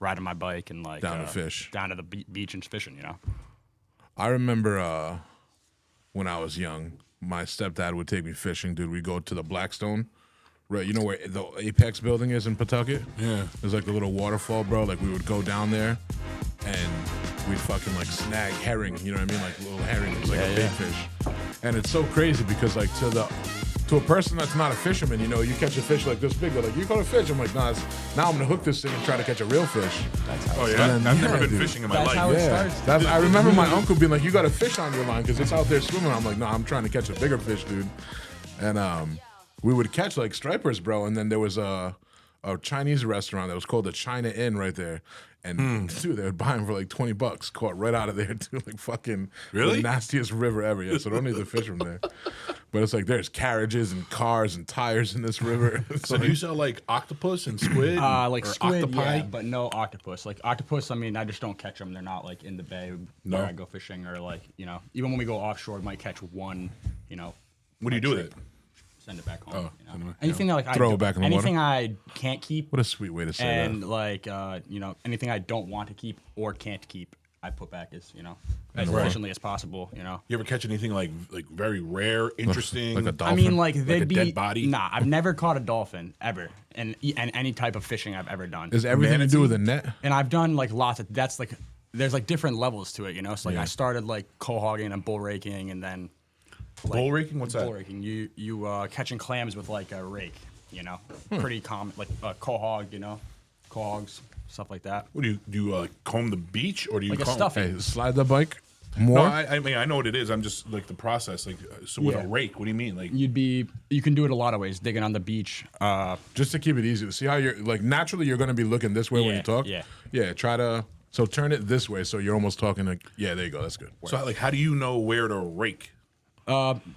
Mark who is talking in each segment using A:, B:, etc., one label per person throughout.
A: riding my bike and like
B: down to fish,
A: down to the beach and fishing. You know.
B: I remember when I was young, my stepdad would take me fishing. Dude, we'd go to the Blackstone. Right, you know where the Apex building is in Pawtucket?
C: Yeah.
B: There's like a little waterfall, bro. Like we would go down there and we'd fucking like snag herring, you know what I mean? Like little herring. It was like a big fish. And it's so crazy because like to a person that's not a fisherman, you know, you catch a fish like this big, they're like, you caught a fish. I'm like, nah, now I'm gonna hook this thing and try to catch a real fish.
C: Oh yeah, I've never been fishing in my life.
B: I remember my uncle being like, you got a fish on your line because it's out there swimming. I'm like, no, I'm trying to catch a bigger fish, dude. And we would catch like stripers, bro. And then there was a Chinese restaurant that was called the China Inn right there. And dude, they would buy them for like $20, caught right out of there, dude. Like fucking the nastiest river ever. Yeah, so don't need to fish from there. But it's like there's carriages and cars and tires in this river.
C: So do you sell like octopus and squid?
A: Like squid,
C: octopi?
A: yeah, but no octopus. Like octopus, I mean, I just don't catch them. They're not like in the bay where I go fishing, or like, you know, even when we go offshore, we might catch one, you know.
C: What do you do with it?
A: Send it back home. You know?
C: Yeah.
A: Anything that like
B: Throw it back in the
A: anything
B: water?
A: I can't keep.
B: What a sweet way to say
A: and
B: that.
A: like you know, anything I don't want to keep or can't keep, I put back as, you know, as efficiently as possible. You know.
C: You ever catch anything like very rare, interesting?
B: Like a dolphin?
A: I mean, like they'd
C: a
A: be
C: dead body?
A: Nah, I've never caught a dolphin ever, and any type of fishing I've ever done.
B: Is everything to do with a net?
A: And I've done like lots of. That's like there's like different levels to it. You know, so like I started like cohogging and bull raking, and then.
C: Bull raking? What's that?
A: Bull raking. You catching clams with like a rake, you know, pretty common, like quahog, you know, quahogs, stuff like that.
C: What do you comb the beach, or do you
A: Like a
C: comb?
A: stuffing.
B: Hey, slide the bike more?
C: No, I mean I know what it is. I'm just like the process. Like so with a rake. What do you mean? Like
A: You can do it a lot of ways. Digging on the beach.
B: Just to keep it easy. See how you're like naturally you're gonna be looking this way when you talk? Yeah, try to turn it this way so you're almost talking like there you go, that's good.
C: So like how do you know where to rake?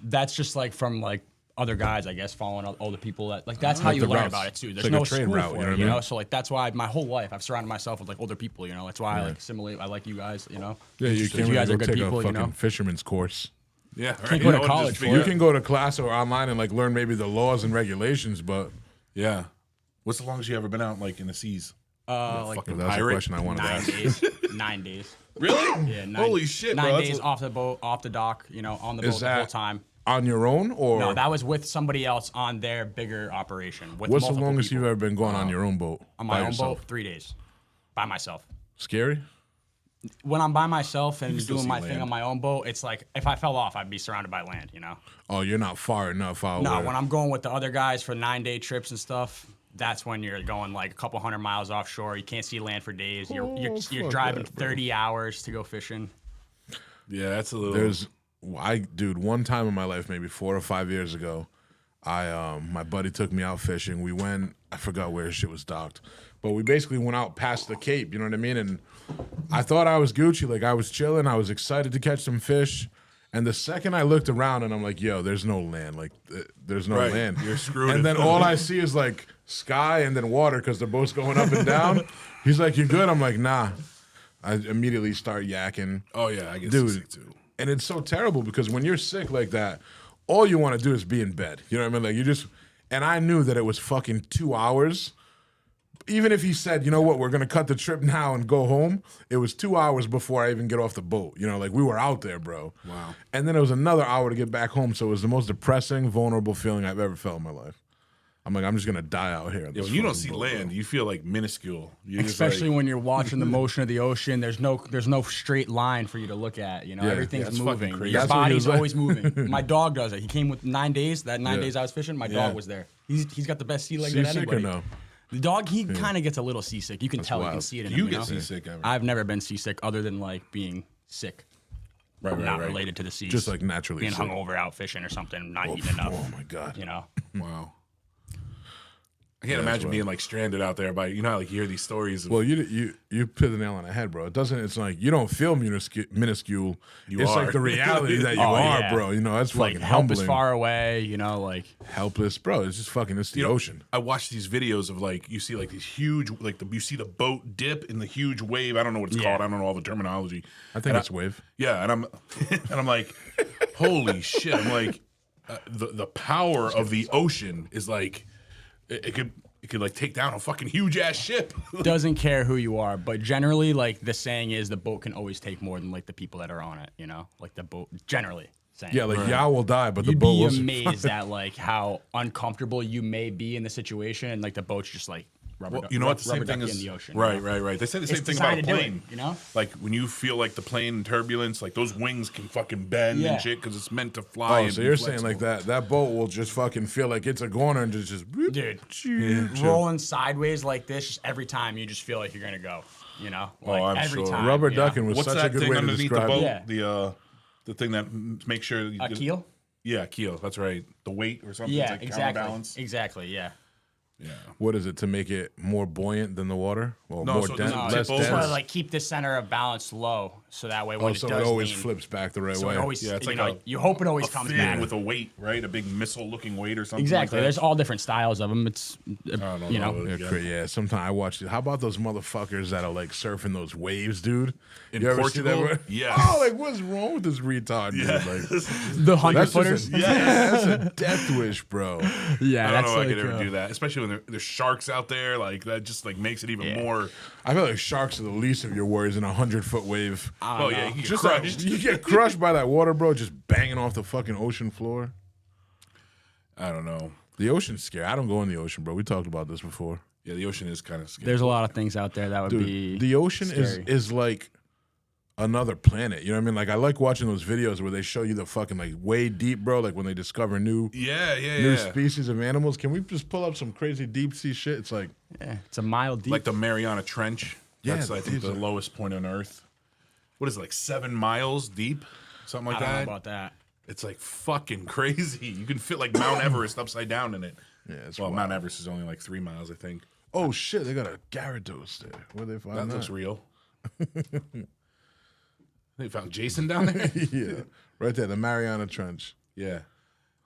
A: That's just like from like other guys, I guess, following older people. That like that's how
B: Like
A: you
B: the
A: learn
B: routes.
A: about it too. There's
B: It's like
A: no
B: a trade
A: school
B: route,
A: for
B: you know
A: it,
B: what I
A: you
B: mean?
A: know. So like that's why my whole life I've surrounded myself with like older people. You know, that's why I like assimilate. I like you guys. You know.
B: Yeah, you can
A: you guys
B: go
A: are good
B: take
A: people.
B: a
A: You
B: fucking
A: know.
B: fisherman's course.
C: Yeah,
A: Can't go to college for
B: You
A: it.
B: can go to class or online and like learn maybe the laws and regulations, but
C: Yeah. What's the longest you ever been out like in the seas?
A: Like
C: fucking
B: that's a
C: pirate?
B: question I wanted to
A: 9
B: ask.
A: days. 9 days.
C: Really?
A: Yeah.
C: Holy shit, bro.
A: 9
C: That's
A: days
C: a-
A: off the boat, off the dock. You know, on the
B: Is
A: boat the whole
B: that
A: time.
B: on your own or
A: No, that was with somebody else on their bigger operation. With
B: what's the
A: multiple
B: longest
A: people.
B: you've ever been going on your own boat?
A: On
B: by
A: my own
B: yourself?
A: boat? 3 days, by myself.
B: Scary?
A: When I'm by myself and
C: still
A: doing
C: see
A: my thing
C: land.
A: on my own boat, it's like if I fell off, I'd be surrounded by land. You know.
B: Oh, you're not far enough out.
A: No,
B: where-
A: when I'm going with the other guys for 9-day trips and stuff, that's when you're going like a couple hundred miles offshore. You can't see land for days. You're
B: fuck
A: driving
B: that, bro.
A: 30 hours to go fishing.
C: Yeah, that's a little.
B: Dude, one time in my life, maybe 4 or 5 years ago, my buddy took me out fishing. We went, I forgot where shit was docked, but we basically went out past the Cape, you know what I mean? And I thought I was Gucci, like I was chilling, I was excited to catch some fish. And the second I looked around and I'm like, yo, there's no land. Like, there's no
C: Right.
B: land.
C: You're screwed.
B: And then all I see is like sky and then water because the boat's going up and down. He's like, you good? I'm like, nah. I immediately start yakking.
C: Oh yeah, I get
B: Dude.
C: sick too.
B: And it's so terrible because when you're sick like that, all you want to do is be in bed. You know what I mean? Like you just, and I knew that it was fucking 2 hours. Even if he said, you know what, we're going to cut the trip now and go home, it was 2 hours before I even get off the boat. You know, like we were out there, bro.
C: Wow.
B: And then it was another hour to get back home. So it was the most depressing, vulnerable feeling I've ever felt in my life. I'm like, I'm just going to die out here. on
C: Yeah,
B: this
C: when you don't
B: fucking
C: see
B: boat,
C: land,
B: bro.
C: you feel like minuscule. You're just
A: Especially
C: like,
A: when you're watching the motion of the ocean. There's no straight line for you to look at. You know,
B: Yeah.
A: everything's
C: Yeah, it's fucking
A: moving.
C: crazy.
A: Your
B: That's what he
A: body's
B: was like.
A: always moving. My dog does it. He came with 9 days. That 9
B: Yeah.
A: days I was fishing, my
C: Yeah.
A: dog was there. He's got the best sea leg than
B: Seasick or
A: anybody.
B: no?
A: The dog, he kind of gets a little seasick. You can tell. You can
B: wild.
A: see it in
C: you
A: him.
C: get
A: know?
C: seasick ever?
A: I've never been seasick other than like being sick.
C: right,
A: Not related to the seas.
B: Just like naturally
A: being
B: sick.
A: hungover out fishing or something, not eating enough.
B: Oh my God.
A: You know.
C: Wow. I can't
B: that's
C: imagine
B: wild.
C: being like stranded out there by how like you hear these stories. Of,
B: Well, you hit the nail on the head, bro. It doesn't. It's like you don't feel minuscule.
C: You
B: it's
C: are.
B: like the reality that you
A: Oh,
B: are,
A: yeah.
B: bro. You know that's
A: Like
B: fucking
A: help
B: humbling.
A: is far away. You know, like
B: Helpless, bro. It's just fucking. It's the ocean.
C: I watch these videos of like you see like these huge you see the boat dip in the huge wave. I don't know what it's
A: Yeah.
C: called. I don't know all the terminology.
B: I think that's wave.
C: Yeah, and I'm like, holy shit! I'm like, the power of the ocean is like it could. it could like take down a fucking huge ass ship.
A: Doesn't care who you are, but generally, like the saying is, the boat can always take more than like the people that are on it. You know, like the boat generally. Saying.
B: Yeah, like y'all will die, but the
A: You'd
B: boat
A: be
B: will
A: amazed at like how uncomfortable you may be in the situation, and like the boat's just like rubber.
C: You know what? The same
A: rubber
C: thing
A: ducky
C: is
A: in the ocean.
C: right,
A: you know?
C: right. They say the same
A: It's
C: thing about a
A: designed to do it,
C: plane.
A: you know?
C: Like when you feel like the plane in turbulence, like those wings can fucking bend
A: Yeah.
C: and shit because it's meant to fly.
B: Oh,
C: and
B: so
C: be
B: you're
C: flexible.
B: saying like that boat will just fucking feel like it's a goner and just boop,
A: Dude, rolling sideways like this, just every time you just feel like you're gonna go. You know, like
C: I'm
A: every
C: sure.
A: time.
B: Rubber
A: you know?
B: ducking was
C: What's
B: such a
C: that
B: good
C: thing
B: way to
C: underneath the
B: describe
C: boat?
B: it.
A: Yeah.
C: The thing that makes sure
A: A keel.
C: Yeah, keel. That's right. The weight or something.
A: Yeah,
C: it's like
A: exactly.
C: counterbalance.
A: Exactly. Yeah.
C: Yeah.
B: What is it to make it more buoyant than the water? Or
C: No,
B: more
C: so it
B: dense,
C: doesn't
B: less
C: tip
B: dense?
C: over.
A: Just to like keep the center of balance low, so that way when
B: Oh,
A: it
B: so
A: does
B: it always
A: lean,
B: flips back the right
A: so
B: way.
A: it always,
C: Yeah, it's
A: you
C: like
A: know,
C: a-
A: you hope it always
C: A
A: comes
C: fin
A: back.
C: with a weight, right? A big missile-looking weight or something.
A: Exactly.
C: Like that.
A: There's all different styles of them. It's
C: don't
A: you
C: know.
A: know.
B: Yeah, sometimes I watch it. How about those motherfuckers that are like surfing those waves, dude?
C: In
B: You ever see that?
C: Portugal? Yes.
B: Oh, like what's wrong with this retard, dude?
C: Yeah.
B: Like,
A: The 100
B: that's
A: footers.
B: just that's a death wish, bro.
A: Yeah,
C: I don't
A: that's
C: know if I
A: like
C: could ever do that, especially when there's sharks out there. Like that just like makes it even more.
B: I feel like sharks are the least of your worries in a 100-foot wave.
C: Oh yeah, you get
B: Just
C: crushed.
B: you get crushed by that water, bro, just banging off the fucking ocean floor.
C: I don't know.
B: The ocean's scary. I don't go in the ocean, bro. We talked about this before.
C: Yeah, the ocean is kind of scary.
A: There's a lot of things out there that would
B: Dude,
A: be.
B: the ocean
A: scary.
B: is like another planet. You know what I mean? Like I like watching those videos where they show you the fucking like way deep, bro. Like when they discover new
C: Yeah.
B: species of animals. Can we just pull up some crazy deep sea shit? It's like
A: Yeah, it's a mile deep.
C: Like the Mariana Trench.
B: Yeah,
C: That's I think
B: these
C: the
B: are-
C: lowest point on Earth. What is it, like 7 miles deep? Something like
A: I don't know
C: that.
A: about that.
C: It's like fucking crazy. You can fit like Mount Everest upside down in it.
B: yeah, it's
C: Well,
B: wild.
C: Mount Everest is only like 3 miles, I think.
B: Oh shit, they got a Gyarados there. Where they find
C: That
B: that?
C: looks real. They found Jason down there.
B: Yeah, right there, the Mariana Trench.
C: Yeah,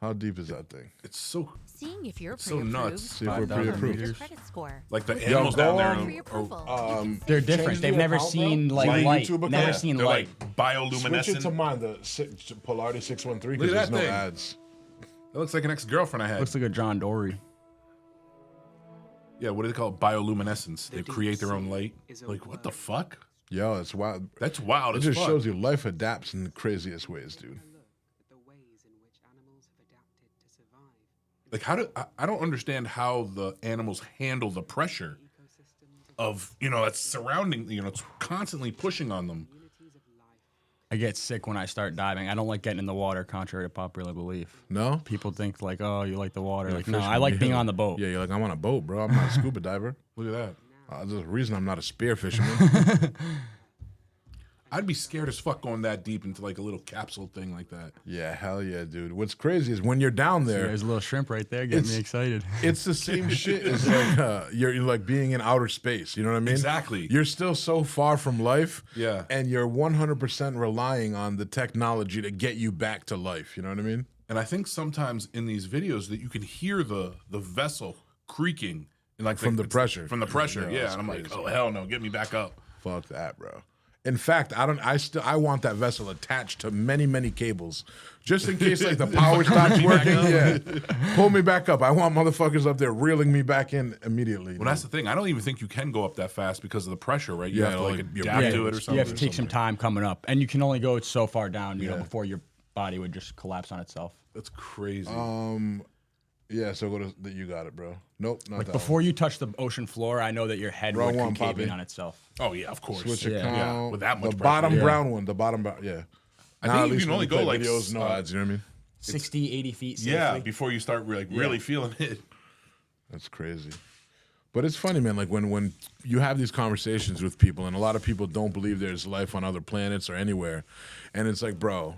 B: How deep is that thing?
C: it's so
D: Seeing if you're
C: So
D: pre-approved.
C: nuts.
B: See if we're
A: 5,000
B: pre-approved.
D: Your
A: meters.
D: credit score.
C: like the animals down there.
D: Pre-approval.
A: They're different.
B: Change
A: They've
B: the
A: never
B: account, bro.
A: seen like
B: Like
A: light.
B: YouTube account?
A: Never
B: Yeah,
A: seen
C: they're
A: light.
C: like bioluminescent.
B: Switch it to mine, the Polarity 613,
C: Look
B: because
C: at
B: there's
C: that
B: no
C: thing.
B: ads.
C: That looks like an ex-girlfriend I had.
A: Looks like a John Dory.
C: Yeah, what do they call it? Bioluminescence. They create their own light. Like, what the fuck?
B: Yo, it's wild.
C: That's wild
B: It
C: as
B: just
C: fuck.
B: shows you life adapts in the craziest ways, dude.
E: the ways in which animals have adapted to survive.
C: Like, how do I don't understand how the animals handle the pressure of that's surrounding. It's constantly pushing on them.
A: I get sick when I start diving. I don't like getting in the water, contrary to popular belief.
B: No?
A: People think like, oh, you like the water.
B: You're
A: Like,
B: a
A: no, I
B: fisherman.
A: like being
B: Yeah.
A: on the boat.
B: Yeah, you're like, I'm on a boat, bro. I'm not a scuba diver.
C: Look at that.
B: There's a reason I'm not a spear fisherman.
C: I'd be scared as fuck going that deep into like a little capsule thing like that.
B: Yeah, hell yeah, dude. What's crazy is when you're down there,
A: There's a little shrimp right there getting me
B: It's-
A: excited.
B: it's the same shit as like you're like being in outer space. You know what I mean?
C: Exactly.
B: You're still so far from life.
C: Yeah.
B: And you're 100% relying on the technology to get you back to life. You know what I mean?
C: And I think sometimes in these videos that you can hear the vessel creaking and like
B: From the pressure.
C: From the pressure,
B: Yeah,
C: yeah.
B: that's
C: And I'm like,
B: crazy.
C: oh hell no, get me back up.
B: Fuck that, bro. In fact, I want that vessel attached to many cables, just in case like the power stops working. Yeah, pull me back up. I want motherfuckers up there reeling me back in immediately.
C: Well, that's the thing. I don't even think you can go up that fast because of the pressure, right? You
B: Yeah,
C: have to like
B: like, you're-
C: adapt
B: yeah,
C: to it or something.
A: You have to take some time coming up, and you can only go so far down, you know,
B: Yeah.
A: before your body would just collapse on itself.
C: That's crazy.
B: Yeah, so go to you got it, bro. Nope, not
A: Like
B: that
A: before you touch the ocean floor, I know that your head
B: Wrong
A: would
B: one,
A: concave
B: Poppy.
A: in on itself.
C: oh yeah, of course.
B: Switch
A: Yeah.
B: account.
C: Yeah, with that much
B: the
C: pressure.
B: bottom
C: Yeah.
B: brown one. The bottom brown. Yeah.
C: I
B: Now,
C: think
B: at
C: you
B: least
C: can
B: when
C: only
B: play
C: go like
B: videos, no ads. You know what I mean?
A: 60, 80 feet safely.
C: yeah, before you start really feeling it.
B: That's crazy. But it's funny, man. Like when you have these conversations with people, and a lot of people don't believe there's life on other planets or anywhere, and it's like, bro,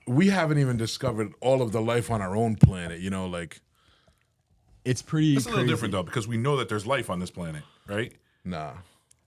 B: we haven't even discovered all of the life on our own planet. You know, like,
A: It's pretty
C: It's a little
A: crazy.
C: different though because we know that there's life on this planet, right?
B: nah.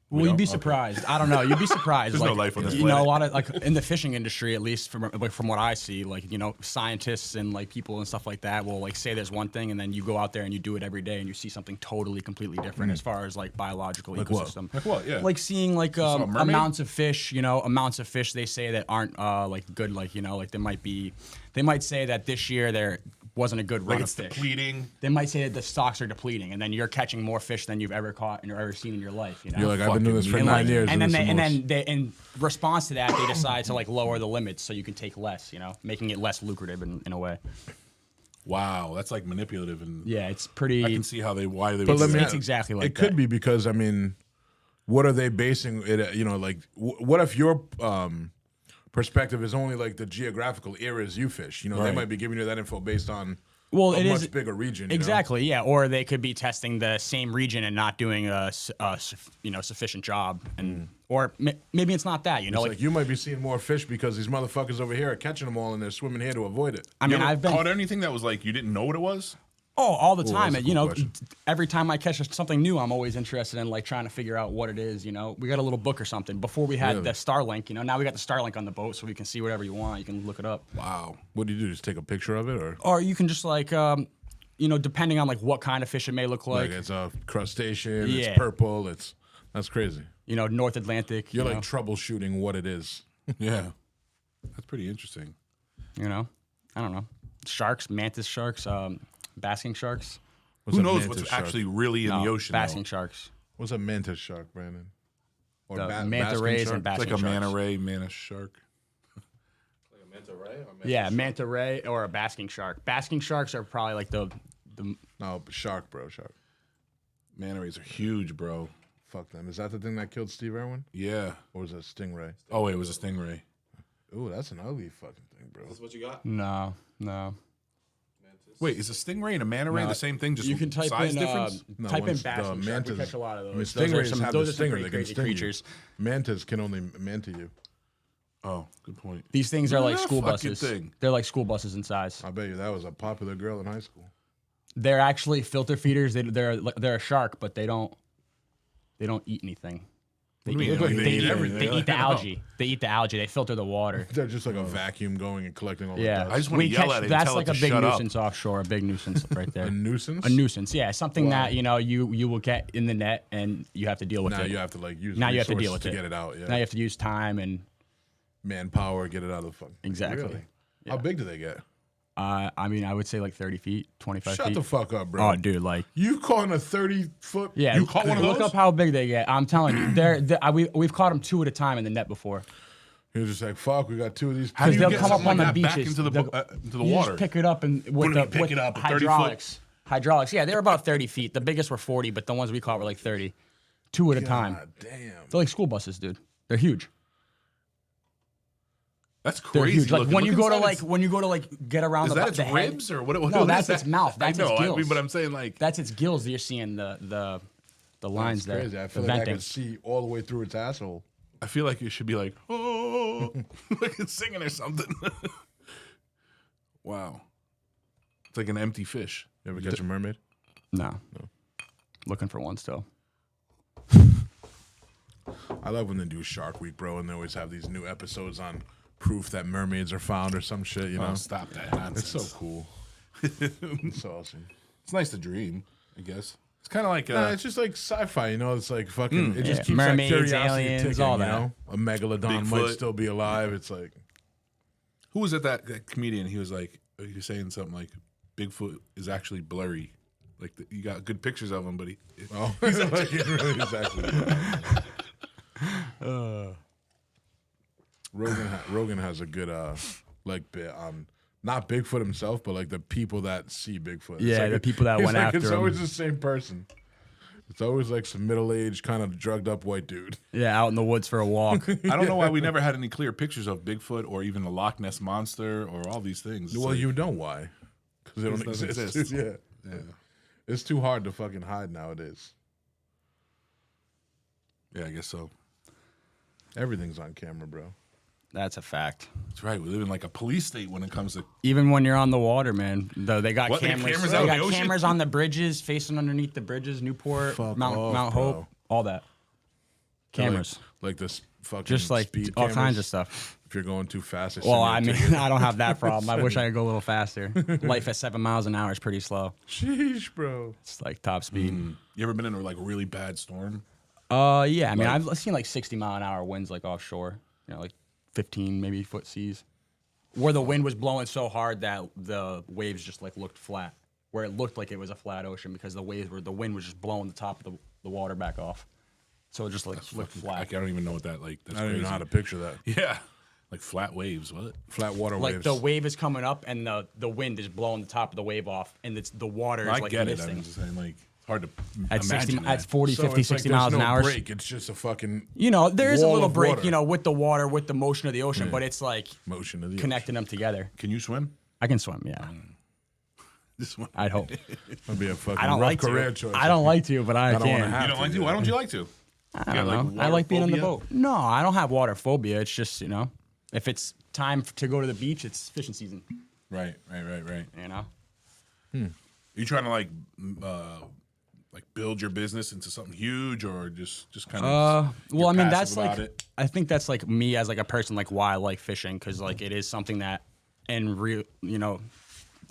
A: Well, you'd be surprised. I don't know. You'd be surprised.
C: There's
A: like,
C: no life on this
A: You know, a
C: planet.
A: lot of like in the fishing industry, at least from what I see, like scientists and like people and stuff like that will like say there's one thing, and then you go out there and you do it every day, and you see something totally, completely different as far as like biological
B: what?
A: ecosystem.
C: Like what? Yeah.
A: Like seeing like
C: saw a mermaid?
A: amounts of fish. Amounts of fish they say that aren't like good. Like like they might say that this year they're wasn't a good run
C: Like
A: of
C: it's
A: fish.
C: depleting.
A: They might say that the stocks are depleting, and then you're catching more fish than you've ever caught and ever seen in your life. You know?
B: You're like, I've been doing this for
C: Fucking
B: 9 years.
A: and then
B: it's the most-
A: in response to that, they decide to like lower the limits so you can take less. You know, making it less lucrative in a way.
C: Wow, that's like manipulative, and
A: Yeah, it's pretty.
C: I can see why they
B: But
C: would
B: let
C: do
B: me
C: that.
A: it's exactly like
B: it could
A: that.
B: be because I mean, what are they basing it? You know, like what if your perspective is only like the geographical areas you fish? You know, they
C: Right.
B: might be giving you that info based on
A: Well,
B: a
A: it
B: much
A: is
B: bigger region. You
A: exactly, yeah. Or they could be testing the same region and not doing a sufficient job, and or maybe it's not that. You know,
B: Know? It's like you might be seeing more fish because these motherfuckers over here are catching them all and they're swimming here to avoid it.
A: I
C: You
A: mean,
C: ever
A: I've been
C: caught anything that was like you didn't know what it was?
A: all the time.
B: that's a
A: And,
B: cool question.
A: every time I catch something new, I'm always interested in like trying to figure out what it is. You know, we got a little book or something before we had
B: Really?
A: the Starlink. You know, now we got the Starlink on the boat, so we can see whatever you want. You can look it up,
C: Wow.
B: What do you do? Just take a picture of it,
A: or you can just like. Depending on like what kind of fish it may look
B: like
A: like,
B: it's a crustacean,
A: Yeah.
B: it's purple, that's crazy.
A: North Atlantic.
B: You're
A: you
B: like
A: know,
B: troubleshooting what it is.
C: Yeah. That's pretty interesting.
A: I don't know, sharks, mantis sharks, basking sharks.
B: What's
C: Who
B: a
C: knows
B: mantis
C: what's
B: shark?
C: actually really in the
A: No,
C: ocean?
A: basking
C: though?
A: sharks.
B: What's a mantis shark, Brandon? Or
A: The manta
B: basking
A: rays
B: shark?
A: and
C: It's
A: basking
C: like a manta
A: sharks.
C: ray, mantis shark.
A: Yeah, manta ray or a basking shark. Basking sharks are probably like the
B: No, shark, bro, shark.
C: Manta rays are huge, bro.
B: Fuck them. Is that the thing that killed Steve Irwin?
C: Yeah.
B: Or was it a stingray?
C: Oh wait, it was a stingray.
B: Ooh, that's an ugly fucking thing, bro.
D: That's what you got?
A: no.
C: Wait, is a stingray and a manta ray
A: No,
C: the same thing? Just
A: You can type
C: size
A: in
C: difference?
B: No,
A: type in
B: once the
A: basking shark. We
B: mantas-
A: catch a lot of
B: I mean,
A: those. Those are
B: stingrays
A: some,
B: have
A: those
B: the
A: are some
B: stinger.
A: pretty
B: They can
A: crazy
B: sting you.
A: creatures.
B: Mantas can only manta you.
C: Oh, good point.
A: These things are like
C: That
A: school
C: fucking
A: buses.
C: thing.
A: They're like school buses in size.
B: I bet you that was a popular girl in high school.
A: They're actually filter feeders. They're a shark, but they don't eat anything. They
C: What do you
A: eat,
C: mean? Like, they eat
A: eat
C: everything.
A: They eat the
C: I know.
A: algae. They eat the algae. They filter the water.
B: They're just like a vacuum going and collecting all the
A: Yeah,
B: dust.
C: I just wanna yell at it and
A: That's
C: tell it
A: like a
C: to
A: big
C: shut up.
A: nuisance offshore. A big nuisance right there.
B: A nuisance?
A: A nuisance, yeah, something that you will get in the net and you have to deal with
B: Now
A: it.
B: you have to like use
A: Now you have to deal
B: resources
A: with
B: to
A: it.
B: get it out. Yeah.
A: Now you have to use time and
B: Manpower, get it out of the fucking.
A: Exactly.
B: Really? How big do they get?
A: I mean, I would say like 30 feet, 25
B: Shut
A: feet.
B: the fuck up, bro.
A: Oh, dude, like
B: You caught a 30-foot?
A: yeah.
C: You caught one of
A: Look
C: those?
A: up how big they get. I'm telling you, we've caught them 2 at a time in the net before.
B: He was just like, "Fuck, we got 2 of these."
C: How do you
A: They'll
C: get
A: come up
C: something
A: on
C: like
A: the
C: that back
A: beaches.
C: into the
A: You
C: water?
A: just pick it up and
C: What
A: with
C: do you
A: the
C: pick
A: with
C: it up, a 30 foot?
A: hydraulics. Yeah, they're about 30 feet. The biggest were 40, but the ones we caught were like 30. 2 at a time.
B: God damn.
A: They're like school buses, dude. They're huge.
C: That's
A: They're
C: crazy.
A: huge. Like
C: looking.
A: when you
C: Look
A: go to
C: inside,
A: get around
C: is
A: the
C: that its
A: the head.
C: ribs or what?
A: No,
C: what
A: that's
C: is
A: its
C: that?
A: mouth. That's
C: I know.
A: its
C: I mean,
A: gills.
C: but I'm saying like
A: That's its gills. You're seeing the lines
B: That's
A: there.
B: crazy. I
A: the
B: feel like I
A: venting.
B: could see all the way through its asshole.
C: I feel like it should be like oh, like it's singing or something. Wow, it's like an empty fish.
B: You ever catch a mermaid?
A: No. Looking for one still.
B: I love when they do Shark Week, bro, and they always have these new episodes on proof that mermaids are found or some shit. You know,
C: Oh, stop that
B: it's
C: nonsense.
B: so cool. It's awesome.
C: It's nice to dream, I guess. It's kind of like
B: Nah, it's just like sci-fi, you know. It's like fucking. It just
A: Yeah.
B: keeps
A: Mermaids,
B: that curiosity
A: aliens,
B: ticking,
A: all
B: you
A: that.
B: know? A megalodon might
C: Bigfoot.
B: still be alive. It's like
C: who was it that comedian? He was like he was saying something like Bigfoot is actually blurry. Like you got good pictures of him, but he
B: he's like, exactly. Rogan has a good like bit on not Bigfoot himself, but like the people that see Bigfoot. It's
A: Yeah,
B: like
A: the people that
B: he's
A: went
B: like,
A: after
B: It's
A: him.
B: always the same person. It's always like some middle-aged, kind of drugged-up white dude.
A: Yeah, out in the woods for a walk.
C: I don't know why we never had any clear pictures of Bigfoot or even the Loch Ness monster or all these things. It's
B: Well,
C: like,
B: you know why? Because they don't
C: It doesn't
B: exist.
C: exist.
B: Yeah, it's too hard to fucking hide nowadays.
C: yeah, I guess so.
B: Everything's on camera, bro.
A: That's a fact.
C: That's right. We live in like a police state when it comes to.
A: Even when you're on the water, man, though they got
C: What, they got
A: cameras.
C: cameras
A: They
C: out in
A: got
C: the ocean?
A: cameras on the bridges, facing underneath the bridges, Newport,
B: Fuck
A: Mount
B: off,
A: Hope,
B: bro.
A: all that. Cameras,
B: Like this fucking
A: just like
B: speed
A: all
B: cameras.
A: kinds of stuff.
B: If you're going too fast,
A: Well, I mean, I don't have that problem. I wish I could go a little faster. Life at 7 miles an hour is pretty slow.
B: sheesh, bro.
A: It's like top speed.
C: You ever been in a like really bad storm?
A: Yeah, I mean, I've seen like 60-mile-an-hour winds like offshore. You know, like 15 maybe foot seas. where the wind was blowing so hard that the waves just like looked flat, where it looked like it was a flat ocean because the wind was just blowing the top of the water back off. So it just like looked flat.
C: I don't even know what that like. That's
B: I don't even know how
C: crazy.
B: to picture that.
C: Yeah, like flat waves. What?
B: Flat water
A: Like
B: waves.
A: the wave is coming up and the wind is blowing the top of the wave off, and the water is
C: I
A: like
C: get it.
A: misting.
C: I'm just saying, like, it's hard to
A: At 60,
C: imagine
A: at
C: that.
A: 40,
B: So
A: 50,
B: it's like
A: 60
B: there's
A: miles
B: no
A: an hour.
B: break. It's just a fucking
A: You know, there is a
B: wall
A: little
B: of
A: break,
B: water.
A: you know, with the water, with the motion of the ocean, but it's like
B: motion of the
A: connecting them together.
C: Can you swim?
A: I can swim, yeah.
C: This one.
A: I'd hope.
B: That'd be a fucking
A: I don't
B: rough
A: like
B: career
A: to.
B: choice.
A: I don't like to, but I
B: don't wanna
A: can.
B: have
C: You don't like to? Why don't you like to?
A: I don't know. I like being on the boat. No, I don't have water phobia. It's just, you know, if it's time to go to the beach, it's fishing season.
C: Right.
A: You know.
C: You trying to like build your business into something huge, or just kind of?
A: Well, I mean,
C: passive
A: that's
C: about
A: like
C: it?
A: I think that's like me as like a person, like why I like fishing, because like it is something that, in real, you know,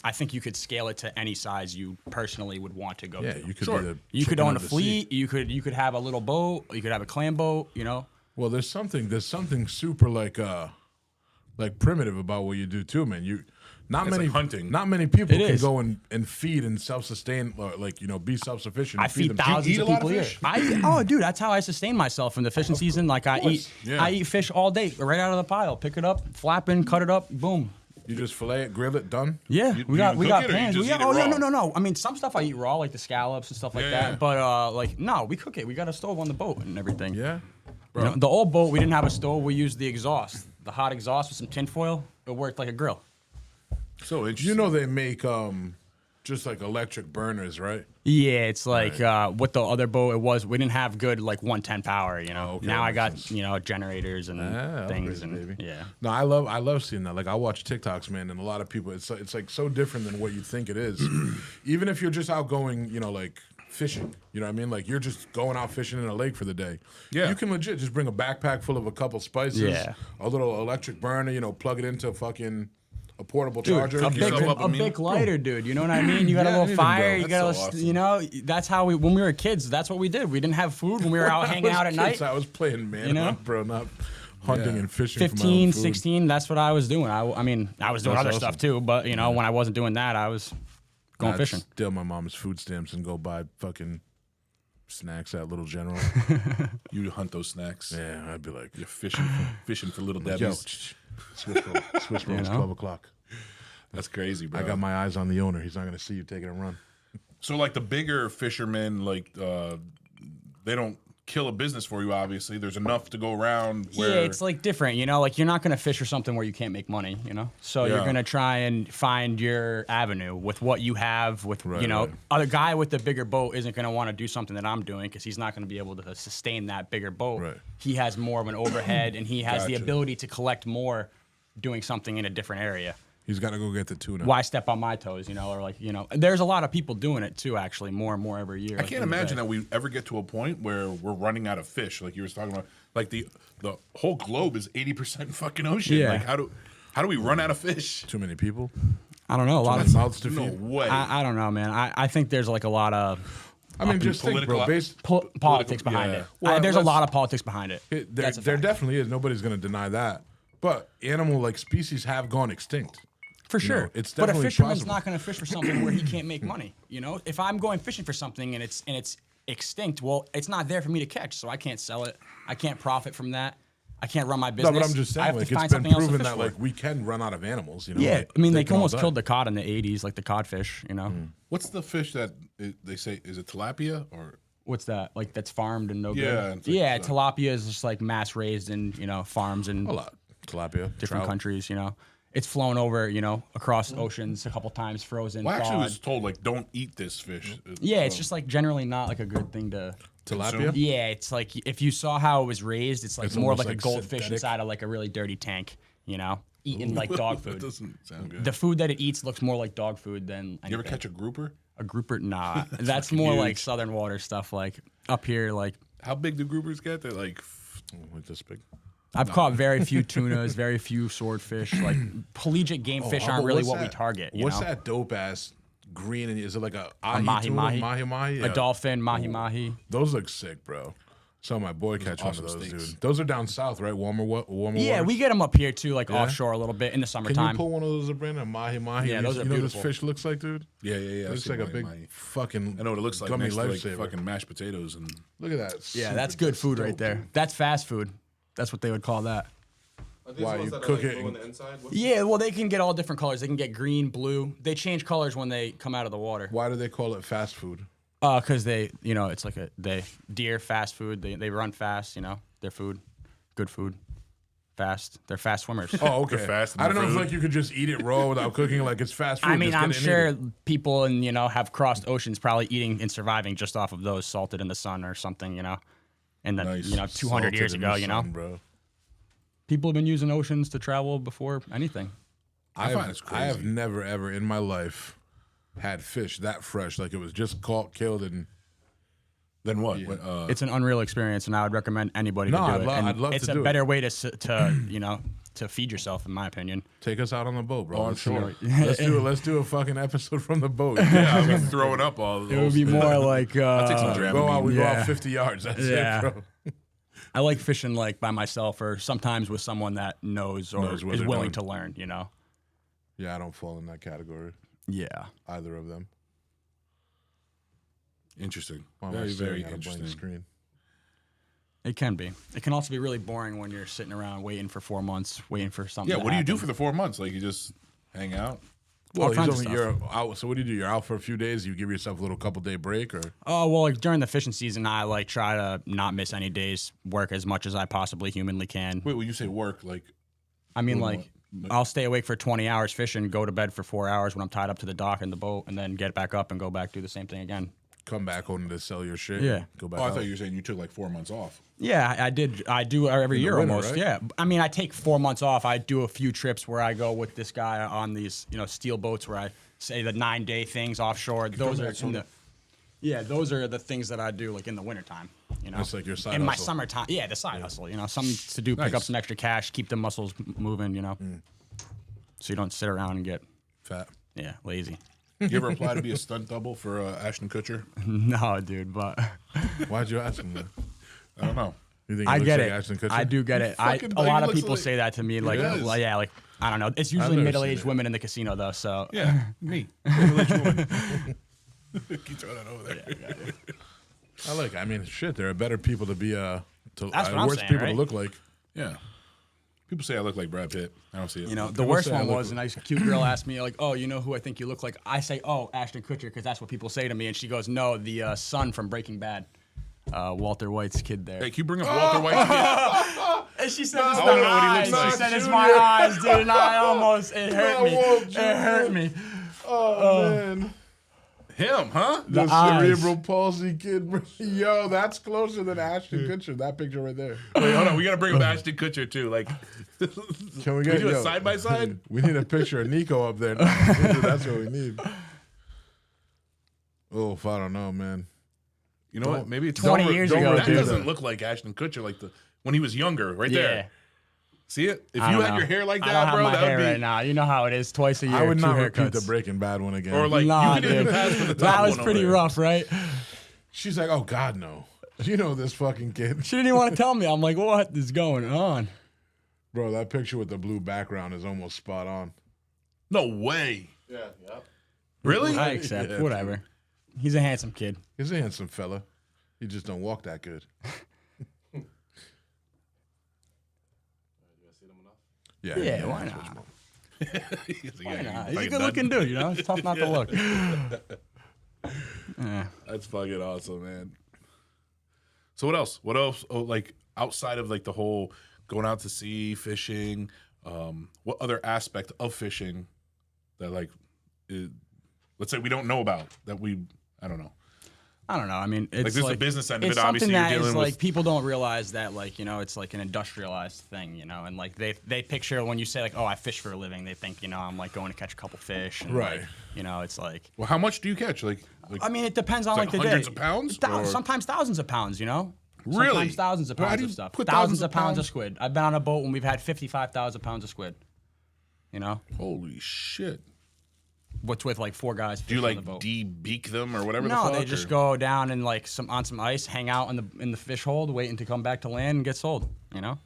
A: I think you could scale it to any size you personally would want to go
B: Yeah,
A: to.
B: you could
C: Sure.
B: be the
A: You could
B: chicken
A: own
B: of
A: a
B: the
A: fleet.
B: sea.
A: You could have a little boat. You could have a clam boat. You know.
B: Well, there's something super like primitive about what you do too, man. Not
C: It's
B: many
C: like hunting.
B: Not many people
A: It
B: can
A: is.
B: go and feed and self-sustain, or like, you know, be self-sufficient.
A: I
B: and
A: feed
B: them.
A: thousands
C: eat
A: of
C: a lot
A: people
C: of
A: a year.
C: fish?
A: Oh, dude, that's how I sustain myself in the fishing season. Like I eat,
C: Yeah.
A: I eat fish all day, right out of the pile. Pick it up, flapping, cut it up, boom.
B: You just fillet it, grill it, done.
A: Yeah,
C: You-
A: we
C: do
A: got
C: you
A: we
C: cook
A: got
C: it or you
A: pans.
C: just
A: Yeah,
C: eat it
A: oh yeah,
C: raw?
A: no. I mean, some stuff I eat raw, like the scallops and stuff like
C: Yeah,
A: that.
C: yeah.
A: But like, no, we cook it. We got a stove on the boat and everything.
B: Yeah.
A: You know, the old boat, we didn't have a stove. We used the exhaust, the hot exhaust with some tinfoil. It worked like a grill.
C: So interesting.
B: You know they make just like electric burners, right?
A: Yeah, it's like with the other boat, we didn't have good like 110 power. You know,
B: okay,
A: now
B: that
A: I got
B: makes
A: generators and things and
B: baby.
A: yeah.
B: No, I love seeing that. Like I watch TikToks, man, and a lot of people, it's like so different than what you think it is. Even if you're just out going, you know, like fishing, you know what I mean? Like you're just going out fishing in a lake for the day.
C: Yeah.
B: You can legit just bring a backpack full of a couple spices,
A: Yeah.
B: a little electric burner, you know, plug it into fucking a portable charger.
A: A
C: Cook
A: big,
C: yourself up a
A: a
C: meal.
A: big lighter, dude. You know what I mean? You got
B: Yeah,
A: a little
B: anything,
A: fire.
B: bro.
A: You
C: That's
A: got a
C: so
A: little,
C: awesome.
A: you know. That's how when we were kids. That's what we did. We didn't have food when we were out hanging out at night.
B: I was playing man
A: You know?
B: hunt, bro, not hunting
C: Yeah.
B: and fishing. for my
A: 15,
B: own food.
A: 16. That's what I was doing. I mean, I was doing
B: That's
A: other
B: awesome.
A: stuff too. But you know, when I wasn't doing that, I was going
B: I'd
A: fishing.
B: steal my mom's food stamps and go buy fucking snacks at Little General.
C: You hunt those snacks.
B: Yeah, I'd be like,
C: You're fishing for little
B: yo,
C: Debbie's.
B: Swiss roll, Swiss roll. It's
A: know?
B: 12 o'clock.
C: That's crazy, bro.
B: I got my eyes on the owner. He's not gonna see you taking a run.
C: So like the bigger fishermen, like they don't kill a business for you. Obviously, there's enough to go around. Where
A: Yeah, it's like different, you know. Like you're not gonna fish for something where you can't make money, you know. So you're
C: Yeah.
A: gonna try and find your avenue with what you have. With
B: Right,
A: you know,
B: right.
A: other guy with the bigger boat isn't gonna want to do something that I'm doing because he's not gonna be able to sustain that bigger boat.
B: Right.
A: He has more of an overhead and he has the
B: Gotcha.
A: ability to collect more, doing something in a different area.
B: He's got to go get the tuna.
A: Why step on my toes, you know, or like, you know, there's a lot of people doing it too, actually, more and more every year.
C: I can't imagine that we ever get to a point where we're running out of fish. Like you were talking about, like the whole globe is 80% fucking ocean.
A: Yeah.
C: Like how do we run out of fish?
B: Too many people.
A: I don't know. A lot
B: Many
A: of,
B: mouths to
C: No
B: feed.
C: way.
A: I don't know, man. I think there's like a lot of
B: I mean, just think, bro.
C: political-
A: politics behind
C: yeah.
A: it.
B: Well,
A: There's a
B: let's-
A: lot of politics behind it.
B: There
A: That's a
B: there
A: fact.
B: definitely is. Nobody's gonna deny that. But animal like species have gone extinct.
A: For
B: You know,
A: sure.
B: it's
A: but a
B: definitely
A: fisherman's
B: possible.
A: not going to fish for something where he can't make money. You know, if I'm going fishing for something and it's extinct, well, it's not there for me to catch, so I can't sell it. I can't profit from that. I can't run my
B: No,
A: business.
B: but I'm just
A: I have
B: saying,
A: to
B: like
A: find
B: it's been
A: something else to
B: proven
A: fish
B: that
A: for.
B: like we can run out of animals. You know.
A: Yeah,
B: like,
A: I mean, they
B: can all
A: almost
B: die.
A: killed the cod in the '80s, like the codfish. You know,
C: What's the fish that they say is it tilapia or?
A: what's that? Like that's farmed and no good.
C: Yeah, it's like
A: yeah.
C: that.
A: Tilapia is just like mass raised in farms in
B: A lot. Tilapia,
A: different
B: trout.
A: countries. You know, it's flown over across oceans a couple times, frozen.
C: Well, I actually
A: thawed.
C: was told like don't eat this fish.
A: Yeah, it's just like generally not like a good thing to.
B: Tilapia.
A: Yeah, it's like if you saw how it was raised, it's like
B: It's
A: more
B: almost
A: like a
B: like
A: goldfish
B: synthetic.
A: inside of like a really dirty tank, eating like dog
C: That
A: food.
C: doesn't sound good.
A: The food that it eats looks more like dog food than anything.
C: You ever catch a grouper?
A: a grouper? Nah, that's
C: fucking
A: more like
C: huge.
A: southern water stuff. Like up here, like
C: How big do groupers get? They're like
B: Like this big.
A: I've caught very few tunas, very few swordfish. Like pelagic game fish aren't
B: but
A: really
B: what's
A: what we
B: that-
A: target.
B: What's
A: know?
B: that dope ass green? And is it like a
A: A mahi
B: tuna?
A: mahi,
B: Mahi mahi.
A: a dolphin, mahi mahi.
B: Those look sick, bro. Saw my boy catch one
C: awesome
B: of those,
C: steaks.
B: dude. Those are down south, right? Warmer
A: Yeah,
B: waters?
A: we get them up here too, like offshore a little bit in the
B: Can
A: summertime.
B: you pull one of those, Brandon? Mahi mahi.
A: Yeah, those are
B: you know what this
A: beautiful.
B: fish looks like, dude?
C: Yeah.
B: It looks like a big fucking.
C: I know what it looks like.
B: Gummy
C: Next to like
B: lifesaver.
C: fucking mashed potatoes and.
B: Look at that.
A: Yeah,
B: super
A: that's good food right
B: dope,
A: there.
B: dude.
A: That's fast food. That's what they would call that.
D: Are these
B: Why,
D: ones
B: you
D: that
B: cook
D: are, like,
B: it
D: blue on
B: and-
D: the inside? What-
A: Yeah, well, they can get all different colors. They can get green, blue. They change colors when they come out of the water.
B: Why do they call it fast food?
A: Because they, it's like deer fast food. They run fast. Their food, good food, fast. They're fast swimmers.
B: Oh, okay.
C: They're fast in
B: I don't
C: their
B: know if
C: food.
B: like you could just eat it raw without cooking. Like it's fast food.
A: I mean,
B: just
A: I'm
B: get it and eat
A: sure
B: it.
A: people have crossed oceans, probably eating and surviving just off of those, salted in the sun or something. In the
C: Nice.
A: 200
B: Salted
A: years
B: in
A: ago.
B: the sun, bro.
A: People have been using oceans to travel before anything.
C: I find it's
B: I have
C: crazy.
B: never ever in my life had fish that fresh. Like it was just caught, killed, and
C: Then what?
A: It's an unreal experience, and I would recommend anybody
B: No,
A: to do
B: I'd
A: it.
B: lo-
A: And
B: I'd love
A: it's
B: to
A: a
B: do it.
A: better way to feed yourself, in my opinion.
B: take us out on the boat, bro.
C: Oh, I'm
B: Let's
C: sure.
B: do it. Let's do it. Let's do a fucking episode from the boat.
C: yeah, I've been throwing up all.
A: It would be more like
C: take some Dramamine.
B: Go out. We go
A: Yeah.
B: out 50 yards. That's
A: Yeah.
B: it, bro.
A: I like fishing like by myself, or sometimes with someone that knows or
B: Knows what
A: is
B: they're
A: willing
B: doing.
A: to learn.
B: Yeah, I don't fall in that category.
A: Yeah.
B: Either of them.
C: Interesting.
B: Why am I
C: Very,
B: staring
C: very
B: at a blank
C: interesting.
B: screen?
A: It can be. It can also be really boring when you're sitting around waiting for 4 months, waiting for something.
C: Yeah,
A: to
C: what do you do
A: happen.
C: for the 4 months? Like you just hang out?
B: Well,
A: kinds of
B: you're out. So what do you do? You're out for a few days. You give yourself a little couple day break, or
A: Oh, well, like during the fishing season, I like try to not miss any days, work as much as I possibly humanly can.
C: Wait, when you say work, like
A: I mean,
C: What-
A: like, I'll stay awake for 20 hours fishing, go to bed for 4 hours when I'm tied up to the dock in the boat, and then get back up and go back do the same thing again.
B: come back home to sell your shit?
A: Yeah.
B: Go back.
C: oh, I
B: out.
C: thought you were saying you took like 4 months off.
A: Yeah, I did. I do every year
B: winter,
A: almost.
B: right?
A: Yeah. I mean, I take 4 months off. I do a few trips where I go with this guy on these, steel boats where I say the 9-day things offshore. Those are those are the things that I do like in the wintertime.
B: That's like your side
A: in my
B: hustle.
A: summertime. Yeah, the side hustle. Something to do, pick up
C: Nice.
A: some extra cash, keep the muscles moving. So you don't sit around and get
B: Fat.
A: lazy.
C: You ever apply to be a stunt double for Ashton Kutcher?
A: No, dude, but
B: Why'd you ask him that?
C: I don't know.
B: You think he
A: I
B: looks
A: get
B: like
A: it.
B: Ashton Kutcher?
A: I do get it.
C: fucking
A: A
C: like-
A: lot
C: he
A: of
C: looks
A: people
C: like-
A: say that to me. Like,
C: does.
A: well, yeah, like I don't know. It's usually
B: never
A: middle-aged
B: seen it.
A: women in the casino though. So
C: Yeah, me. Middle-aged woman. Keep throwing that over there.
B: I mean, shit. There are better people to be
A: That's what I'm
B: worse
A: saying,
B: people
A: right?
B: to look like.
C: Yeah. People say I look like Brad Pitt. I don't see it.
A: the
B: People
A: worst
B: say I
A: one
B: look
A: was a nice cute girl asked me like, "Oh, you know who I think you look like?" I say, "Oh, Ashton Kutcher," because that's what people say to me, and she goes, "No, the son from Breaking Bad, Walter White's kid there."
C: Hey, can you bring up Walter White's kid?
A: And she said, "It's
C: I
A: the
C: don't know what he
A: eyes."
C: looks like.
A: She said, "It's my eyes, dude." And I almost it hurt me.
B: Walt
A: It hurt me.
B: Oh man,
C: Him, huh?
B: the
A: eyes.
B: cerebral palsy kid. bro. Yo, that's closer than Ashton Kutcher. That picture right there.
C: Wait, hold on. We got to bring up Ashton Kutcher, too. Like,
B: Can we
C: we
B: get
C: do a
B: yo,
C: side-by-side?
B: We need a picture of Nico up there. That's what we need. Oh, I don't know, man.
C: You know what? Maybe it's
A: 20 years ago,
C: That
A: dude.
C: doesn't look like Ashton Kutcher like when he was younger, right
A: Yeah.
C: there. See it? If
A: I
C: you
A: don't
C: had
A: know.
C: your hair like
A: I don't
C: that,
A: have
C: bro,
A: my
C: that
A: hair
C: would be.
A: right now. You know how it is. Twice a year.
B: I would not
A: two
B: repeat the
A: haircuts.
B: Breaking Bad one again.
C: Or like,
A: Nah,
C: you could even
A: dude.
C: pass for the top
A: That was
C: one
A: pretty
C: over there.
A: rough, right?
B: she's like, oh God, no. You know this fucking kid,
A: She didn't even want to tell me. I'm like, what is going on?
B: bro. That picture with the blue background is almost spot on.
C: No way.
D: Yeah, yeah.
C: Really?
A: I accept.
B: Yeah,
A: Whatever. He's a handsome kid.
B: He's a handsome fella. He just don't walk that good.
D: You guys see them enough?
B: Yeah,
A: Yeah, why not?
C: He's like,
A: Why
C: yeah,
A: not?
C: you
A: He's a
C: fucking
A: good looking
C: nut.
A: dude, It's tough not to look.
C: That's fucking awesome, man. So what else? What else? Oh, like outside of like the whole going out to sea, fishing, what other aspect of fishing that like, let's say we don't know about that I don't know.
A: I don't know. I mean, it's
C: there's the business end of
A: it's
C: it, obviously,
A: something
C: you're
A: that is
C: dealing
A: like
C: with-
A: people don't realize that it's like an industrialized thing, and like they picture when you say like, oh, I fish for a living, they think I'm like going to catch a couple fish, and
B: Right.
A: like, it's like.
C: Well, how much do you catch? Like
A: I mean, it depends on
C: like
A: like the
C: hundreds
A: day.
C: of pounds, or-
A: Sometimes thousands of pounds.
C: Really?
A: Sometimes thousands of
C: Well, how
A: pounds
C: do
A: of
C: you
A: stuff.
C: put
A: Thousands
C: thousands of
A: of pounds of
C: pounds?
A: squid. I've been on a boat when we've had 55,000 pounds of squid.
C: holy shit.
A: what's with like 4 guys.
C: Do you
A: fishing on
C: like
A: the boat.
C: de-beak them or whatever?
A: No,
C: the fuck,
A: they just
C: or-
A: go down and like on some ice, hang out in the fish hold, waiting to come back to land and get sold. You know?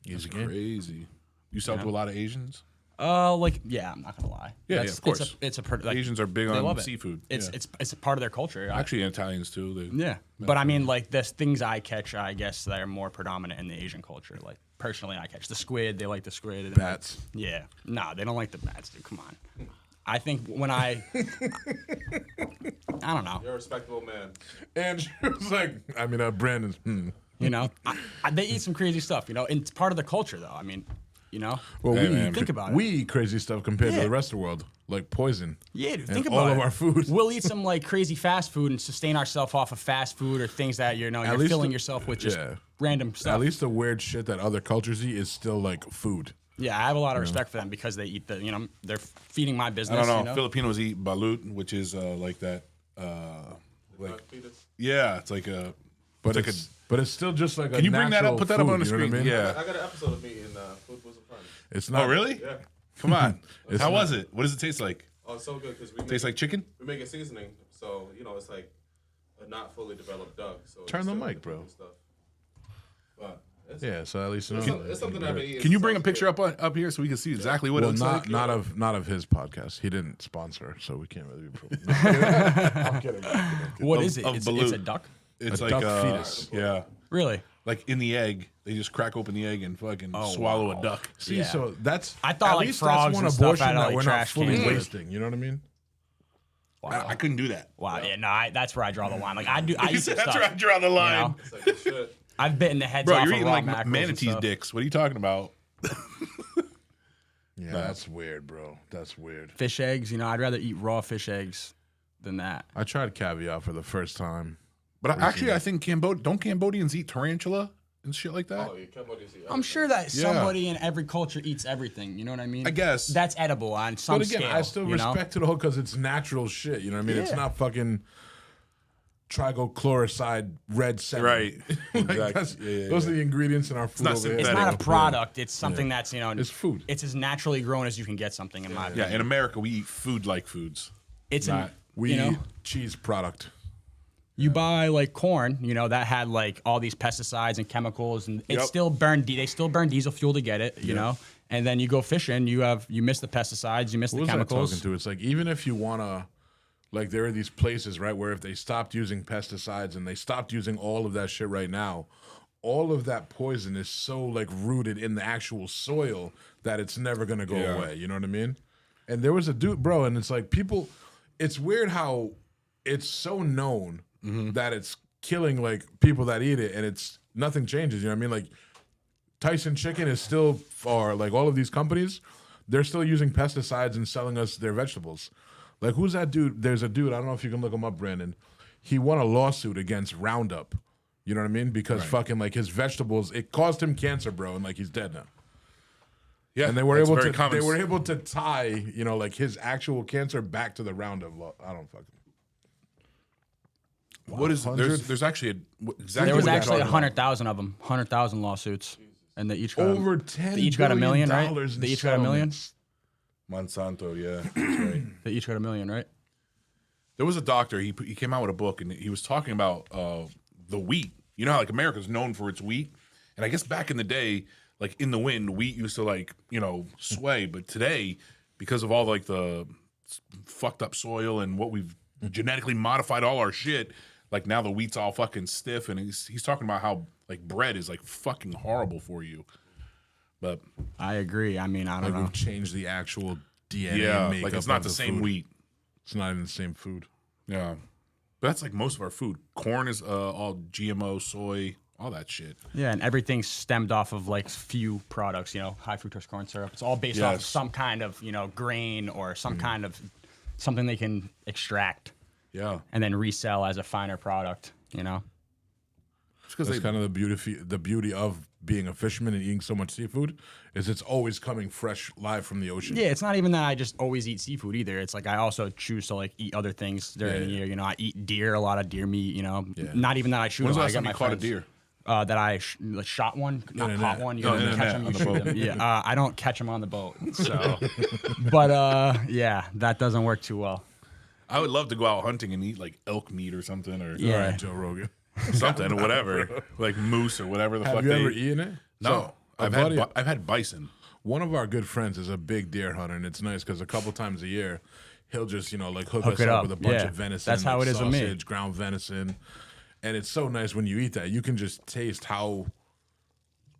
C: That's crazy. You sell to a lot of Asians.
A: Like yeah, I'm not gonna lie.
C: Yeah,
A: That's-
C: of course.
A: It's a like,
C: Asians are big
A: they
C: on
A: love it.
C: seafood.
A: It's
C: Yeah.
A: it's a part of their culture.
C: Actually Italians too.
A: Yeah, but I mean, like, there's things I catch, I guess, that are more predominant in the Asian culture. Like, personally, I catch the squid. They like the squid. And
B: Bats.
A: yeah. No, they don't like the bats, dude. Come on. I think when I don't know.
D: You're a respectable man.
B: And she was like, I mean, Brandon.
A: You know, they eat some crazy stuff, you know, and it's part of the culture, though. I mean, you know?
B: Well,
C: Hey,
B: we
C: man.
A: Think about it.
B: we eat crazy stuff compared to
A: Yeah.
B: the rest of the world, like poison.
A: Yeah, dude,
B: And
A: think about
B: all
A: it.
B: of our food.
A: We'll eat some, like, crazy fast food and sustain ourselves off of fast food or things that, you know, you're
B: least
A: filling
B: the-
A: yourself with just
B: yeah.
A: random stuff.
B: At least the weird shit that other cultures eat is still like food.
A: Yeah, I have a lot of respect for them because they eat you know, they're feeding my
C: I
A: business.
C: don't know.
A: You know?
C: Filipinos eat balut, which is like that. Like
D: Duck fetus.
C: yeah, it's like a.
B: But
C: like
B: it's still just like a
C: Can you bring that
B: natural
C: up? Put that up
B: food,
C: on the
B: you know what
C: screen.
B: I mean?
C: Yeah.
D: I got an episode of me in Food Was a Friend.
B: It's not.
C: Oh really?
D: Yeah.
C: Come on.
B: It's
C: How
B: not-
C: was it? What does it taste like?
D: Oh, it's so good because we
C: Tastes like chicken.
D: we make a seasoning, so you know it's like a not fully developed duck. So it's
B: Turn the
D: still
B: mic,
D: good
B: bro.
D: and Stuff. But it's,
B: Yeah, so at least you know.
D: it's something I've been eating.
C: Can you bring a
D: since
C: picture
D: I was
C: up here so we can see exactly what
B: Well,
C: it looks
B: not
C: like?
B: not of his podcast. He didn't sponsor, so we can't really be proven. I'm kidding.
A: What
C: Of-
A: is it?
C: of
A: It's
C: balut.
A: a duck?
C: It's
B: A
C: like
B: duck fetus.
C: Yeah,
A: Really?
C: like in the egg, they just crack open the egg and fucking swallow
A: wow.
C: a duck.
B: See,
A: Yeah.
B: so that's
A: I thought,
B: at
A: like,
B: least
A: frogs
B: that's one
A: and stuff
B: abortion
A: out of,
B: that
A: like,
B: we're not
A: trash
B: fully
A: cans.
B: wasting. You know what I mean?
C: I couldn't do that.
A: Wow. Yeah. No, that's where I draw the line. Like I do. I
C: He
A: eat
C: said,
A: this
C: that's
A: stuff.
C: where I draw the line.
A: know?
D: It's like shit.
A: I've bitten the heads
C: Bro,
A: off
C: you're
A: of
C: eating
A: raw
C: like
A: mackerels and
C: manatee's
A: stuff.
C: dicks. What are you talking about?
B: Yeah, that's weird, bro. That's weird.
A: Fish eggs. You know, I'd rather eat raw fish eggs than that.
B: I tried caviar for the first time.
C: But actually, I think don't Cambodians eat tarantula and shit like that?
D: Oh, you Cambodians eat
A: I'm sure that
C: Yeah.
A: somebody in every culture eats everything. You know what I mean?
C: I guess.
A: that's edible on some
B: But again,
A: scale.
B: I still
A: you know?
B: respect it all because it's natural shit. You know what I mean? It's
A: Yeah.
B: not fucking triglyceride red seven.
C: Right.
B: Like,
C: Exactly.
B: that's-
C: Yeah,
B: those are the ingredients in our food.
C: not
B: over here.
A: It's
C: synthetic.
A: not a product. It's something that's, you know,
B: It's food.
A: It's as naturally grown as you can get something, in my
C: Yeah,
A: opinion.
C: in America, we eat food like foods.
A: It's
C: not-
B: We
A: you know,
B: eat cheese product.
A: you buy like corn, you know, that had like all these pesticides and chemicals, and it
C: Yep.
A: still burned. They still burn diesel fuel to get it, you know. And then you go fishing, you miss the pesticides, you miss
B: What
A: the
B: was I
A: chemicals.
B: talking to? It's like even if you wanna, like there are these places right where if they stopped using pesticides and they stopped using all of that shit right now, all of that poison is so like rooted in the actual soil that it's never gonna go
C: Yeah.
B: away. You know what I mean? And there was a dude, bro, and it's like people. It's weird how it's so known that it's killing like people that eat it, and it's nothing changes. You know what I mean? Like Tyson Chicken is still, or like all of these companies, they're still using pesticides and selling us their vegetables. Like who's that dude? There's a dude. I don't know if you can look him up, Brandon. He won a lawsuit against Roundup. You know what I mean? Because fucking like his vegetables, it caused him cancer, bro, and like he's dead now.
C: Yeah,
B: And they were
C: that's
B: able
C: very
B: to
C: common.
B: they were able to tie, you know, like his actual cancer back to the Roundup law. I don't fucking.
C: What is there's actually exactly
A: There was
C: what you're
A: actually
C: talking about.
A: 100,000 of them, 100,000 lawsuits, and they each got
B: Over $10
A: They each got $1 million, right?
B: billion in
A: They each got $1 million.
B: settlements.
C: Monsanto, yeah, that's right.
A: They each got $1 million, right?
C: There was a doctor. He came out with a book, and he was talking about the wheat. You know how like America's known for its wheat, and I guess back in the day, like in the wind, wheat used to like sway. But today, because of all like the fucked up soil and what we've genetically modified all our shit, like now the wheat's all fucking stiff. And he's talking about how like bread is like fucking horrible for you. But
A: I agree. I mean, I don't
B: Like
A: know.
B: we've changed the actual DNA.
C: yeah,
B: makeup
C: like it's not
B: of
C: the same
B: food.
C: wheat.
B: It's not even the same food.
C: Yeah, but that's like most of our food. Corn is all GMO, soy, all that shit.
A: Yeah, and everything's stemmed off of like few products, you know, high fructose corn syrup. It's all based off of
C: Yes.
A: some kind of, you know, grain or some kind of something they can extract
C: Yeah,
A: and then resell as a finer product, you know.
C: because
B: That's kind of the beauty of being a fisherman and eating so much seafood is it's always coming fresh live from the ocean.
A: Yeah, it's not even that I just always eat seafood either. It's like I also choose to like eat other things during the
B: Yeah.
A: year. You know, I eat deer, a lot of deer meat. You know,
B: Yeah.
A: not even that I shoot.
C: When's the
A: them, I
C: last
A: get
C: time
A: my
C: you caught a
A: friends.
C: deer?
A: that I shot one, not
B: no,
A: caught
B: no.
A: one. You
C: No,
A: know,
C: no,
A: you
C: no,
A: catch
C: no,
A: them,
C: on
A: you
C: the
A: shoot
C: boat.
A: them. Yeah, I don't catch them on the boat. So, but yeah, that doesn't work too well.
C: I would love to go out hunting and eat like elk meat or something or
A: Yeah.
B: All right, Joe Rogan.
C: something or whatever, like moose or whatever the fuck
B: Have you
C: they
B: ever
C: eat.
B: eaten it?
C: No,
B: So,
C: I've had bison.
B: one of our good friends is a big deer hunter, and it's nice because a couple times a year, he'll just like hook us
A: it
B: up
A: up,
B: with a bunch
A: yeah.
B: of venison.
A: That's how
B: like
A: it is with me.
B: sausage, ground venison, and it's so nice when you eat that. You can just taste how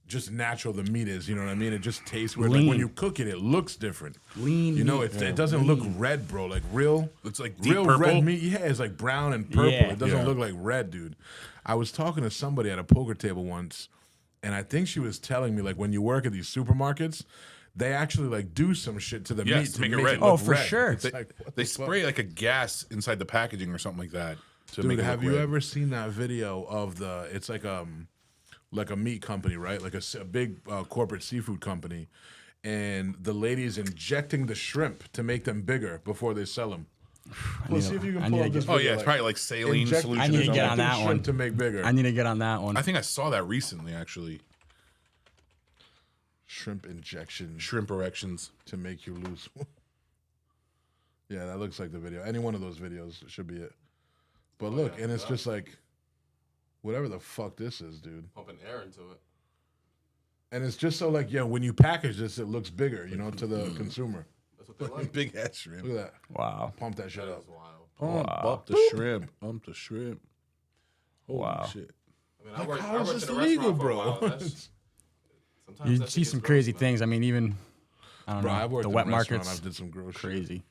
B: just natural the meat is. You know what I mean? It just tastes weird. Like when
A: Lean.
B: you cook it, it looks different.
A: Lean
B: You know,
A: meat.
B: it doesn't look red, bro. Like real.
C: It's like deep
B: real
C: purple?
B: red meat. Yeah, it's like brown and purple.
A: Yeah.
B: It doesn't
C: Yeah.
B: look like red, dude. I was talking to somebody at a poker table once, and I think she was telling me like when you work at these supermarkets, they actually like do some shit to the
C: Yes,
B: meat
C: to make it red.
B: look
A: Oh, for
B: red.
A: sure.
B: It's
C: They,
B: like, what
C: they
B: the fuck?
C: spray like a gas inside the packaging or something like that to make
B: Dude,
C: it
B: have
C: look
B: you
C: red.
B: ever seen that video of it's like a meat company, right? Like a big corporate seafood company, and the lady's injecting the shrimp to make them bigger before they sell them. Let's see if you can
A: I
B: pull
A: need
B: up
A: to
B: this
A: get-
C: Oh
B: video.
C: yeah, it's probably like saline
B: inject-
C: solution.
A: I need
C: or
A: to get
C: something.
A: on that
B: shrimp
A: one.
B: to make bigger.
A: I need to get on that one.
C: I think I saw that recently actually.
B: Shrimp injection
C: Shrimp erections.
B: to make you lose. Yeah, that looks like the video. Any one of those videos should be it. But look,
D: yeah,
B: and it's
D: yeah.
B: just like whatever the fuck this is, dude.
D: Pumping air into it.
B: And it's just so like, when you package this, it looks bigger, to the consumer.
D: That's what they like.
C: Big ass shrimp.
B: Look at that.
A: Wow.
B: Pump that shit
D: That
B: up.
D: is wild.
C: Bump the shrimp. Bump the shrimp. Holy
A: Wow.
C: shit.
D: I mean, I worked,
B: How
D: I
B: is
D: worked
B: this
D: in a
B: legal,
D: restaurant for a
B: bro?
D: while. Sometimes
A: You
D: that
A: see
D: shit
A: some
D: gets
A: crazy
D: gross, man.
A: things. I mean, even I don't
B: Bro,
A: know.
B: I've worked
A: The
B: in
A: wet
B: a restaurant.
A: markets,
B: I've did some gross shit.
A: crazy.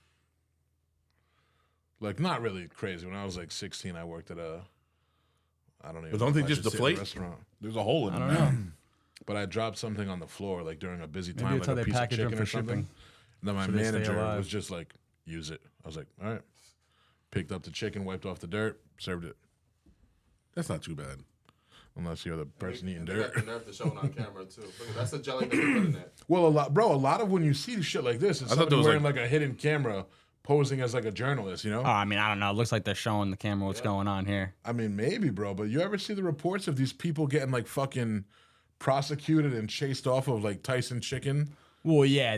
B: Like, not really crazy. When I was like 16, I worked at I don't even
C: But don't
B: know
C: they
B: if I
C: just
B: should say the
C: deflate?
B: restaurant.
C: There's a hole in
A: I
C: it.
A: don't know.
B: But I dropped something on the floor, like during a busy
A: Maybe
B: time,
A: it's
B: like
A: how
B: a
A: they
B: piece of
A: package them
B: chicken
A: for
B: or something.
A: shipping.
B: And then my
A: so they stay
B: manager
A: alive.
B: was just like, use it. I was like, all right. Picked up the chicken, wiped off the dirt, served it.
C: That's not too bad.
B: Unless you're the person eating
D: They got
B: dirt.
D: the nerve to show it on camera too. Look, that's a jelly that they put in there.
B: Well, a lot of when you see shit like this, it's
C: I thought
B: somebody
C: there was,
B: wearing like a hidden camera posing as like a journalist,
A: Oh, I mean, I don't know. It looks like they're showing the camera what's going on here.
B: I mean, maybe, bro, but you ever see the reports of these people getting like fucking prosecuted and chased off of like Tyson Chicken?
A: Well, yeah.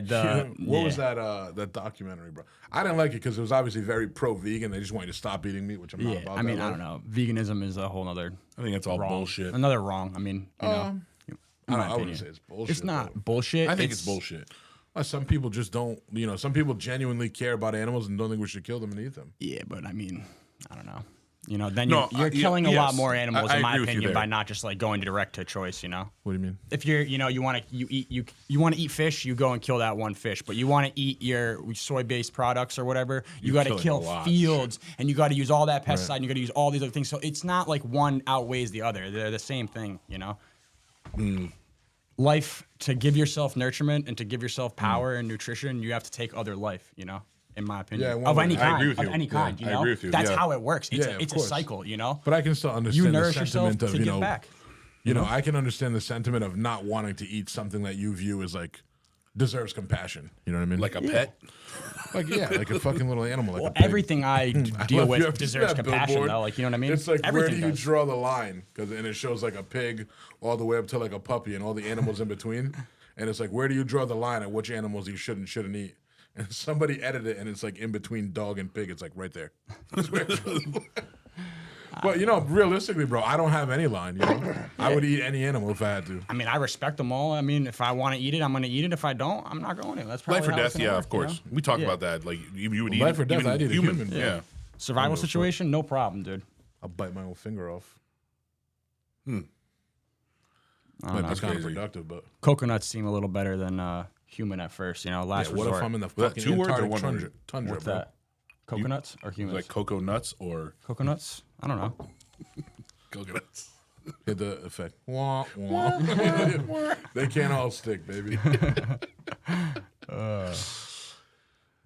B: What was that documentary, bro? I didn't like it because it was obviously very pro-vegan. They just wanted to stop eating meat, which I'm not
A: Yeah,
B: about.
A: I mean,
B: that
A: I
B: life.
A: don't know. Veganism is a whole other
C: I think it's all
A: wrong.
C: bullshit.
A: Another wrong. I mean, you know, in my
B: I wouldn't
A: opinion.
B: say it's bullshit.
A: It's not
B: but-
A: bullshit.
C: I think it's bullshit.
B: Some people just don't. Some people genuinely care about animals and don't think we should kill them and eat them.
A: Yeah, but I mean, I don't know. Then
C: No,
A: you're
C: yeah,
A: killing a lot
C: yes.
A: more animals,
C: I
A: in my
C: agree with you
A: opinion,
C: there.
A: by not just like going direct to choice.
B: What do you mean?
A: If you want to eat fish, you go and kill that one fish. But you want to eat your soy-based products or whatever, you got to
C: killing
A: kill
C: a lot,
A: fields, and you got to use all that pesticide, and you got to use all these other things. So it's not like one outweighs the other. They're the same thing, Life, to give yourself nurturement and to give yourself power and nutrition, you have to take other life, in my opinion.
B: Yeah, one
A: of
B: way.
A: any
B: I
A: kind.
C: agree with
A: of
C: you.
A: any
C: Yeah,
A: kind,
C: I agree with you.
A: That's
C: Yeah.
A: how it works. It's,
B: Yeah, of
A: it's a
B: course.
A: cycle,
B: But I can still
A: You
B: understand the
A: nourish yourself
B: sentiment of
A: to give back.
B: I can understand the sentiment of not wanting to eat something that you view as like deserves compassion. You know what I mean?
C: Like a pet.
B: like a fucking little animal. Like
A: Well,
B: a pig.
A: everything I
B: I
A: deal
B: love you
A: with
B: ever seen
A: deserves
B: that
A: compassion,
B: billboard?
A: though. Like, you know what I mean?
B: It's like, where do
A: Everything
B: you
A: does.
B: draw the line? And it shows like a pig all the way up to like a puppy and all the animals in between. And it's like, where do you draw the line at which animals you should and shouldn't eat? And somebody edited it, and it's like in between dog and pig. It's like right there. That's where it draws the line. But realistically, bro, I don't have any line. I would eat any animal if I had to.
A: I mean, I respect them all. I mean, if I want to eat it, I'm going to eat it. If I don't, I'm not going to. That's probably
C: Life or
A: how it's
C: death,
A: gonna
C: yeah,
A: work,
C: of course.
A: you know?
C: We talk
A: Yeah.
C: about that. Like you would eat
B: Life or
C: it,
B: death,
C: even
B: I'd eat a human.
C: Yeah.
A: Survival situation, no problem, dude.
B: I'll bite my own finger off.
A: I don't know.
B: That's
C: crazy.
B: counterproductive, but
A: Coconuts seem a little better than human at first. Last
B: what
A: resort.
B: if I'm in the
C: that
B: fucking
C: 2 words or
B: Antarctic
C: 1
B: tundra?
C: word?
B: Tundra,
A: What's
B: bro.
A: that? Coconuts or humans?
C: Like cocoa nuts or
A: Coconuts? I don't know.
C: coconuts.
B: Hit the effect. Wah, wah. They can't all stick, baby.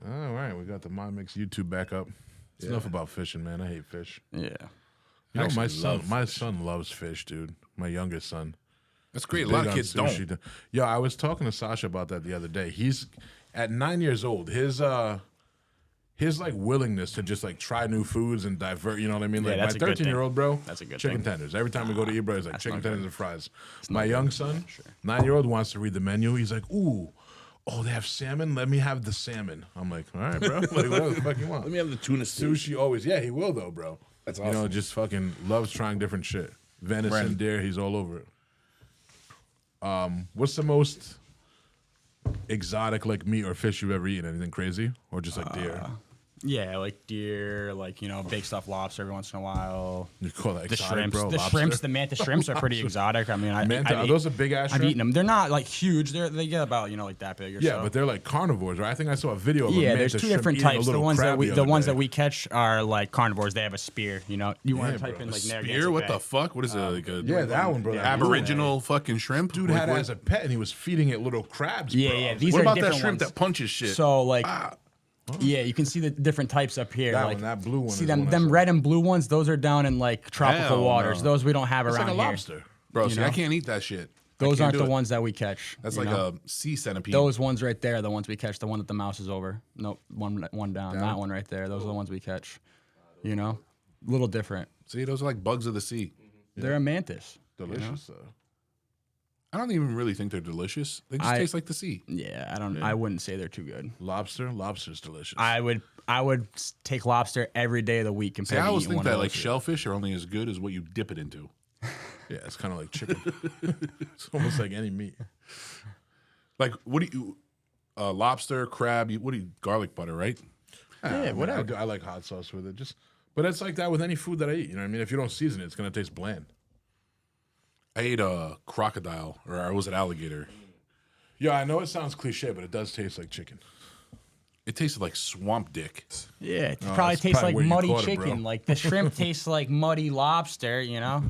B: All right, we got the My Mix YouTube back up. It's enough about fishing, man. I hate fish.
A: Yeah.
B: My
C: actually
B: son,
C: love
B: my son loves fish, dude. My youngest son.
C: That's great. A
B: Big
C: lot of
B: on
C: kids
B: sushi.
C: don't.
B: Yo, I was talking to Sasha about that the other day. He's at 9 years old. His his like willingness to just like try new foods and divert, you know what I mean?
A: Yeah,
B: Like
A: that's
B: my
A: a good thing.
B: 13-year-old bro,
A: That's a good
B: chicken
A: thing.
B: tenders. Every time we go to eat, bro, he's like chicken
A: not
B: tenders
A: good.
B: and fries. My young son, 9-year-old, wants to read the menu. He's like, ooh, oh, they have salmon. Let me have the salmon. I'm like, all right, bro. Like, whatever the fuck you want.
C: Let me have the tuna soup.
B: Sushi always, yeah, he will though, bro.
C: That's
B: You know,
C: awesome.
B: just fucking loves trying different shit. Venison,
C: Brandon.
B: deer, he's all over it. What's the most exotic like meat or fish you've ever eaten? Anything crazy, or just like deer?
A: Yeah, like deer, like big stuffed lobster every once in a while.
B: You call that
A: The
B: exotic,
A: shrimps,
B: bro?
A: the
B: Lobster?
A: shrimps, the manta shrimps are pretty exotic. I mean,
B: Manta, are those a big ass
A: I've
B: shrimp?
A: eaten them. They're not like huge. They get about like that big or
B: Yeah,
A: so.
B: but they're like carnivores, right? I think I saw a video of a
A: Yeah,
B: manta
A: there's two
B: shrimp
A: different
B: eating a
A: types. The
B: little
A: ones that
B: crab
A: we
B: the
A: the
B: other
A: ones
B: day.
A: that we catch are like carnivores. They have a spear. You want
B: Yeah,
A: to type
B: bro.
A: in like
C: Spear?
A: Narragansett
C: What
A: Bay.
C: the fuck? What is it? Like a
B: Yeah, that one, bro. that blue one.
C: Aboriginal fucking shrimp?
B: Dude
C: Like,
B: had it
C: what-
B: as a pet, and he was feeding it little crabs.
A: Yeah,
B: bro.
A: yeah.
B: I was
A: These
C: What
A: are
C: about that
A: different
C: shrimp
A: ones.
C: that punches shit?
A: So like, yeah, you can see the different types up here.
B: That
A: like,
B: one, that blue one
A: See
B: is
A: them,
B: the one I
A: them
B: saw.
A: red and blue ones. Those are down in like tropical
C: Hell
A: waters.
C: no.
A: Those we don't have
B: It's
A: around
B: like a
A: here.
B: lobster.
C: Bro,
A: you
C: see,
A: know?
C: I can't eat that shit.
A: Those
C: I
A: aren't
C: can't
A: the
C: do it.
A: ones that we catch.
C: That's
A: you
C: like
A: know?
C: a sea centipede.
A: Those ones right there are the ones we catch. The one that the mouse is over. Nope, one down. That one right there. Those are the ones we catch. You know, little different.
C: See, those are like bugs of the sea.
A: They're a mantis.
B: Delicious, though.
C: I don't even really think they're delicious. They just taste like the sea.
A: Yeah, I don't. I wouldn't say they're too good.
B: Lobster's delicious.
A: I would take lobster every day of the week
C: See,
A: compared
C: I
A: to
C: always
A: eating
C: think
A: one
C: that
A: of
C: like
A: those.
C: shellfish are only as good as what you dip it into.
B: Yeah, it's kind of like chicken. It's almost like any meat.
C: Like, what do you, lobster, crab, what do you, garlic butter, right?
A: Yeah, whatever.
B: I like hot sauce with it. But it's like that with any food that I eat. You know what I mean? If you don't season it, it's gonna taste bland.
C: I ate a crocodile, or was it alligator?
B: Yeah, I know it sounds cliche, but it does taste like chicken.
C: It tasted like swamp dick.
A: Yeah, it probably
B: that's
A: tastes
B: probably
A: like
B: where you
A: muddy
B: caught it, bro.
A: chicken. Like the shrimp tastes like muddy lobster. You know.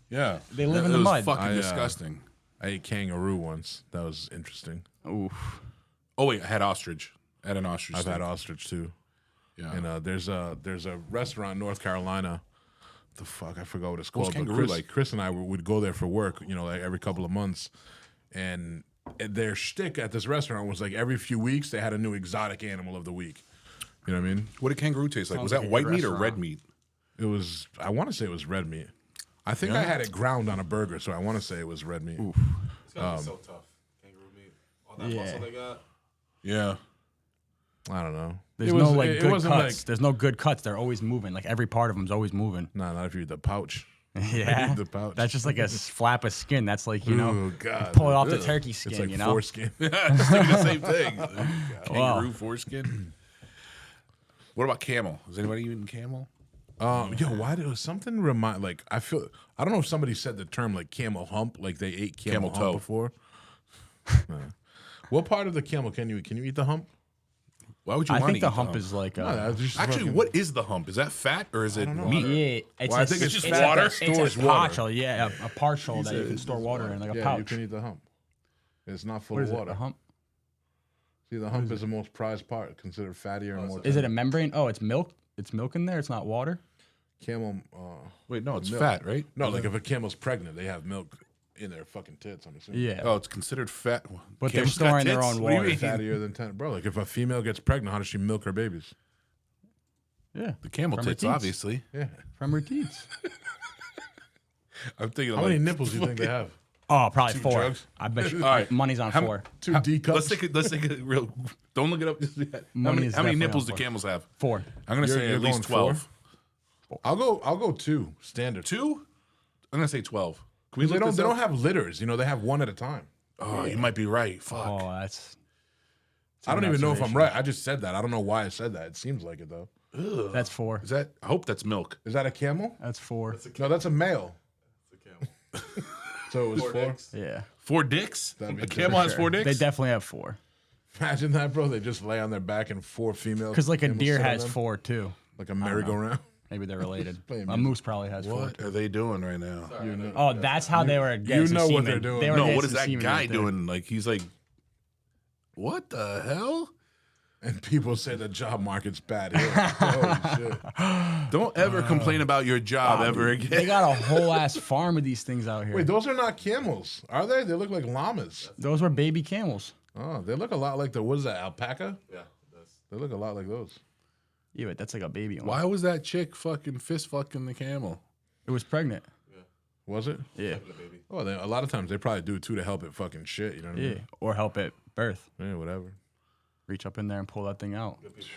C: Yeah.
A: They live in
C: It
A: the
C: was
A: mud.
C: fucking
B: I,
C: disgusting.
B: I ate kangaroo once. That was interesting.
A: Oof.
C: Oh, wait, I had ostrich. I had an ostrich.
B: I've
C: steak.
B: had ostrich too.
C: Yeah.
B: And there's a restaurant in North Carolina. The fuck, I forgot what it's
C: What's
B: called. But
C: kangaroo
B: Chris,
C: like?
B: Chris and I would go there for work, you know, like every couple of months. And their shtick at this restaurant was like every few weeks they had a new exotic animal of the week. You know what I mean?
C: What did kangaroo taste like?
A: Sounds
C: Was
A: like
C: that
A: a
C: white
A: good
C: meat or
A: restaurant.
C: red meat?
B: It was, I want to say it was red meat. I think I had it ground on a burger, so I want to say it was red meat.
D: It's gotta be so tough. Kangaroo meat. All that
A: Yeah.
D: muscle they got.
C: Yeah.
B: I don't know.
A: There's
B: It
A: no
B: was-
A: like
B: it
A: good
B: wasn't
A: cuts.
B: like,
A: There's no good cuts. They're always moving. Like every part of them's always moving.
B: nah, not if you eat the pouch.
A: Yeah,
B: the pouch.
A: that's just like a flap of skin. That's like you know,
B: Ooh, God.
A: pull it off the
B: Ugh.
A: turkey skin.
B: It's like
A: you know,
B: foreskin.
C: I was thinking the same thing. Kangaroo foreskin. What about camel? Is anybody eating camel?
B: Yo, why did something remind? Like, I feel I don't know if somebody said the term like camel hump, like they ate camel,
C: Camel
B: hump
C: toe.
B: before. What part of the camel can you eat? Can you eat the hump?
C: Why would you
A: I
C: want
A: think
C: to
A: the hump is like
B: No, that's just
C: Actually,
B: fucking-
C: what is the hump? Is that fat or is it meat?
A: yeah. It's
B: Well, I
A: a-
B: think it's
C: just
A: a-
C: water.
A: It's
B: Stores
A: a
B: water.
A: partial, yeah, a partial that you can store water in, like a
B: Yeah,
A: pouch.
B: you can eat the hump. It's not full
A: What
B: of
A: is it?
B: water.
A: A hump?
B: See, the hump is the most prized part, considered fattier and more.
A: Is it a membrane? Oh, it's milk. It's milk in there. It's not water.
B: camel?
C: Wait, no, it's
B: Milk.
C: fat, right?
B: No, like if a camel's pregnant, they have milk in their fucking tits. I'm assuming.
A: Yeah.
C: Oh, it's considered fat.
A: But they're
C: Camels got
A: storing their
C: tits?
A: own
C: What do you
A: water.
C: mean?
B: Fattier than 10, bro. Like if a female gets pregnant, how does she milk her babies?
A: Yeah.
C: The camel
A: From her
C: tits,
A: teats.
C: obviously.
B: Yeah.
A: From her teats.
C: I'm thinking
B: How
C: like,
B: many nipples do you think they have?
A: Oh, probably 4.
C: drugs?
A: I bet you.
C: All right.
A: Money's on 4.
B: 2 D cups.
C: Let's take a real. Don't look it up just yet. How
A: Money
C: many,
A: is
C: how many
A: definitely
C: nipples
A: on
C: do
A: four.
C: camels have?
A: 4.
C: I'm gonna say
B: You're
C: at least
B: going
C: 12.
B: 4? I'll go 2 standard.
C: 2? I'm gonna say 12. Can we
B: They
C: look
B: don't.
C: this
B: They
C: up?
B: don't have litters. You know, they have one at a time.
C: Oh, you might be right. Fuck.
A: Oh, that's.
B: I don't
A: an
B: even know if I'm
A: observation.
B: right. I just said that. I don't know why I said that. It seems like it though.
A: That's 4.
C: Is that? I hope that's milk.
B: Is that a camel?
A: That's 4.
B: No, that's a male.
D: It's a camel.
B: So it was 4.
D: dicks.
A: Yeah.
C: 4 dicks?
B: That'd be
C: A
B: good.
C: camel has 4 dicks?
A: They definitely have 4.
B: Imagine that, bro. They just lay on their back and 4 females.
A: Because like a
B: camels
A: deer
B: sit on
A: has
B: them,
A: 4 too.
B: like a merry-go-round.
A: Maybe they're related.
B: Playing
A: A
B: music.
A: moose probably has 4.
C: What are they doing right now?
A: Oh, that's how they were getting some
B: know what
A: semen.
B: they're doing.
A: They were
C: No,
A: getting
C: what is
A: some
C: that
A: semen
C: guy
A: right there.
C: doing? Like, he's like, what the hell?
B: And people say the job market's bad here. Holy shit.
C: Don't ever complain about your job ever again.
A: They got a whole ass farm of these things out here.
B: Wait, those are not camels, are they? They look like llamas.
A: Those were baby camels.
B: Oh, they look a lot like the, what is that, alpaca?
D: Yeah, it does.
B: They look a lot like those.
A: Yeah, but that's like a baby one.
C: Why was that chick fucking fist fucking the camel?
A: It was pregnant.
B: Was it?
A: Yeah.
D: The baby.
B: Oh, a lot of times they probably do it too to help it fucking shit. You know what I
A: Yeah.
B: mean?
A: Or help it birth.
B: Yeah, whatever.
A: Reach up in there and pull that thing out.
D: Good people.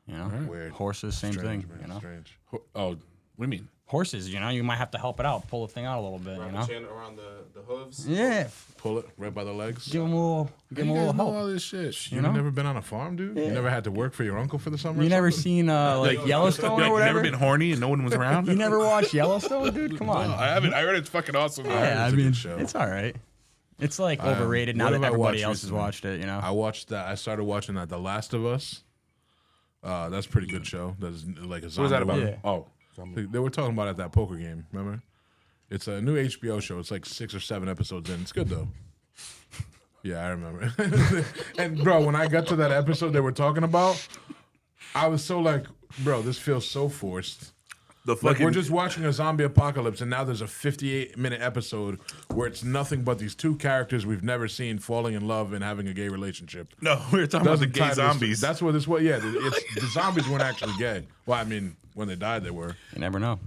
A: You know?
B: Weird.
A: Horses, same
B: Strange,
A: thing.
B: man.
A: You know?
B: Strange.
C: Oh, what do you mean?
A: Horses, you know, you might have to help it out, pull the thing out a little bit,
D: Wrap
A: you
D: the
A: know?
D: chain around the hooves.
A: Yeah.
B: Pull it right by the legs.
A: Give him a little, give him a
C: You guys
A: little
C: know
A: help.
C: all this shit.
B: You've never been on a farm, dude? You never had to work for your uncle for the summer?
A: You
B: or
A: never
B: something?
A: seen like Yellowstone
C: Like,
A: or
C: you
A: whatever?
C: never been horny and no one was around?
A: You never watched Yellowstone, dude? Come on.
C: No, I haven't. I heard it's fucking awesome.
A: Yeah,
B: it's
A: I
B: a good
A: mean,
B: show.
A: it's all right. It's like overrated now
B: what
A: that
B: have I
A: everybody
B: watched
A: else has
B: recently?
A: watched it, you know?
B: I watched that. I started watching that. The Last of Us. That's a pretty good show. That's like a zombie
C: What is that about?
B: one.
A: Yeah.
C: Oh.
B: They were talking about it at that poker game. Remember? It's a new HBO show. It's like 6 or 7 episodes in. It's good though. Yeah, I remember. And bro, when I got to that episode they were talking about, I was so like, bro, this feels so forced.
C: The
B: Like
C: fucking,
B: we're just watching a zombie apocalypse, and now there's a 58-minute episode where it's nothing but these two characters we've never seen falling in love and having a gay relationship.
C: no, we were talking about the
B: Doesn't
C: gay
B: tie to this-
C: zombies.
B: That's what this was. Yeah, the zombies weren't actually gay. Well, I mean, when they died, they were.
A: You never know.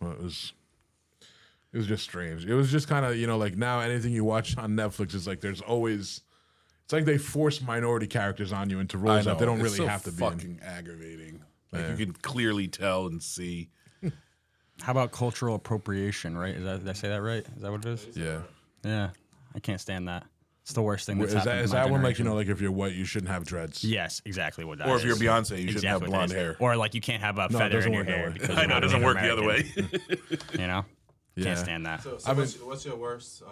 B: Well, it was just strange. It was just kind of, like now anything you watch on Netflix is like there's always. It's like they force minority characters on you into
C: I
B: roles
C: know.
B: that they don't
C: It's
B: really
C: so
B: have to be in.
C: fucking aggravating. Like you can clearly tell and see.
A: How about cultural appropriation, right? Did I say that right? Is that what it is?
B: Yeah.
A: Yeah. I can't stand that. It's the worst thing that's
B: Is
A: happened
B: that, is
A: to my
B: that one like,
A: generation.
B: like if you're white, you shouldn't have dreads?
A: Yes, exactly what that is.
C: Or if you're Beyonce, you shouldn't have
A: what that
C: blonde
A: is.
C: hair.
A: Or like you can't have a
B: No, it
A: feather
B: doesn't
A: in your
B: work that
A: hair
B: way.
A: because
C: I
A: you're
C: know it
A: not
C: doesn't
A: Native
C: work the other way.
A: American, you know?
B: Yeah.
A: Can't stand that.
D: So
B: I mean-
D: what's your worst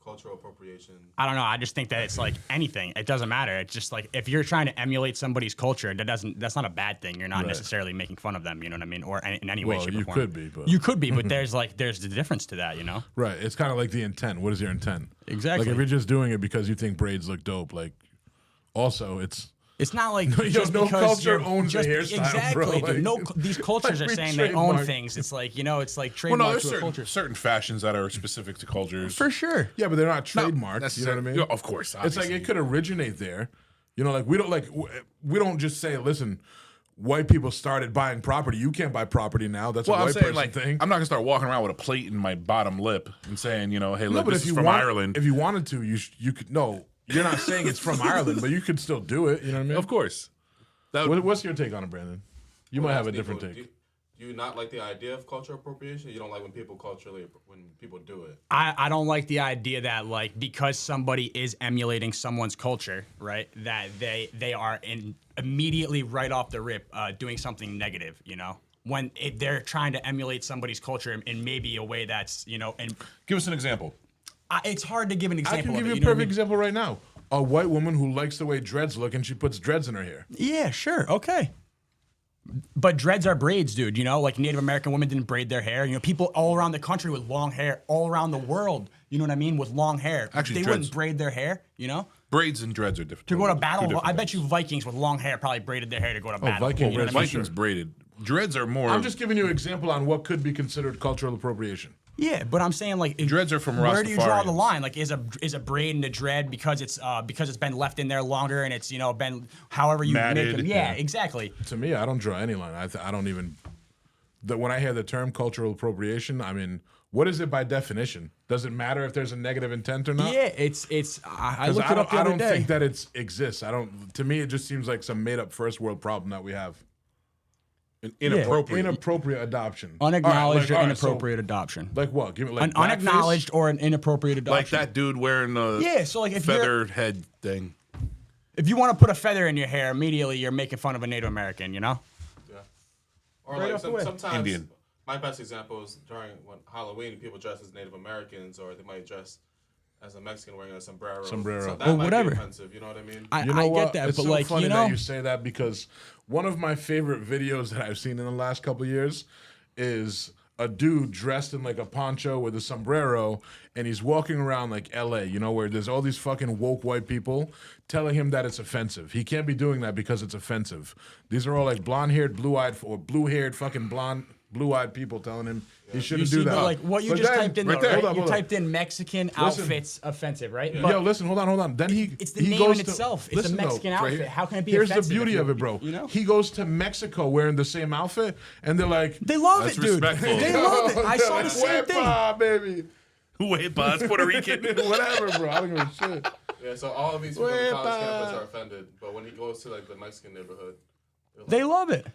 D: cultural appropriation?
A: I don't know. I just think that it's like anything. It doesn't matter. It's just like if you're trying to emulate somebody's culture, that's not a bad thing. You're not
B: Right.
A: necessarily making fun of them. You know what I mean? Or in any way,
B: Well,
A: shape,
B: you
A: or form.
B: could be, but
A: You could be, but there's the difference to that. You know?
B: right. It's kind of like the intent. What is your intent?
A: Exactly.
B: Like if you're just doing it because you think braids look dope, like also it's
A: It's not like
B: Yo,
A: just
B: no
A: because
B: culture
A: you're-
B: owns a
A: just,
B: hairstyle,
A: exactly,
B: bro.
A: dude.
B: Like-
A: No, these cultures
B: like
A: are
B: we
A: saying they own
B: trademark.
A: things. It's like it's like
C: Well, no,
A: trademark
C: there's
A: to a culture.
C: certain fashions that are specific to cultures.
A: For sure.
B: yeah, but they're not trademarked. You know what I mean?
C: Yeah, of course.
B: It's like
C: obviously.
B: it could originate there. Like we don't just say, listen, white people started buying property. You can't buy property now. That's
C: Well,
B: a
C: I'm
B: white
C: saying
B: person
C: like
B: thing.
C: I'm not gonna start walking around with a plate in my bottom lip and saying, hey,
B: no,
C: look,
B: but
C: this
B: if
C: is
B: you
C: from
B: want,
C: Ireland.
B: if you wanted to, you could. No, you're not saying it's from Ireland, but you could still do it. You know what I mean?
C: Of course. That
B: What's your take on it, Brandon? You might have a different take.
D: Do you not like the idea of cultural appropriation? You don't like when people do it.
A: I don't like the idea that like because somebody is emulating someone's culture, right? That they are immediately right off the rip doing something negative, when they're trying to emulate somebody's culture in maybe a way that's and
C: Give us an example.
A: it's hard to give an
B: I
A: example.
B: can give
A: of
B: you
A: it,
B: a
A: you know what I
B: perfect
A: mean?
B: example right now. A white woman who likes the way dreads look and she puts dreads in her hair.
A: Yeah, sure, okay. But dreads are braids, dude. Like Native American women didn't braid their hair. People all around the country with long hair, all around the world. You know what I mean? With long hair,
C: Actually,
A: they
C: dreads-
A: wouldn't braid their hair.
C: Braids and dreads are different.
A: To go to
C: Two
A: battle,
C: different
A: I bet
C: things.
A: you Vikings with long hair probably braided their hair to go to battle.
B: Viking
A: You know
B: braids,
A: what I mean?
C: Vikings
B: sure.
C: braided. Dreads are more.
B: I'm just giving you an example on what could be considered cultural appropriation.
A: Yeah, but I'm saying like
C: Dreads are from
A: where do you draw the
C: Rastafarians.
A: line? Like is a braid and a dread because it's been left in there longer and it's been however you
C: Matted,
A: make them.
C: yeah.
A: Yeah, exactly.
B: To me, I don't draw any line. I don't even. When I hear the term cultural appropriation, I mean, what is it by definition? Does it matter if there's a negative intent or not?
A: Yeah, it's I
B: 'Cause
A: looked it up the
B: I
A: other
B: don't
A: day.
B: think that it exists. I don't. To me, it just seems like some made up first world problem that we have.
C: inappropriate.
B: Inappropriate adoption.
A: Unacknowledged
B: All
A: or
B: right, so,
A: inappropriate adoption.
B: like what? Give me like
A: An
B: blackface?
A: unacknowledged or an inappropriate adoption.
C: like that dude wearing the
A: Yeah, so like if
C: feathered head thing.
A: if you want to put a feather in your hair, immediately you're making fun of a Native American.
D: Yeah. Or
A: Right
D: like
A: off the way.
D: sometimes
C: Indian.
D: my best example is during Halloween, people dress as Native Americans, or they might dress as a Mexican wearing a sombrero.
B: Sombrero.
D: So that
A: Or
D: might
A: whatever.
D: be offensive. You know what I mean?
A: I
B: You know
A: I
B: what?
A: get that,
B: It's
A: but
B: so
A: like
B: funny that you say that because one of my favorite videos that I've seen in the last couple of years is a dude dressed in like a poncho with a sombrero, and he's walking around like LA, where there's all these fucking woke white people telling him that it's offensive. He can't be doing that because it's offensive. These are all like blonde-haired, blue-eyed, or blue-haired fucking blonde. blue-eyed people telling him he
A: You
B: shouldn't
A: see,
B: do that.
A: but like what you
B: But
A: just
B: then-
A: typed in,
B: right
A: though,
B: there,
A: right?
B: hold on,
A: You
B: hold on.
A: typed in Mexican outfits offensive, right?
B: Yo, listen, hold on. Then
A: It's the
B: he
A: name
B: goes
A: in
B: to,
A: itself. It's a
B: listen, though,
A: Mexican
B: right
A: outfit.
B: here.
A: How can it be
B: Here's the
A: offensive
B: beauty
A: if
B: of
A: you-
B: it, bro.
A: you know?
B: He goes to Mexico wearing the same outfit, and they're like,
A: They love
C: That's
A: it, dude.
C: respectful.
A: They love it. I saw the same thing.
B: "Wepa, baby."
C: Wait, but it's Puerto Rican.
B: Whatever, bro. I don't give a shit.
D: Yeah, so all of these people on the college
B: Wepa.
D: campus are offended, but when he goes to like the Mexican neighborhood, they're like,
A: They love it.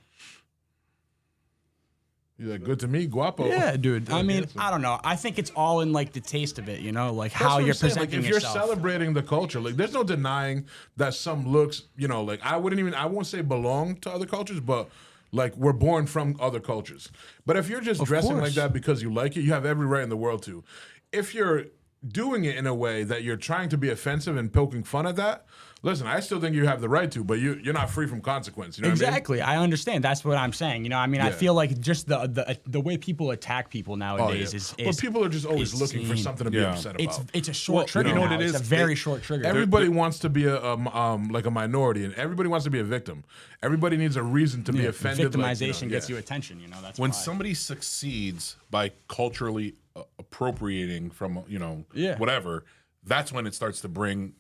B: He's like, good to me, guapo.
A: Yeah, dude. I mean,
B: handsome.
A: I don't know. I think it's all in like the taste of it, you know, like
B: That's
A: how
B: what I'm
A: you're
B: saying.
A: presenting
B: Like, if
A: yourself.
B: you're celebrating the culture, like there's no denying that some looks, you know, like I won't say belong to other cultures, but like we're born from other cultures. But if you're just dressing like
A: course.
B: that because you like it, you have every right in the world to. If you're doing it in a way that you're trying to be offensive and poking fun at that, listen, I still think you have the right to, but you're not free from consequence. You know what I mean?
A: Exactly. I understand. That's what I'm saying. You know, I mean, I
B: Yeah.
A: feel like just the way people attack people
B: Oh,
A: nowadays
B: yeah.
A: is
B: But people are just always
A: is
B: looking for
A: seen.
B: something to be
C: Yeah.
B: upset about.
A: it's a short trigger.
C: you know what
A: now.
C: it
A: It's
C: is?
A: a very
C: They-
A: short trigger.
B: Everybody wants to be like a minority, and everybody wants to be a victim. Everybody needs a reason to be
A: Yeah,
B: offended.
A: victimization gets
B: yeah.
A: you attention. You know, that's
C: When
A: why.
C: somebody succeeds by culturally appropriating from
A: Yeah.
C: whatever, that's when it starts to bring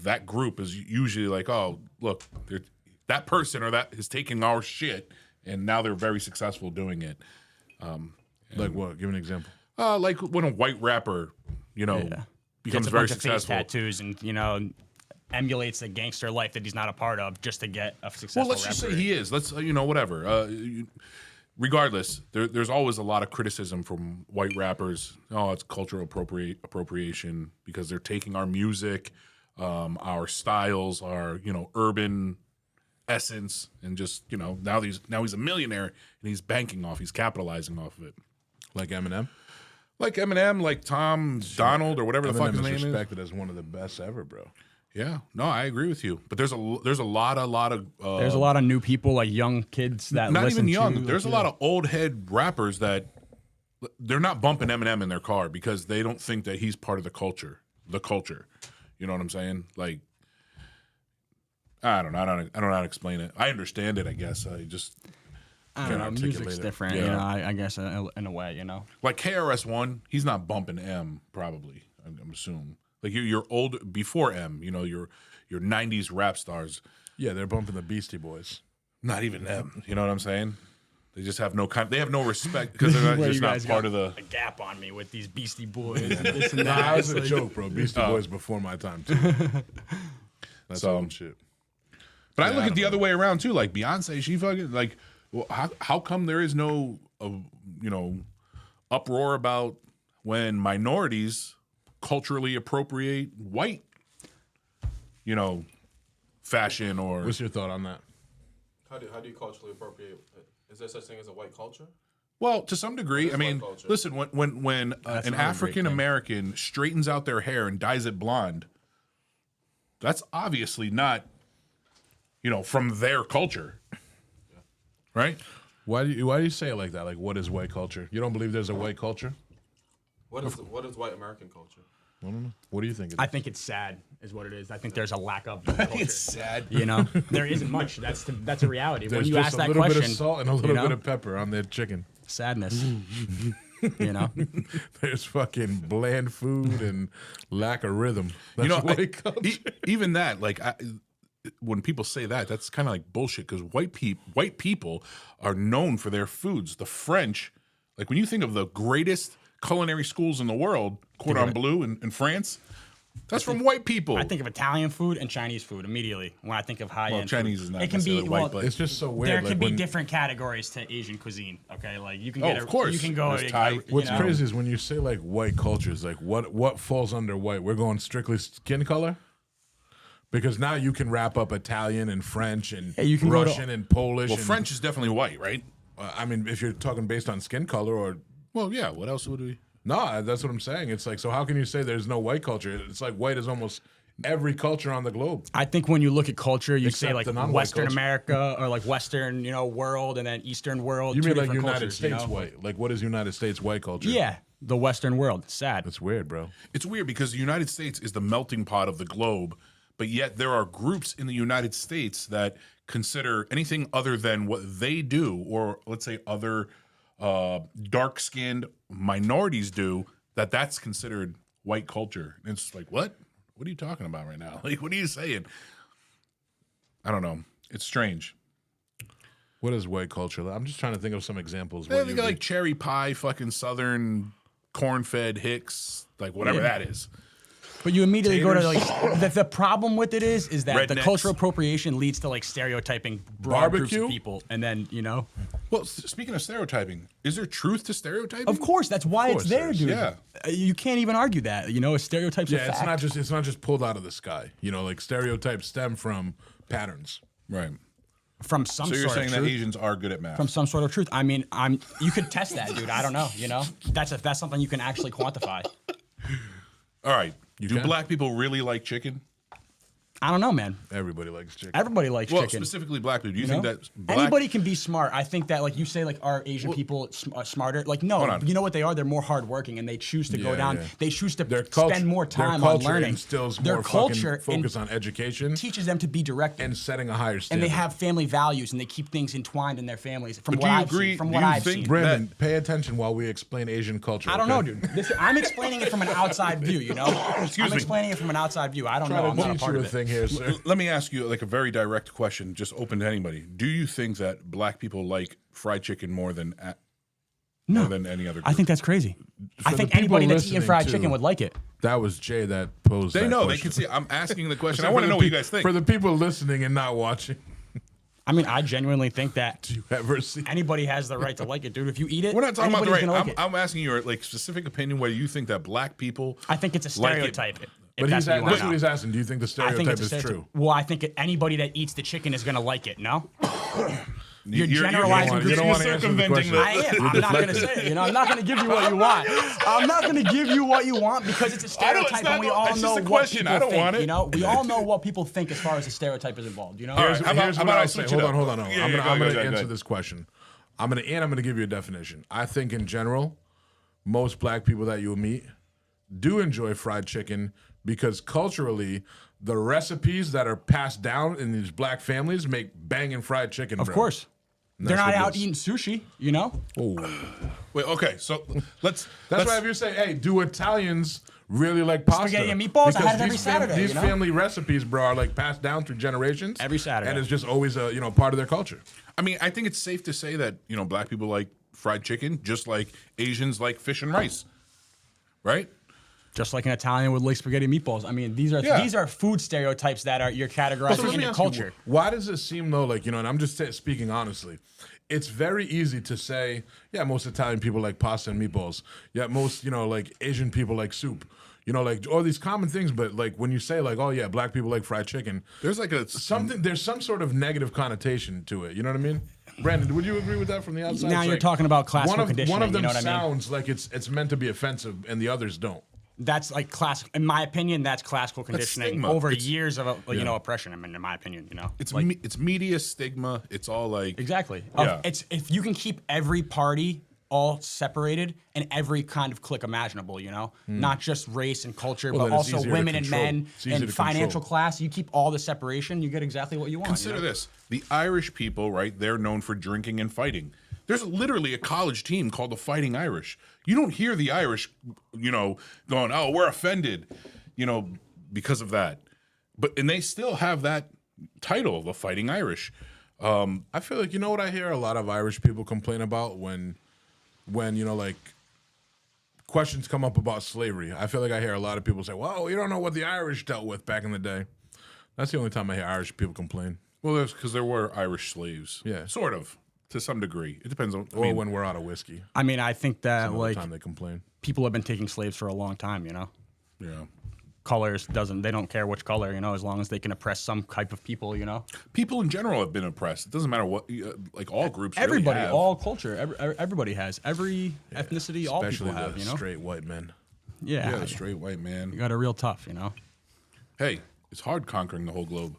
C: that group is usually like, oh look, that person or that is taking our shit, and now they're very successful doing it.
B: Like what? Give an example.
C: Like when a white rapper becomes
A: gets a
C: very
A: bunch of face
C: successful.
A: tattoos and emulates the gangster life that he's not a part of just to get a successful.
C: Well, let's just say
A: rapper.
C: he is. Let's whatever. Regardless, there's always a lot of criticism from white rappers. Oh, it's cultural appropriation because they're taking our music, our styles, our urban essence, and just now he's a millionaire and he's banking off, he's capitalizing off of it.
B: Like Eminem.
C: Like Eminem, like Tom Donald or whatever the fuck his
B: Eminem
C: name
B: is
C: is.
B: respected as one of the best ever, bro.
C: Yeah, no, I agree with you. But there's a lot of
A: There's a lot of new people, like young kids that
C: not
A: listen
C: even young.
A: To,
C: There's a lot of old head rappers that they're not bumping Eminem in their car because they don't think that he's part of the culture. The culture, you know what I'm saying? Like, I don't know. I don't know how to explain it. I understand it. I guess I just
A: I don't
C: can't
A: know.
C: articulate
A: Music's
C: it.
A: different,
C: Yeah.
A: you know. I guess in a way, you know.
C: like KRS-One. He's not bumping M probably. I'm assuming. Like you're old before M. Your '90s rap stars.
B: Yeah, they're bumping the Beastie Boys.
C: Not even them. You know what I'm saying? They just have they have no respect because they're not,
A: Where
C: just
A: you
C: not
A: guys
C: part
A: got
C: of the.
A: a gap on me with these Beastie Boys and this and
B: Nah,
A: that.
B: that was
A: It's
B: a
A: like-
B: joke, bro. Beastie Boys before my time too. That's
C: So-
B: old shit.
C: But I look
B: I
C: at the
B: don't
C: other way around too. Like Beyonce, she fucking like. Well, how come there is no uproar about when minorities culturally appropriate white fashion or
B: What's your thought on that?
D: how do you culturally appropriate? Is there such thing as a white culture?
C: well, to some degree. I mean,
D: white culture?
C: listen, when an
A: another great
C: African American straightens out their hair and dyes it blonde, that's obviously not from their culture, right?
B: Why do you say it like that? Like, what is white culture? You don't believe there's a white culture?
D: What is white American culture?
B: I don't know. What do you think?
A: I think it's sad, is what it is. I think there's a lack of culture.
C: sad.
A: You know, there isn't much. That's a reality.
B: There's
A: when you
B: just
A: ask
B: a
A: that
B: little
A: question,
B: bit of salt and a little
A: you know?
B: bit of pepper on their chicken.
A: Sadness. You know,
B: There's fucking bland food and lack of rhythm. That's white culture.
C: Even that, like, when people say that, that's kind of like bullshit because white people are known for their foods. The French, like when you think of the greatest culinary schools in the world, Cordon Bleu in France, that's from white people.
A: I think of Italian food and Chinese food immediately when I think of high end.
C: Chinese is not
A: It can be
C: necessarily white, but
B: It's just so weird.
A: there
B: like
A: can be
B: when-
A: different categories to Asian cuisine. Okay, like you can
C: Oh,
A: get
C: of course.
A: you can go.
C: There's Thai.
B: What's
A: you know,
B: crazy is when you say like white cultures, like what falls under white? We're going strictly skin color? Because now you can wrap up Italian and French and
A: you can go to-
B: Russian and Polish.
C: well,
B: and,
C: French is definitely white, right?
B: I mean, if you're talking based on skin color or
C: Well, yeah. What else would we?
B: no, that's what I'm saying. It's like, so how can you say there's no white culture? It's like white is almost every culture on the globe.
A: I think when you look at culture, you say
B: Except
A: like
B: the non-white
A: Western
B: culture.
A: America or like Western, world, and then Eastern world.
B: You
A: two
B: mean like
A: different
B: United
A: cultures,
B: States
A: you know?
B: white? Like what is United States white culture?
A: Yeah, the Western world. Sad.
B: That's weird, bro.
C: It's weird because the United States is the melting pot of the globe, but yet there are groups in the United States that consider anything other than what they do, or let's say other dark-skinned minorities do, that's considered white culture. And it's like, what? What are you talking about right now? Like, what are you saying? I don't know. It's strange.
B: What is white culture? I'm just trying to think of some examples.
C: They got like cherry pie, fucking Southern corn-fed Hicks, like whatever that is.
A: But you immediately go to like the problem with it is that the
C: Rednecks.
A: cultural appropriation leads to like stereotyping broad groups
B: Barbecue?
A: of people, and then
C: Well, speaking of stereotyping, is there truth to stereotyping?
A: of course that's why it's there, dude.
C: Yeah.
A: You can't even argue that. Stereotypes.
B: Yeah,
A: are
B: it's
A: fact.
B: not just pulled out of the sky. Like stereotypes stem from patterns.
C: Right.
A: from some
C: So you're
A: sort
C: saying
A: of
C: that
A: truth.
C: Asians are good at math?
A: From some sort of truth. I mean, you could test that, dude. I don't know. That's something you can actually quantify.
C: All right. Do
B: can?
C: black people really like chicken?
A: I don't know, man.
B: Everybody likes chicken.
A: Everybody likes
C: Well,
A: chicken.
C: specifically black people. Do you
A: You
C: think
A: know?
C: that black
A: Anybody can be smart. I think that, like you say, like are Asian people smarter? Like no,
C: Hold on.
A: you know what they are? They're more hardworking, and they choose to go
B: Yeah,
A: down.
B: yeah.
A: They choose to
B: Their culture,
A: spend more time
B: their
A: on
B: culture
A: learning.
B: instills
A: Their
B: more
A: culture
B: fucking focus on education
A: teaches them to be directed,
B: and setting a higher
A: and
B: standard.
A: they have family values, and they keep things entwined in their families. From
C: But
A: what
C: do you
A: I've
C: agree-
A: seen, from
C: do
A: what
C: you
A: I've
C: think
A: seen.
B: Brandon, pay attention while we explain Asian culture.
A: I don't know,
B: okay?
A: dude. I'm explaining it from an outside view.
C: Excuse
A: I'm
C: me.
A: explaining it from an outside view. I don't
B: Try
A: know.
B: to
A: I'm not a
B: teach
A: part
B: you a
A: of it.
B: thing here, sir.
C: Let me ask you like a very direct question, just open to anybody. Do you think that black people like fried chicken more than
A: No.
C: more than any other group?
A: I think that's crazy. I
B: the
A: think
B: people
A: anybody that's eating
B: listening
A: fried
B: to-
A: chicken would like it.
B: That was Jay that posed
C: they
B: that
C: know.
B: question.
C: They can see. I'm asking the question.
B: So
C: I want
B: for
C: to
B: the
C: know what you
B: pe-
C: guys think.
B: For the people listening and not watching,
A: I mean, I genuinely think that
B: do you ever see?
A: anybody has the right to like it, dude. If you eat it,
C: We're not talking about the
A: anybody's
C: right.
A: gonna like it.
C: I'm asking your like specific opinion whether you think that black people.
A: I think it's a
C: like it.
A: stereotype. if
B: But
A: that's
B: he's
A: what you wanna
B: that's what
A: know.
B: he's asking. Do you think the
A: I think
B: stereotype
A: it's a
B: is
A: stereotype.
B: true?
A: Well, I think anybody that eats the chicken is gonna like it. No,
C: You're
A: generalizing
B: You don't want to answer the
C: circumventing
B: question.
A: I am. I'm not gonna say it. I'm not gonna give you what you want. I'm not gonna give you what you want because it's a
C: I know, it's
A: stereotype,
C: not-
A: and we all
C: it's
A: know
C: just a
A: what
C: question.
A: people
C: I don't
A: think.
C: want it.
A: We all know what people think as far as the stereotype is involved.
C: All right,
B: Here's,
C: how about-
B: here's
C: how
B: what
C: about I
B: I say.
C: switch it
B: Hold
C: up?
B: on.
C: Yeah,
B: I'm
C: yeah,
B: gonna
C: go
B: answer
C: ahead.
B: this question. I'm gonna give you a definition. I think in general, most black people that you'll meet do enjoy fried chicken because culturally, the recipes that are passed down in these black families make banging fried chicken.
A: Of course, they're
B: that's
A: not
B: what it
A: out
B: is.
A: eating sushi. You know,
C: Wait, okay, so let's.
B: That's why if you say, "Hey, do Italians really like pasta?"
A: Spaghetti and meatballs? I
B: Because
A: had it every
B: these
A: Saturday,
B: These
A: you know?
B: family recipes, bro, are like passed down through generations
A: Every Saturday.
B: and it's just always a part of their culture.
C: I mean, I think it's safe to say that black people like fried chicken, just like Asians like fish and rice, right?
A: just like an Italian would like spaghetti and meatballs. I mean, these are food stereotypes that you're
B: So
A: categorizing
B: let me
A: into
B: ask you,
A: culture.
B: why does it seem though, like, and I'm just speaking honestly, it's very easy to say, yeah, most Italian people like pasta and meatballs. Yeah, most, like Asian people like soup. Like all these common things, but like when you say like, oh yeah, black people like fried chicken,
C: There's like a
B: there's some sort of negative connotation to it. You know what I mean? Brandon, would you agree with that from the outside?
A: Now
B: It's
A: you're
B: like,
A: talking about classical
B: one of
A: conditioning,
B: them
A: you know what I mean?
B: sounds like it's meant to be offensive and the others don't.
A: That's like classic. In my opinion, that's classical conditioning
C: stigma.
A: over
C: It's-
A: years of oppression. I mean, in my opinion,
C: it's
A: like,
C: it's media stigma. It's all like
A: exactly.
C: Yeah.
A: It's if you can keep every party all separated and every kind of clique imaginable, not just race and culture,
B: Well,
A: but
B: then it's
A: also
B: easier to
A: women and
B: control.
A: men
B: It's easier
A: and
B: to
A: financial
B: control.
A: class. You keep all the separation, you get exactly what you want.
C: Consider this: the Irish people, right? They're known for drinking and fighting. There's literally a college team called the Fighting Irish. You don't hear the Irish, going, "Oh, we're offended," because of that. And they still have that title, the Fighting Irish.
B: I feel like what I hear a lot of Irish people complain about when like questions come up about slavery. I feel like I hear a lot of people say, "Well, you don't know what the Irish dealt with back in the day." That's the only time I hear Irish people complain.
C: Well, that's because there were Irish slaves.
B: Yeah.
C: Sort of, to some degree. It depends on.
B: Or when we're out of whiskey.
A: I mean, I think that
B: All the
A: like
B: time they complain.
A: people have been taking slaves for a long time.
C: yeah.
A: Colors they don't care which color, as long as they can oppress some type of people.
C: People in general have been oppressed. It doesn't matter what, like all groups.
A: Everybody,
C: really have.
A: all culture, everybody has. Every ethnicity, all
B: Especially
A: people have,
B: the straight white men.
A: Yeah,
C: Yeah, straight white man.
A: you got it real tough,
C: Hey, it's hard conquering the whole globe.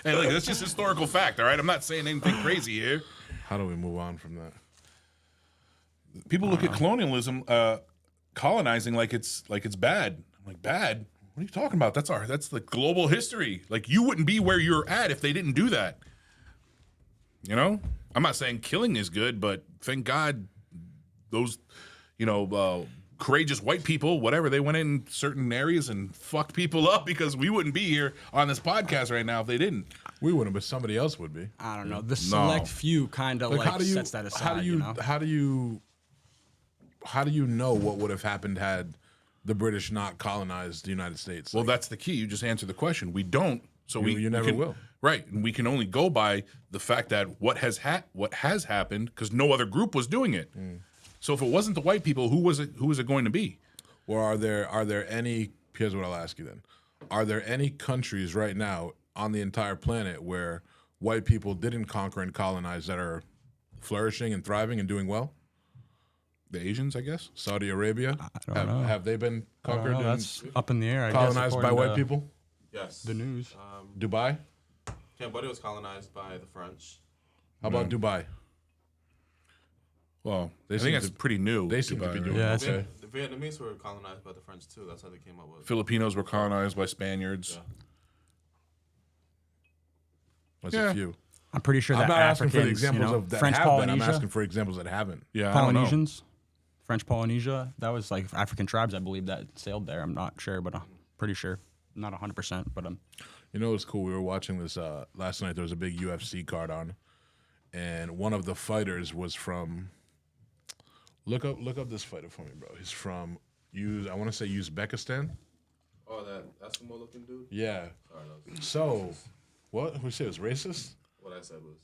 C: Hey, look, that's just historical fact, all right? I'm not saying anything crazy here.
B: How do we move on from that?
C: People look at colonialism, colonizing like it's bad. Like, bad? What are you talking about? That's the global history. Like, you wouldn't be where you're at if they didn't do that. You know? I'm not saying killing is good, but thank God those, courageous white people, whatever, they went in certain areas and fucked people up, because we wouldn't be here on this podcast right now if they didn't.
B: We wouldn't, but somebody else would be.
A: I don't know. The select few kind of like sets that aside.
B: How do you know what would have happened had the British not colonized the United States?
C: Well, that's the key. You just answered the question. We don't. So
B: you never will.
C: Right, and we can only go by the fact that what has happened, because no other group was doing it. So if it wasn't the white people, who was it? Who was it going to be?
B: Or are there any? Here's what I'll ask you then: are there any countries right now on the entire planet where white people didn't conquer and colonize that are flourishing and thriving and doing well?
C: The Asians, I guess.
B: Saudi Arabia.
A: I don't know.
B: Have they been conquered and
A: That's up in the air. I
B: colonized
A: guess,
B: by white
A: to
B: people?
D: Yes.
A: The news.
B: Dubai.
D: Cambodia was colonized by the French.
B: How about Dubai?
C: Well,
B: They
C: I
B: seem
C: think that's
B: to-
C: pretty new.
B: They seem to
C: Dubai,
B: be
C: right?
B: doing
A: Yeah,
B: okay.
D: The Vietnamese were colonized by the French too. That's how they came up with.
C: Filipinos were colonized by Spaniards.
B: That's
C: Yeah.
B: a few.
A: I'm pretty sure
B: I'm
A: that
B: not asking for the
A: Africans,
B: examples of that
A: French
B: have been. I'm
A: Polynesia,
B: asking for examples that haven't.
C: Yeah, I don't know.
A: Polynesians, French Polynesia. That was like African tribes, I believe, that sailed there. I'm not sure, but I'm pretty sure. Not 100%, but
B: You know, it's cool. We were watching this last night. There was a big UFC card on, and one of the fighters was from. Look up this fighter for me, bro. He's from I want to say Uzbekistan.
D: Oh, that Eskimo looking dude.
B: Yeah.
D: Sorry, that was,
B: So, what? We say it was racist?
D: what I said was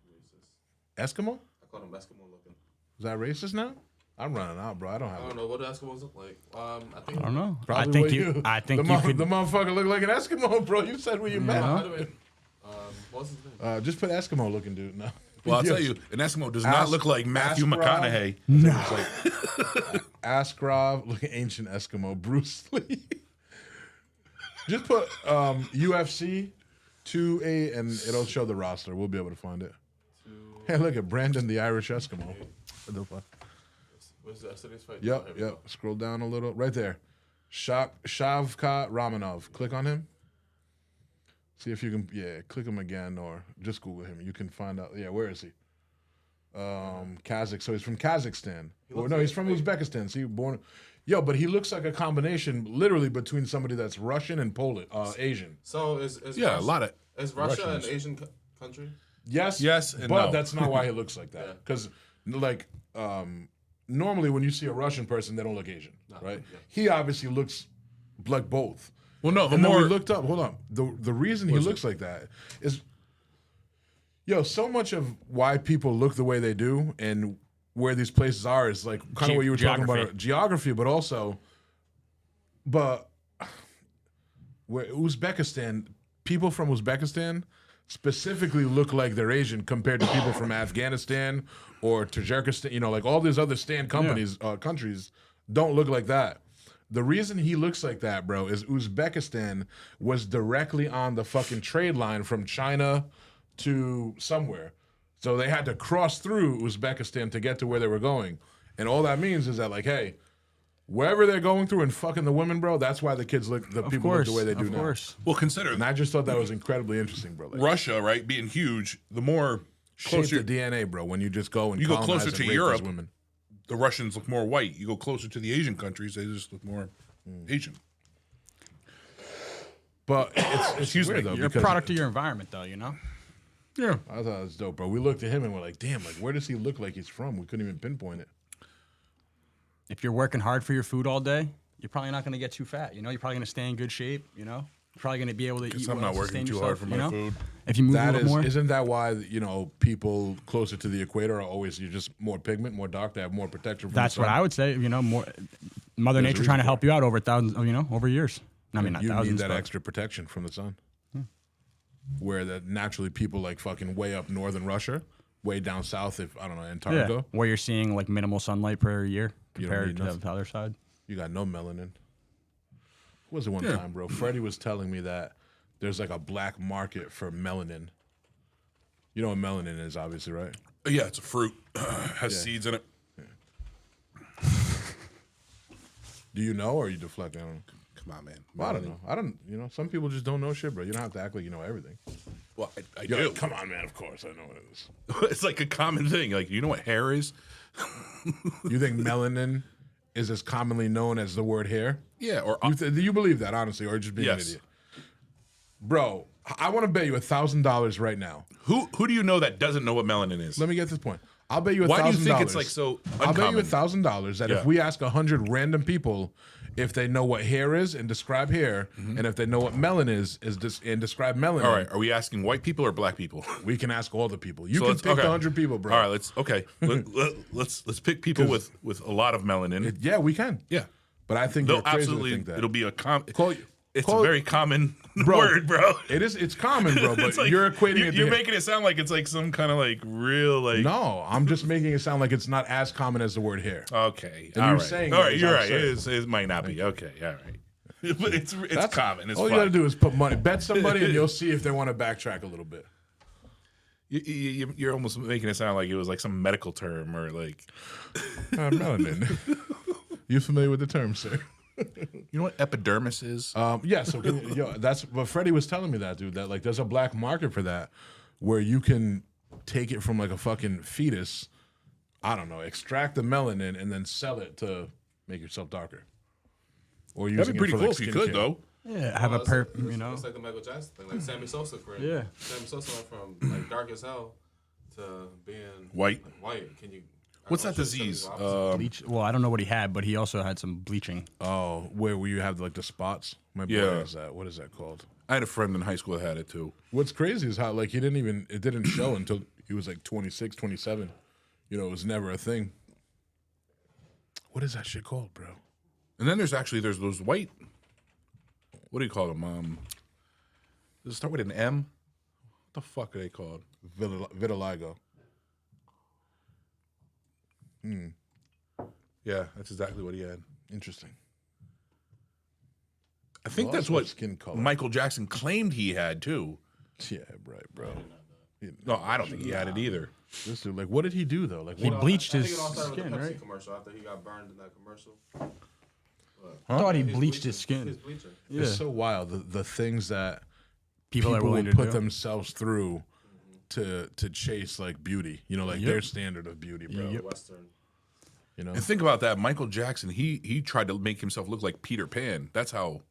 D: racist.
B: Eskimo?
D: I called him Eskimo looking.
B: Is that racist now? I'm running out, bro. I don't
D: I
B: have.
D: don't know what do Eskimos look like. I think.
A: I don't know.
B: Probably
A: I think
B: what
A: you. I think
B: the
A: you could.
B: The motherfucker looked like an Eskimo, bro. You said where you met.
D: By the way, what's his name?
B: Just put Eskimo looking dude. No.
C: Well, I'll
B: Yes.
C: tell you, an Eskimo does not look like Matthew
B: Askarov.
C: McConaughey.
B: Askarov, look at ancient Eskimo, Bruce Lee. Just put UFC 2A and it'll show the roster. We'll be able to find it. Hey, look at Brandon, the Irish Eskimo. What the fuck?
D: Where's yesterday's fight?
B: Yep,
D: Here we
B: yep.
D: go.
B: Scroll down a little. Right there. Shavkat Ramanov. Click on him. See if you can, click him again or just Google him. You can find out. Yeah, where is he? Kazakh. So he's from Kazakhstan. Or no, he's from Uzbekistan. See, born. Yo, but he looks like a combination, literally, between somebody that's Russian and Polish, Asian.
D: So is
C: Yeah,
D: Russia,
C: a lot of.
D: is Russia
C: Russians.
D: an Asian country?
B: Yes,
C: Yes and
B: but
C: no.
B: that's not why he looks like that.
D: Yeah.
B: Because, normally when you see a Russian person, they don't look Asian, right?
D: yeah.
B: He obviously looks like both.
C: Well, no, the
B: And then
C: more
B: we looked up. Hold on. The reason he looks like that is, so much of why people look the way they do and where these places are is like kind of what you were talking about, geography, but also, where Uzbekistan, people from Uzbekistan specifically look like they're Asian compared to people from Afghanistan or Tajikistan. Like all these other countries don't look like that. The reason he looks like that, bro, is Uzbekistan was directly on the fucking trade line from China to somewhere. So they had to cross through Uzbekistan to get to where they were going. And all that means is that, like, hey, wherever they're going through and fucking the women, bro, that's why the people look the way they do now.
A: Of course.
C: well, consider
B: And I just thought that was incredibly interesting, bro. Like,
C: Russia, right, being huge. The more
B: shape
C: closer
B: the DNA, bro, when you just go and
C: You go
B: colonize
C: closer
B: and
C: to
B: rape these
C: Europe.
B: women.
C: the Russians look more white. You go closer to the Asian countries, they just look more Asian.
B: But it's
C: Excuse
B: weird,
C: me,
B: though,
A: You're a
B: because
A: product of your environment, though.
C: Yeah.
B: I thought it was dope, bro. We looked at him and we're like, damn, like, where does he look like he's from? We couldn't even pinpoint it.
A: If you're working hard for your food all day, you're probably not going to get too fat. You're probably going to stay in good shape. You're probably going to be able to eat.
C: I'm
A: well,
C: not working
A: sustain
C: too
A: yourself,
C: hard for my food.
A: If you move a
B: That
A: little more,
B: isn't that why people closer to the equator are always you're just more pigment, more dark, they have more protection from
A: that's
B: the
A: what
B: sun?
A: I would say. More Mother
B: There's a
A: Nature
B: reason
A: trying to
B: for
A: help you out over thousands, over years. I mean, not
B: You need
A: thousands.
B: that
A: but
B: extra protection from the sun. Where that naturally people like fucking way up northern Russia, way down south, if I don't know,
A: yeah,
B: Antarctica,
A: where you're seeing like minimal sunlight per year
B: You don't
A: compared
B: need
A: to
B: nothing.
A: the other side.
B: you got no melanin. What was it one
C: Yeah.
B: time, bro? Freddie was telling me that there's like a black market for melanin. You know what melanin is, obviously, right?
C: Yeah, it's a fruit. Has
B: Yeah.
C: seeds in it.
B: Do you know or are you deflecting on him?
C: Come on, man.
B: Well, I don't know. You know, some people just don't know shit, bro. You don't have to act like you know everything.
C: Well, I
B: You're
C: do.
B: like, come on, man. Of course, I know what it is.
C: It's like a common thing. Like, you know what hair is?
B: You think melanin is as commonly known as the word hair?
C: Yeah. Or
B: Do you believe that, honestly, or just being an
C: Yes.
B: idiot? Bro, I want to bet you $1,000 right now.
C: who do you know that doesn't know what melanin is?
B: Let me get this point. I'll bet you $1,000.
C: Why do you think it's like so
B: I'll bet you
C: uncommon?
B: $1,000 that
C: Yeah.
B: if we ask 100 random people if they know what hair is and describe hair, and if they know what melon is and describe melanin,
C: Mm-hmm. All right. Are we asking white people or black people?
B: we can ask all the people. You
C: So
B: can
C: let's-
B: pick
C: okay.
B: 100 people, bro.
C: All right. Let's pick people with a lot of melanin.
B: Yeah, we can.
C: Yeah.
B: But I think
C: They'll
B: you're crazy to
C: absolutely.
B: think that.
C: It'll be a It's
B: call-
C: a very common
B: Bro,
C: word, bro.
B: It's common, bro, but
C: It's like-
B: you're equating it to
C: You're making it sound like it's like some kind of like real like.
B: No, I'm just making it sound like it's not as common as the word hair.
C: Okay.
B: And
C: all
B: you're
C: right.
B: saying
C: all
B: that
C: right.
B: is
C: You're right.
B: absurd.
C: It might not be. Okay. All right. But it's common. It's
B: all
C: fine.
B: you gotta do is put money, bet somebody, and you'll see if they want to backtrack a little bit.
C: You're almost making it sound like it was like some medical term or like.
B: Melanin. You familiar with the term, sir?
C: You know what epidermis is?
B: Yeah. So that's what Freddie was telling me that, dude. That like there's a black market for that, where you can take it from like a fucking fetus. I don't know, extract the melanin and then sell it to make yourself darker. Or using
C: That'd be pretty
B: it for,
C: cool
B: like,
C: if you could,
B: skincare.
C: though.
A: Yeah, have a you know.
D: It's like the Michael Jackson thing, like Sammy Sosa career.
A: Yeah.
D: Sammy Sosa went from like dark as hell to being
C: White.
D: White. Can you?
C: What's
D: I
C: that
D: don't know,
C: disease?
D: it's the opposite.
A: Bleach. Well, I don't know what he had, but he also had some bleaching.
B: Oh, where you have like the spots? My boy
C: Yeah.
B: has that. What is that called?
C: I had a friend in high school that had it too.
B: What's crazy is how like it didn't show until he was like 26, 27. You know, it was never a thing. What is that shit called, bro?
C: And then there's those white. What do you call them? Does it start with an M? What the fuck are they called?
B: Vitiligo.
C: Yeah, that's exactly what he had.
B: Interesting.
C: I think
B: Well,
C: that's
B: that's
C: what
B: what skin color.
C: Michael Jackson claimed he had too.
B: Yeah, right, bro.
C: No, I don't think he had it either.
B: This dude, like, what did he do though? Like,
A: He
B: what,
A: bleached
D: I think
A: his
D: it all started
A: skin,
D: with the Pepsi
A: right?
D: commercial after he got burned in that commercial.
A: I thought he
D: He's
A: bleached his
D: bleaching.
A: skin.
D: He's bleaching.
A: Yeah.
B: it's so wild the things that
A: People are
B: will
A: willing to
B: put
A: do.
B: themselves through to chase like beauty. You know, like their standard of beauty, bro.
A: Yep.
D: Western.
B: You know,
C: And think about that, Michael Jackson. He tried to make himself look like Peter Pan. That's how.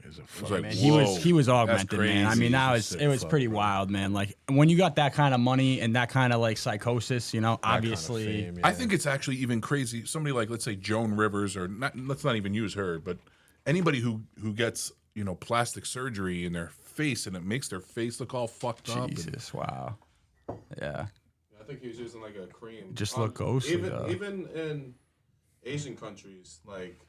B: it's a
C: was
B: fuck-
C: like,
A: Man,
C: whoa,
A: he was
C: that's
A: augmented, man. I
C: crazy.
A: mean, that
B: He's a
A: was
B: sick
A: it was
B: fuck,
A: pretty
B: bro.
A: wild, man. Like when you got that kind of money and that kind of like psychosis, you know,
B: that kind of
A: obviously.
B: fame,
C: I
B: yeah.
C: think it's actually even crazy. Somebody like, let's say Joan Rivers, or not, let's not even use her, but anybody who gets plastic surgery in their face and it makes their face look all fucked up. and-
A: Jesus, wow. Yeah.
D: I think he was using like a cream.
A: Just look ghostly,
D: Even
A: though.
D: even in Asian countries, like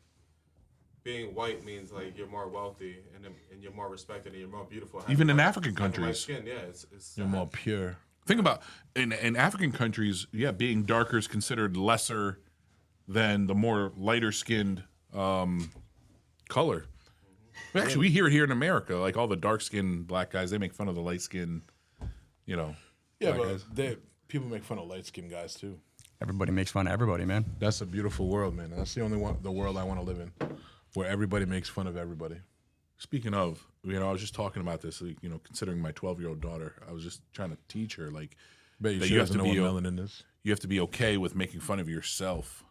D: being white means like you're more wealthy and you're more respected and you're more beautiful.
C: Even in
D: Having
C: African
D: having white
C: countries.
D: skin, yeah, it's
B: you're more pure.
C: Think about in African countries, yeah, being darker is considered lesser than the more lighter skinned color. But actually, we hear it here in America. Like all the dark skinned black guys, they make fun of the light skinned,
B: Yeah,
C: black
B: but
C: guys.
B: people make fun of light skinned guys too.
A: Everybody makes fun of everybody, man.
B: That's a beautiful world, man. That's the world I want to live in, where everybody makes fun of everybody.
C: Speaking of, I was just talking about this. Like, considering my 12-year-old daughter, I was just trying to teach her like
B: Bet you
C: that
B: she
C: you have
B: doesn't
C: to
B: know what
C: be
B: melanin is.
C: you have to be okay with making fun of yourself.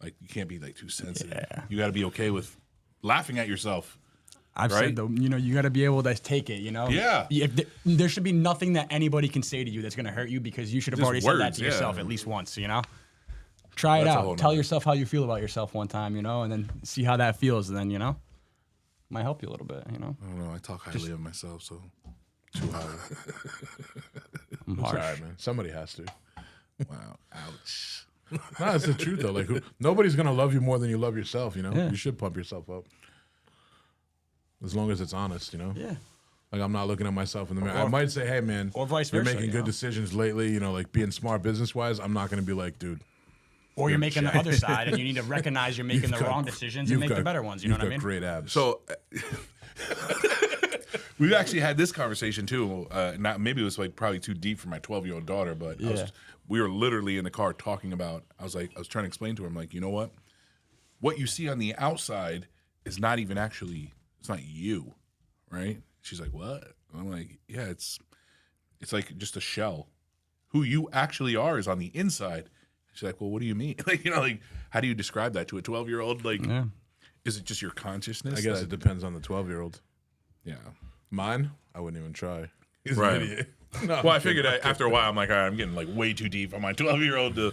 C: Like you can't be like too sensitive.
A: Yeah.
C: You got to be okay with laughing at yourself.
A: I've
C: Right?
A: said though, you got to be able to take it.
C: Yeah.
A: There should be nothing that anybody can say to you that's going to hurt you because you should have
C: Just
A: already said that
C: words,
A: to
C: yeah.
A: yourself at least once. Try it
C: That's a whole
A: out. Tell
C: nother-
A: yourself how you feel about yourself one time. And then see how that feels. And then might help you a little bit.
C: I don't know. I talk highly of myself, so too high.
A: I'm
B: It's
A: harsh.
B: all right, man. Somebody has to.
C: Wow. Ouch.
B: No, it's the truth though. Like nobody's gonna love you more than you love yourself.
A: Yeah.
B: You should pump yourself up. As long as it's honest,
A: Yeah.
B: Like I'm not looking at myself in the mirror. I might say, "Hey, man,
A: or vice
B: you're
A: versa,
B: making
A: you
B: good
A: know?
B: decisions lately." Like being smart business wise. I'm not gonna be like, "Dude,
A: Or you're making the other side, and you need to recognize you're making the
B: got-
A: wrong decisions and
B: you've
A: make the
B: got-
A: better ones. You know
B: you've
A: what I
B: got
A: mean?
B: Great abs."
C: So we've actually had this conversation too. Not maybe it was like probably too deep for my 12-year-old daughter, but
A: Yeah.
C: we were literally in the car talking about. I was trying to explain to her. I'm like, you know what? What you see on the outside is not even actually, it's not you, right? She's like, what? And I'm like, yeah, it's like just a shell. Who you actually are is on the inside. She's like, well, what do you mean? Like, like, how do you describe that to a 12-year-old? Like, is it just your consciousness?
B: I guess it depends on the 12-year-old.
C: Yeah.
B: Mine, I wouldn't even try. He's
C: Right.
B: an idiot. No,
C: Well, I figured after a while, I'm like, all right, I'm getting like way too deep on my 12-year-old to,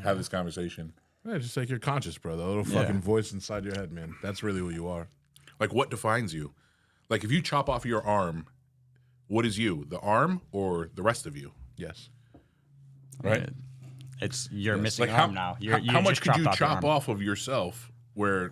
C: have this conversation.
B: Yeah, just like you're conscious, bro. The little fucking voice inside your head, man. That's really who you are.
C: Like, what defines you? Like, if you chop off your arm, what is you? The arm or the rest of you?
B: Yes.
C: Right?
A: It's you're missing
C: Like,
A: arm now. You
C: how much
A: just
C: could you
A: chopped your
C: chop
A: arm.
C: off of yourself where,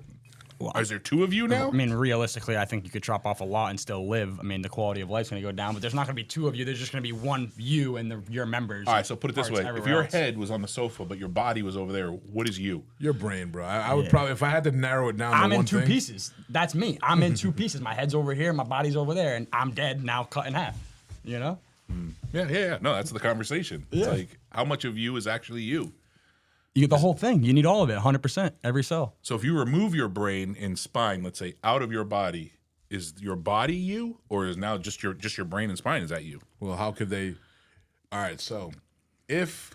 C: is there two of you now?
A: I mean, realistically, I think you could chop off a lot and still live. I mean, the quality of life's going to go down, but there's not going to be two of you. There's just going to be one you and your members.
C: All right, so put it this
A: parts
C: way. If
A: everywhere
C: your
A: else.
C: head was on the sofa, but your body was over there, what is you?
B: Your brain, bro. I would probably, if I had to narrow it down to
A: I'm
B: one
A: in two
B: thing,
A: pieces. That's me. I'm in two pieces. My head's over here, my body's over there, and I'm dead now, cut in half. You know?
C: Yeah. No, that's the conversation. It's
A: Yeah.
C: like, how much of you is actually you?
A: You get the whole thing. You need all of it, 100%, every cell.
C: So if you remove your brain and spine, let's say, out of your body, is your body you, or is now just your brain and spine? Is that you?
B: well, how could they? All right, so if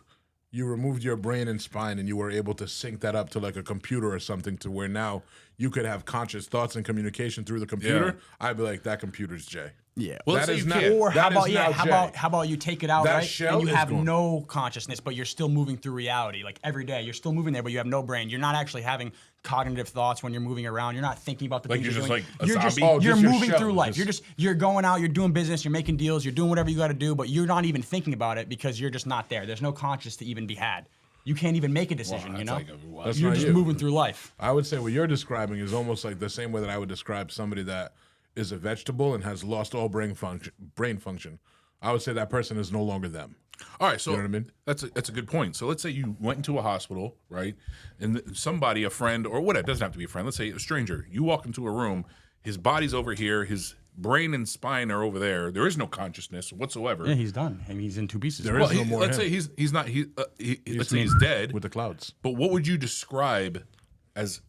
B: you removed your brain and spine and you were able to sync that up to like a computer or something to where now you could have conscious thoughts and communication through the computer,
C: Yeah.
B: I'd be like, that computer's Jay.
A: Yeah.
C: Well,
B: That
C: let's say
B: is
C: you
B: not-
C: can't.
A: Or
B: that
A: how
B: is
A: about
B: now Jay.
A: how about you take it out,
B: That
A: right?
B: shell
A: And you
B: is
A: have
B: gone.
A: no consciousness, but you're still moving through reality. Like every day, you're still moving there, but you have no brain. You're not actually having cognitive thoughts when you're moving around. You're not thinking about the
C: Like
A: things
C: you're
A: you're
C: just
A: doing.
C: like a
A: you're just
C: zombie?
B: Oh,
A: you're
B: just your
A: moving
B: shell,
A: through life.
B: just-
A: You're going out, you're doing business, you're making deals, you're doing whatever you got to do, but you're not even thinking about it because you're just not there. There's no conscious to even be had. You can't even make a decision. You
C: that's
A: know,
C: like a-
B: That's
A: you're
B: not
A: just
B: you.
A: moving through life.
B: I would say what you're describing is almost like the same way that I would describe somebody that is a vegetable and has lost all brain function. I would say that person is no longer them.
C: All right, so
B: You know what I mean?
C: that's a good point. So let's say you went into a hospital, right? And somebody, a friend, or what, it doesn't have to be a friend. Let's say a stranger. You walk into a room, his body's over here, his brain and spine are over there. There is no consciousness whatsoever.
A: Yeah, he's done. I mean, he's in two pieces.
B: There
C: Well,
B: is no more
C: let's
B: him.
C: say he's not. Let's say he's dead.
B: With the clouds.
C: But what would you describe as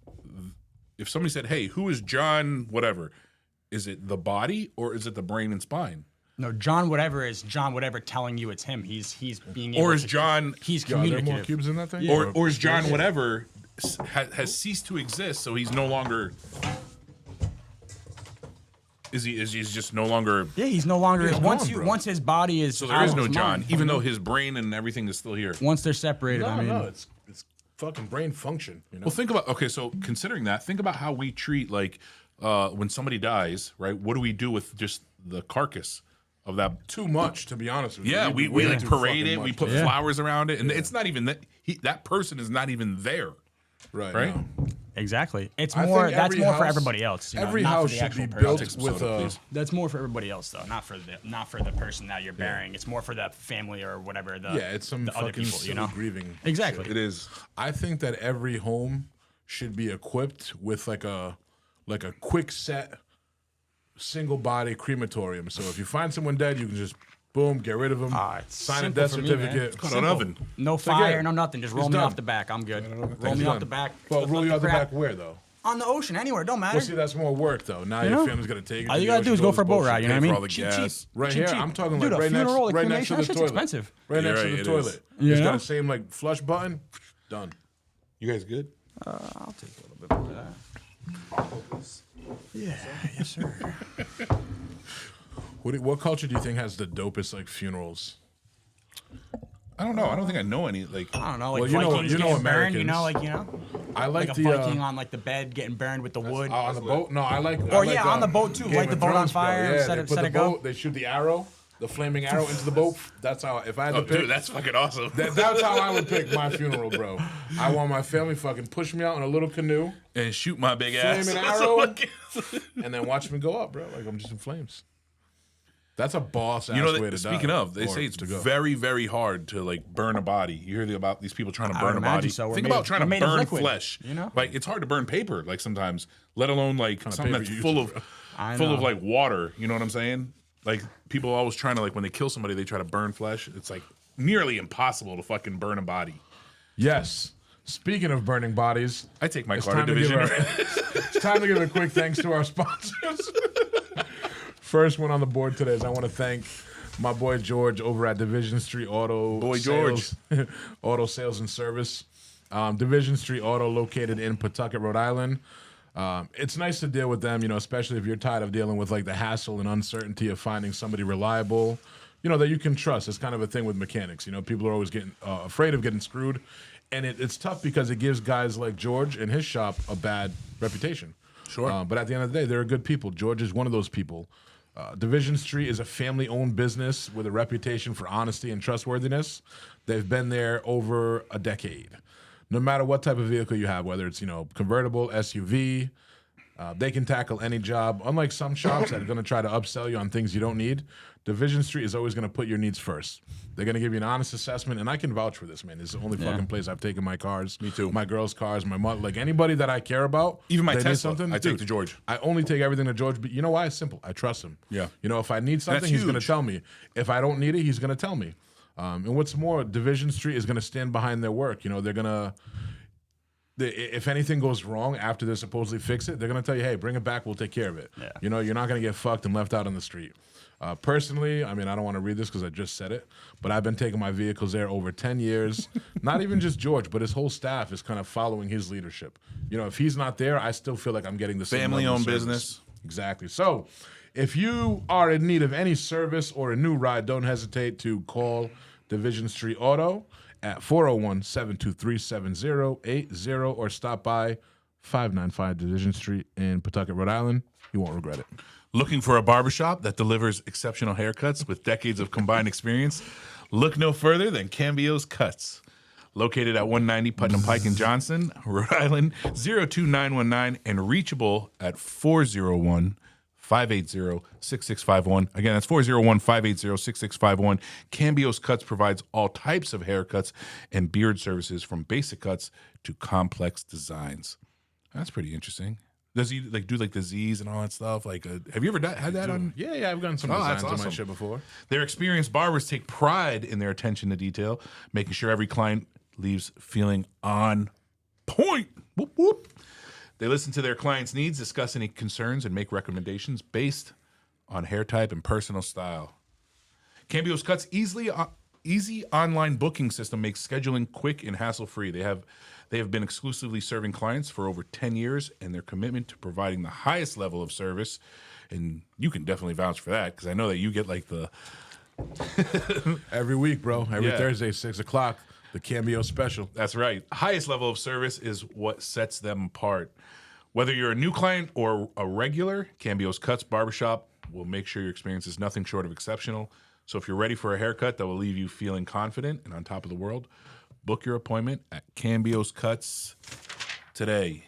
C: if somebody said, "Hey, who is John? Whatever." Is it the body or is it the brain and spine?
A: No, John whatever is John whatever telling you it's him. He's being able
C: Or is
A: to-
C: John
A: he's
B: Are there more
A: communicative.
B: cubes in that thing?
C: or is John whatever has ceased to exist, so he's no longer. Is he's just no longer?
A: Yeah, he's no longer
B: He's
A: once
B: gone,
A: you
B: bro.
A: once his body is
C: So there is
A: out of
C: no
A: his
C: John,
A: mind,
C: even though his brain and everything is still here.
A: once they're separated. I mean,
B: No, it's fucking brain function. You know?
C: Well, think about so considering that, think about how we treat like when somebody dies, right? What do we do with just the carcass of that?
B: too much, to be honest with you.
C: Yeah, we
B: do way
C: like
B: too
C: parade
B: fucking
C: it. We
B: much.
C: put
A: Yeah.
C: flowers around it, and it's not even that that person is not even there.
B: right.
C: right?
B: no.
A: exactly. It's
B: I
A: more.
B: think
A: That's
B: every
A: more for
B: house-
A: everybody else. You know,
B: Every
A: not
B: house
A: for the
B: should
A: actual
B: be
A: person.
B: built
C: Take some
B: with
C: soda,
B: a.
C: please.
A: That's more for everybody else, though. Not for the person that you're burying. It's more for the family or whatever. The
B: Yeah, it's some
A: the
B: fucking
A: other people.
B: silly
A: You know,
B: grieving.
A: exactly.
C: It is.
B: I think that every home should be equipped with like a quick set single body crematorium. So if you find someone dead, you can just boom, get rid of them,
A: It's
B: sign a
A: simple
B: death
A: for me, man.
B: certificate.
A: It's
C: Got an oven.
A: No
B: Forget
A: fire,
B: it.
A: no nothing. Just roll
B: It's
A: me
B: done.
A: off the back. I'm good. Roll
B: It's
A: me
B: done.
A: off the back.
B: Well,
A: Let
B: roll
A: the
B: you out the
A: crap-
B: back where though?
A: On the ocean, anywhere. It don't matter.
B: Well, see, that's more work though. Now your
A: know?
B: family's gonna take it.
A: All
B: to
A: you
B: the
A: gotta do
B: ocean,
A: is go
B: all
A: for a
B: this
A: boat
B: bullshit.
A: ride. You know what I
C: Pay
A: mean?
C: for all the gas.
B: Right
A: cheap,
B: here,
A: cheap.
B: I'm talking
A: Dude,
B: like
A: a
B: right next,
A: funeral, a
B: right next to
A: cremation,
B: the
A: that shit's
B: toilet.
A: expensive.
B: Right
C: You're
B: next
C: right,
B: to
C: it
B: the
C: is.
B: toilet.
A: You
B: It's
A: know?
B: got the same like flush button. Done.
C: You guys good?
A: I'll take a little bit more of that. Yeah, yes, sir.
B: What culture do you think has the dopest like funerals?
C: I don't know. I don't think I know any. Like,
A: I don't know, like
B: Well, you know-
A: Vikings
B: you know
A: getting burned. You
B: Americans.
A: know, like you know,
B: I
A: like
B: like
A: a
B: the
A: Viking on like the bed getting burned with the wood.
B: on the boat. No, I like.
A: Or, yeah, on the boat, too.
B: Game
A: Light the
B: of
A: boat on
B: Thrones, bro.
A: fire and
B: Yeah,
A: set
B: they
A: it-
B: put
A: set
B: the
A: it go.
B: boat. They shoot the arrow, the flaming arrow into the boat. That's how. If I had to
C: oh,
B: pick,
C: dude, that's fucking awesome.
B: that's how I would pick my funeral, bro. I want my family fucking push me out in a little canoe
C: and shoot my big ass.
B: Flaming arrow. and then watch me go up, bro. Like I'm just in flames. That's a boss ass
C: You know,
B: way to die.
C: speaking of, they
B: or
C: say it's
B: to go.
C: very, very hard to like burn a body. You hear about these people trying to
A: I
C: burn
A: would
C: a body.
A: imagine so. We're
C: Think
A: made
C: about
A: of-
C: trying
A: we're
C: to
A: made of
C: burn
A: liquid,
C: flesh.
A: you know?
C: Like it's hard to burn paper. Like sometimes, let alone like something
B: paper
C: that's
B: you
C: full
B: use,
C: of
B: bro?
A: I
C: full of
A: know.
C: like water. You know what I'm saying? Like people are always trying to like when they kill somebody, they try to burn flesh. It's like nearly impossible to fucking burn a body.
B: Yes. Speaking of burning bodies,
C: I take my
B: it's
C: car to
B: time to give
C: division.
B: it's time to give a quick thanks to our sponsors. First one on the board today is I want to thank my boy George over at Division Street Auto.
C: Boy
B: Sales, Auto Sales and Service. Division Street Auto, located in Pawtucket, Rhode Island. It's nice to deal with them, especially if you're tired of dealing with like the hassle and uncertainty of finding somebody reliable, that you can trust. It's kind of a thing with mechanics. People are always getting afraid of getting screwed, and it's tough because it gives guys like George and his shop a bad reputation.
C: Sure.
B: But at the end of the day, they're good people. George is one of those people. Division Street is a family-owned business with a reputation for honesty and trustworthiness. They've been there over a decade. No matter what type of vehicle you have, whether it's convertible, SUV, they can tackle any job. Unlike some shops that are going to try to upsell you on things you don't need, Division Street is always going to put your needs first. They're going to give you an honest assessment, and I can vouch for this, man. It's the only fucking place I've taken my cars.
C: Me too.
B: My girls' cars, my mother, like anybody that I care about.
C: Even my
B: they need
C: Tesla,
B: something,
C: I take
B: dude,
C: to George.
B: I only take everything to George, but you know why? It's simple. I trust him.
C: Yeah.
B: If I need something,
C: That's
B: he's going to
C: huge.
B: tell me. If I don't need it, he's going to tell me. And what's more, Division Street is going to stand behind their work. They're going to. If anything goes wrong after they supposedly fix it, they're going to tell you, hey, bring it back. We'll take care of it.
A: Yeah.
B: You're not going to get fucked and left out on the street. Personally, I don't want to read this because I just said it, but I've been taking my vehicles there over 10 years. Not even just George, but his whole staff is kind of following his leadership. If he's not there, I still feel like I'm getting the same level of
C: Family-owned
B: service.
C: business.
B: Exactly. So if you are in need of any service or a new ride, don't hesitate to call Division Street Auto at 401-723-7080 or stop by 595 Division Street in Pawtucket, Rhode Island. You won't regret it.
C: Looking for a barbershop that delivers exceptional haircuts with decades of combined experience? Look no further than Cambio's Cuts. Located at 190 Putnam Pike in Johnson, Rhode Island, 02919, and reachable at 401-580-6651. Again, that's 401-580-6651. Cambio's Cuts provides all types of haircuts and beard services from basic cuts to complex designs. That's pretty interesting. Does he do the Z's and all that stuff? Have you ever had that on?
B: Yeah, I've gotten some
C: Oh,
B: designs
C: that's
B: on my
C: awesome.
B: shit before.
C: Their experienced barbers take pride in their attention to detail, making sure every client leaves feeling on point. Whoop, whoop. They listen to their clients' needs, discuss any concerns, and make recommendations based on hair type and personal style. Cambio's Cuts easy online booking system makes scheduling quick and hassle-free. They have been exclusively serving clients for over 10 years, and their commitment to providing the highest level of service, and you can definitely vouch for that because I know that you get the
B: Every week, bro. Every
C: Yeah.
B: Thursday, 6 o'clock, the Cambio special.
C: That's right. Highest level of service is what sets them apart. Whether you're a new client or a regular, Cambio's Cuts Barbershop will make sure your experience is nothing short of exceptional. So if you're ready for a haircut that will leave you feeling confident and on top of the world, book your appointment at Cambio's Cuts today.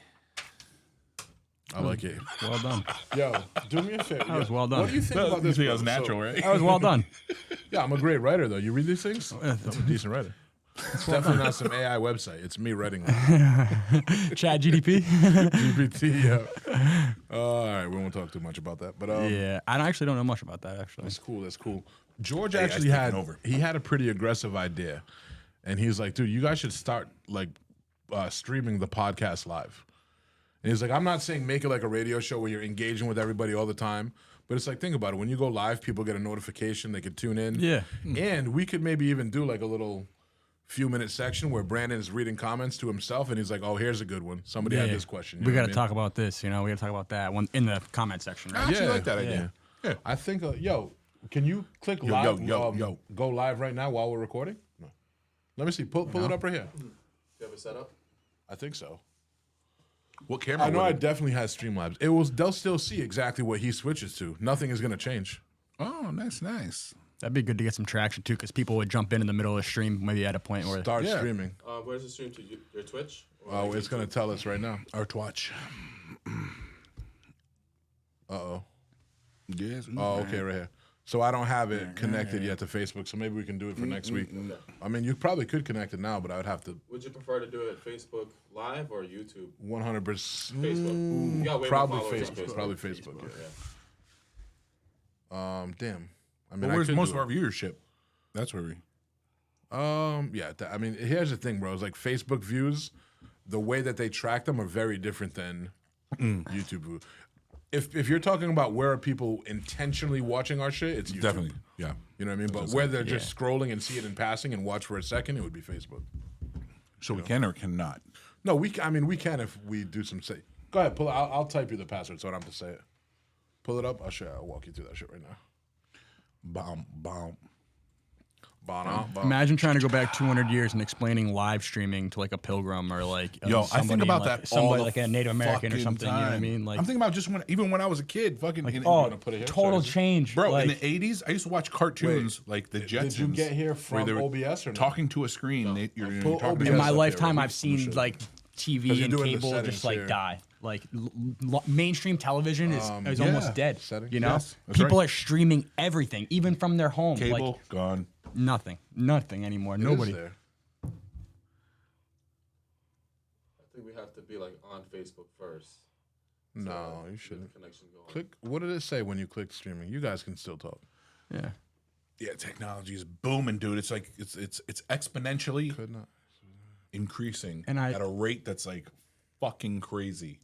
B: I like it.
A: Well done.
B: Yo, do me a favor.
A: That was well done.
B: What do you think about this? bro?
C: right?
A: That was well done.
B: Yeah, I'm a great writer, though. You read these things? I'm a decent writer. It's definitely not some AI website. It's me writing them.
A: Chat GDP.
B: GPT, yeah. All right, we won't talk too much about that. But
A: Yeah, I actually don't know much about that, actually.
B: that's cool. That's cool. George
C: AI 's
B: actually
C: taking
B: had
C: over.
B: he had a pretty aggressive idea, and he's like, "Dude, you guys should start streaming the podcast live." And he's like, "I'm not saying make it like a radio show where you're engaging with everybody all the time, but it's like think about it. When you go live, people get a notification, they could tune in.
A: Yeah.
B: and we could maybe even do like a little." Few-minute section where Brandon is reading comments to himself, and he's like, "Oh, here's a good one. Somebody had this question. You
A: We
B: know
A: got
B: what
A: to
B: I mean?
A: talk about this. We got to talk about that one in the comment section.
C: I
A: Right?
C: actually
B: Yeah.
C: like that idea. Yeah.
B: I think, can you click
C: Yo,
B: live?
C: yo.
B: Go live right now while we're recording. No. Let me see. Pull it up right here.
D: You have it set up?
B: I think so.
C: What camera?
B: I know
C: would
B: I
C: it-
B: definitely has Streamlabs. They'll still see exactly what he switches to. Nothing is gonna change.
C: Oh, nice.
A: That'd be good to get some traction, too, because people would jump in the middle of the stream, maybe at a point where...
B: Start
C: Yeah.
B: streaming.
D: Where's the stream to your Twitch? Or
B: Oh, it's
D: YouTube?
B: gonna tell us right now.
C: Our Twitch.
B: Uh-oh.
C: Yes.
B: Oh, okay, right here. So I don't have it connected yet to Facebook, so maybe we can do it for next week. I mean, you probably could connect it now, but I would have to
D: Would you prefer to do it Facebook Live or YouTube?
B: 100%.
D: Facebook. You got way more
B: Probably
D: followers on
B: Facebook. Probably Facebook.
D: Yeah.
B: Damn. I mean,
C: But
B: I
C: where's
B: could
C: most
B: do
C: of our viewership? That's where we.
B: Yeah. I mean, here's the thing, bro. It's like Facebook views. the way that they track them are very different than YouTube. If you're talking about where are people intentionally watching our shit, it's YouTube.
C: Definitely, yeah.
B: You know what I mean? But where they're just scrolling and see it in passing and watch for a second, it would be Facebook.
C: So we can or cannot.
B: No, we can if we do some say. Go ahead, pull it. I'll type you the password so I don't have to say it. Pull it up. I'll walk you through that shit right now.
C: Bomb, bomb.
A: Imagine trying to go back 200 years and explaining live streaming to like a pilgrim or like
C: Yo, I think
A: somebody
C: about
A: like,
C: that
A: somebody
C: all
A: like
C: the
A: a Native American or
C: fucking
A: something. You know what I
C: time.
A: mean? Like,
C: I'm thinking about just even when I was a kid, fucking.
A: put it here? Total change,
C: Bro,
A: like,
C: in the 80s, I used to watch cartoons like the Jetsons.
B: Did you get here
C: where
B: from
C: they were
B: OBS or not?
C: talking to a screen? You're
B: Pull
C: talking
B: OBS
A: in my
B: up
A: lifetime,
B: there.
A: I've seen like
B: 'Cause
A: TV
B: you're
A: and
B: doing the
A: cable
B: settings
A: just like
B: here.
A: die. Like mainstream television is almost dead.
B: settings.
A: You know,
C: Yes, that's
A: people
C: right.
A: are streaming everything, even from their home.
C: cable
A: Like
C: gone.
A: nothing anymore.
B: It is
A: Nobody.
B: there.
D: I think we have to be like on Facebook first.
B: No, you
D: Get
B: shouldn't.
D: the connection going.
B: Click. What did it say when you click streaming? You guys can still talk.
A: Yeah.
C: Yeah, technology is booming, dude. It's like it's exponentially
B: Could not.
C: increasing
A: And
C: at a rate that's like fucking crazy.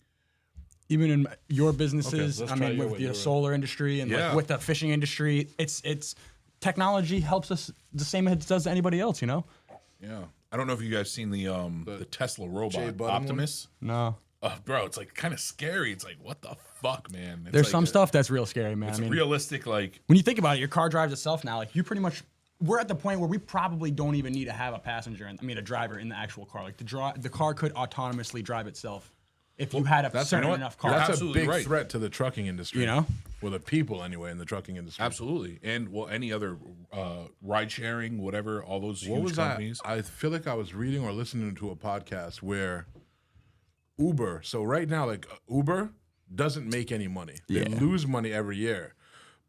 A: Even in your businesses,
B: let's
A: I
B: try
A: mean,
B: your
A: with
B: way,
A: the
B: your way.
A: solar industry and
C: Yeah.
A: like with the fishing industry, it's technology helps us the same as it does anybody else. You know?
C: Yeah, I don't know if you guys seen the Tesla
B: Jay
C: robot
B: Button
C: Optimus.
A: No.
C: Bro, it's like kind of scary. It's like what the fuck, man. It's
A: There's
C: like
A: some stuff that's real scary, man.
C: It's
A: I mean,
C: realistic, like
A: when you think about it, your car drives itself now. Like you pretty much, we're at the point where we probably don't even need to have a passenger, a driver in the actual car. Like the car could autonomously drive itself if you had a certain enough car.
C: You're
B: That's a
C: absolutely
B: big
C: right.
B: threat to the trucking industry.
A: You know?
B: Well, the people anyway in the trucking industry.
C: absolutely, and well, any other ride sharing, whatever, all those
B: What
C: huge
B: was
C: companies.
B: I feel like I was reading or listening to a podcast where Uber. So right now, like Uber doesn't make any money. They lose money every year,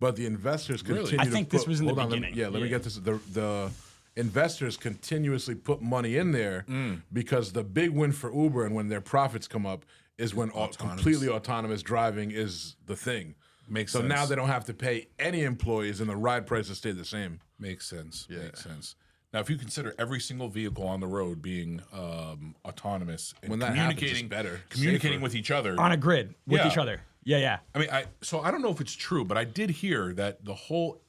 B: but the investors continue.
A: I
B: to
A: think this
B: put-
A: was in the
B: hold on,
A: beginning.
B: Let me get this. The investors continuously put money in there because the big win for Uber and when their profits come up is when completely autonomous driving is the thing.
C: Makes
B: so
C: sense.
B: now they don't have to pay any employees and the ride prices stay the same.
C: Makes sense. Makes sense. Now, if you consider every single vehicle on the road being autonomous and
B: When that happens, it's
C: communicating
B: better,
C: communicating
B: safer.
C: with each other,
A: On a grid with
C: Yeah.
A: each other. Yeah.
C: I mean, so I don't know if it's true, but I did hear that the whole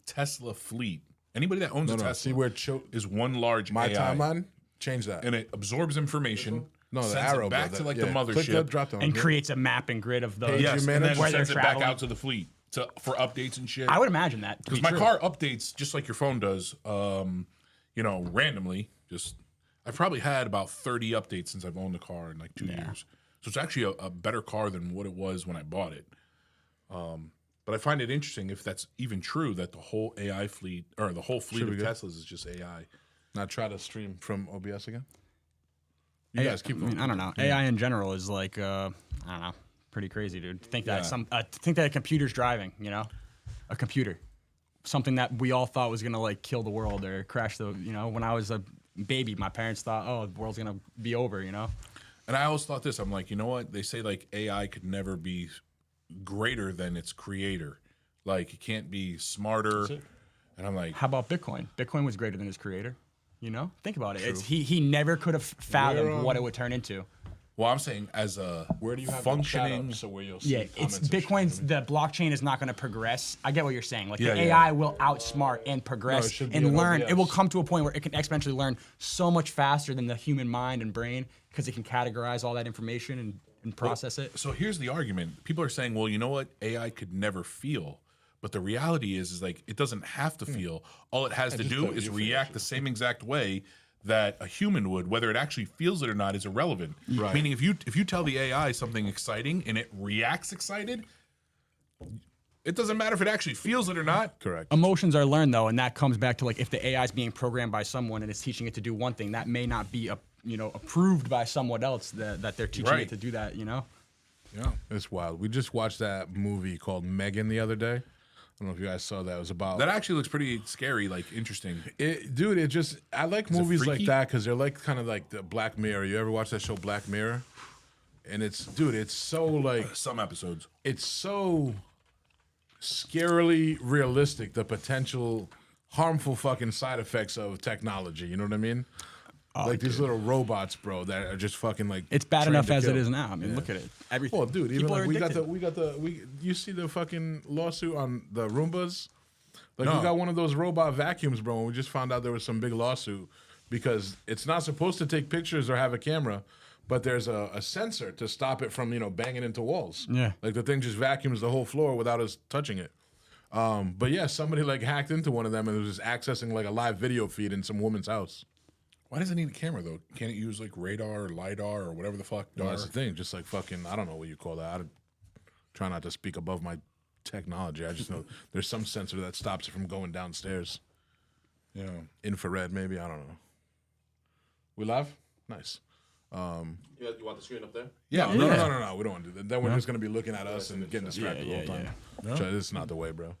C: Tesla fleet, anybody that owns a Tesla,
B: See where
C: is one large
B: my
C: AI,
B: timeline? Change that.
C: and it absorbs information.
B: No, the
C: sends
B: arrow
C: it back
B: bro,
C: to like
B: yeah.
C: the
B: Click the
C: mothership.
B: drop down.
A: And creates a mapping grid of the.
B: Page
C: Yes,
B: you
C: and
B: manage
C: then
A: where they're
C: sends it back
A: traveling.
C: out to the fleet for updates and shit.
A: I would imagine that. to
C: Because
A: be
C: my
A: true.
C: car updates just like your phone does, randomly. I've probably had about 30 updates since I've owned the car in like 2 years. So it's actually a better car than what it was when I bought it. But I find it interesting if that's even true that the whole AI fleet or the whole fleet of
B: we go?
C: Teslas is just AI.
B: Now try to stream from OBS again. You guys keep
A: I mean,
B: going.
A: I don't know. AI in general is like, I don't know, pretty crazy, dude. Think that a computer's driving, you know, a computer, something that we all thought was gonna like kill the world or crash the, when I was a baby, my parents thought, oh, the world's gonna be over, you know.
C: And I always thought this. I'm like, you know what? They say like AI could never be greater than its creator. Like it can't be smarter. And I'm like,
A: How about Bitcoin? Bitcoin was greater than its creator. You know, think about it. He never could have fathomed what it would turn into.
C: well, I'm saying as a
B: Where do you have
C: functioning?
B: So where you'll see
A: Yeah, it's
B: comments and shit.
A: Bitcoin's. The blockchain is not going to progress. I get what you're saying. Like
C: Yeah,
A: the
C: yeah.
A: AI will outsmart and progress
B: should be
A: and
B: an
A: learn.
B: OBS.
A: It will come to a point where it can exponentially learn so much faster than the human mind and brain because it can categorize all that information and process it.
C: So here's the argument. People are saying, well, you know what? AI could never feel. But the reality is like it doesn't have to feel. All it has to
B: just
C: do
B: put
C: is
B: you
C: react the same exact way that a human would. Whether it actually feels it or not is irrelevant.
B: Right.
C: Meaning if you tell the AI something exciting and it reacts excited, it doesn't matter if it actually feels it or not.
B: Correct.
A: Emotions are learned though, and that comes back to like if the AI is being programmed by someone and it's teaching it to do one thing, that may not be approved by someone else that they're teaching
C: Right.
A: it to do that. You know.
C: Yeah.
B: It's wild. We just watched that movie called Megan the other day. I don't know if you guys saw that. It was about
C: That actually looks pretty scary, like interesting.
B: dude. It just I like
C: it
B: movies like
C: freaky?
B: that because they're like kind of like the Black Mirror. You ever watch that show Black Mirror? And it's so like
C: Some episodes.
B: it's so scarily realistic. The potential harmful fucking side effects of technology. You know what I mean? like these little robots, bro, that are just fucking like.
A: It's bad
B: trained
A: enough
B: to
A: as
B: kill.
A: it is now. I mean, look at it. Everything.
B: Well, dude, even
A: People
B: like
A: are addicted.
B: you see the fucking lawsuit on the Roombas? Like
C: No.
B: we got one of those robot vacuums, bro, and we just found out there was some big lawsuit because it's not supposed to take pictures or have a camera, but there's a sensor to stop it from, banging into walls.
A: Yeah.
B: Like the thing just vacuums the whole floor without us touching it. But yeah, somebody like hacked into one of them and was just accessing like a live video feed in some woman's house.
C: Why does it need a camera though? Can't it use like radar or lidar or whatever the fuck?
B: No, that's the thing. Just like fucking, I don't know what you call that. I try not to speak above my technology. I just know there's some sensor that stops it from going downstairs.
C: Yeah.
B: Infrared, maybe. I don't know. We live? Nice.
D: You want the screen up there?
C: Yeah.
B: No. We don't want to do that. Then we're just going to be looking at us and getting distracted the whole time.
C: No?
B: So this is not the way, bro.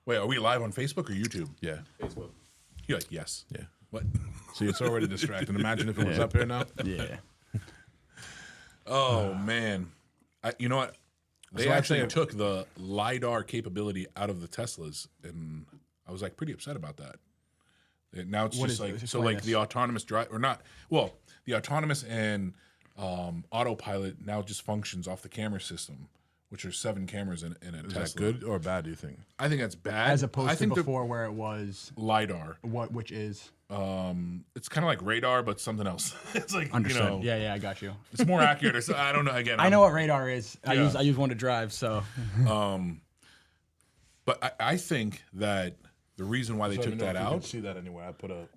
C: Wait, are we live on Facebook or YouTube?
B: Yeah.
D: Facebook.
C: You're like, yes.
B: Yeah.
C: What?
B: See, it's already distracting. Imagine if it was up here now.
A: Yeah.
C: Oh man, you know what? They
B: So I'd
C: actually
B: say-
C: took the lidar capability out of the Teslas, and I was like pretty upset about that. Now it's
A: What
C: just
A: is
C: like
A: it?
C: so,
A: Explain
C: like
A: this.
C: the autonomous drive or not? Well, the autonomous and autopilot now just functions off the camera system, which are 7 cameras in a
B: Is
C: Tesla.
B: that good or bad, do you think?
C: I think that's bad.
A: As opposed
C: I
A: to
C: think
A: before, where it was
C: the lidar.
A: which is
C: It's kind of like radar, but something else. It's like
A: understood. Yeah, I got you.
C: it's more accurate. Or so, I don't know. Again,
A: I know what radar is. I
C: Yeah.
A: use one to drive. So
C: but I think that the reason why they
B: So,
C: took that
B: if you
C: out.
B: can see that anywhere. I put a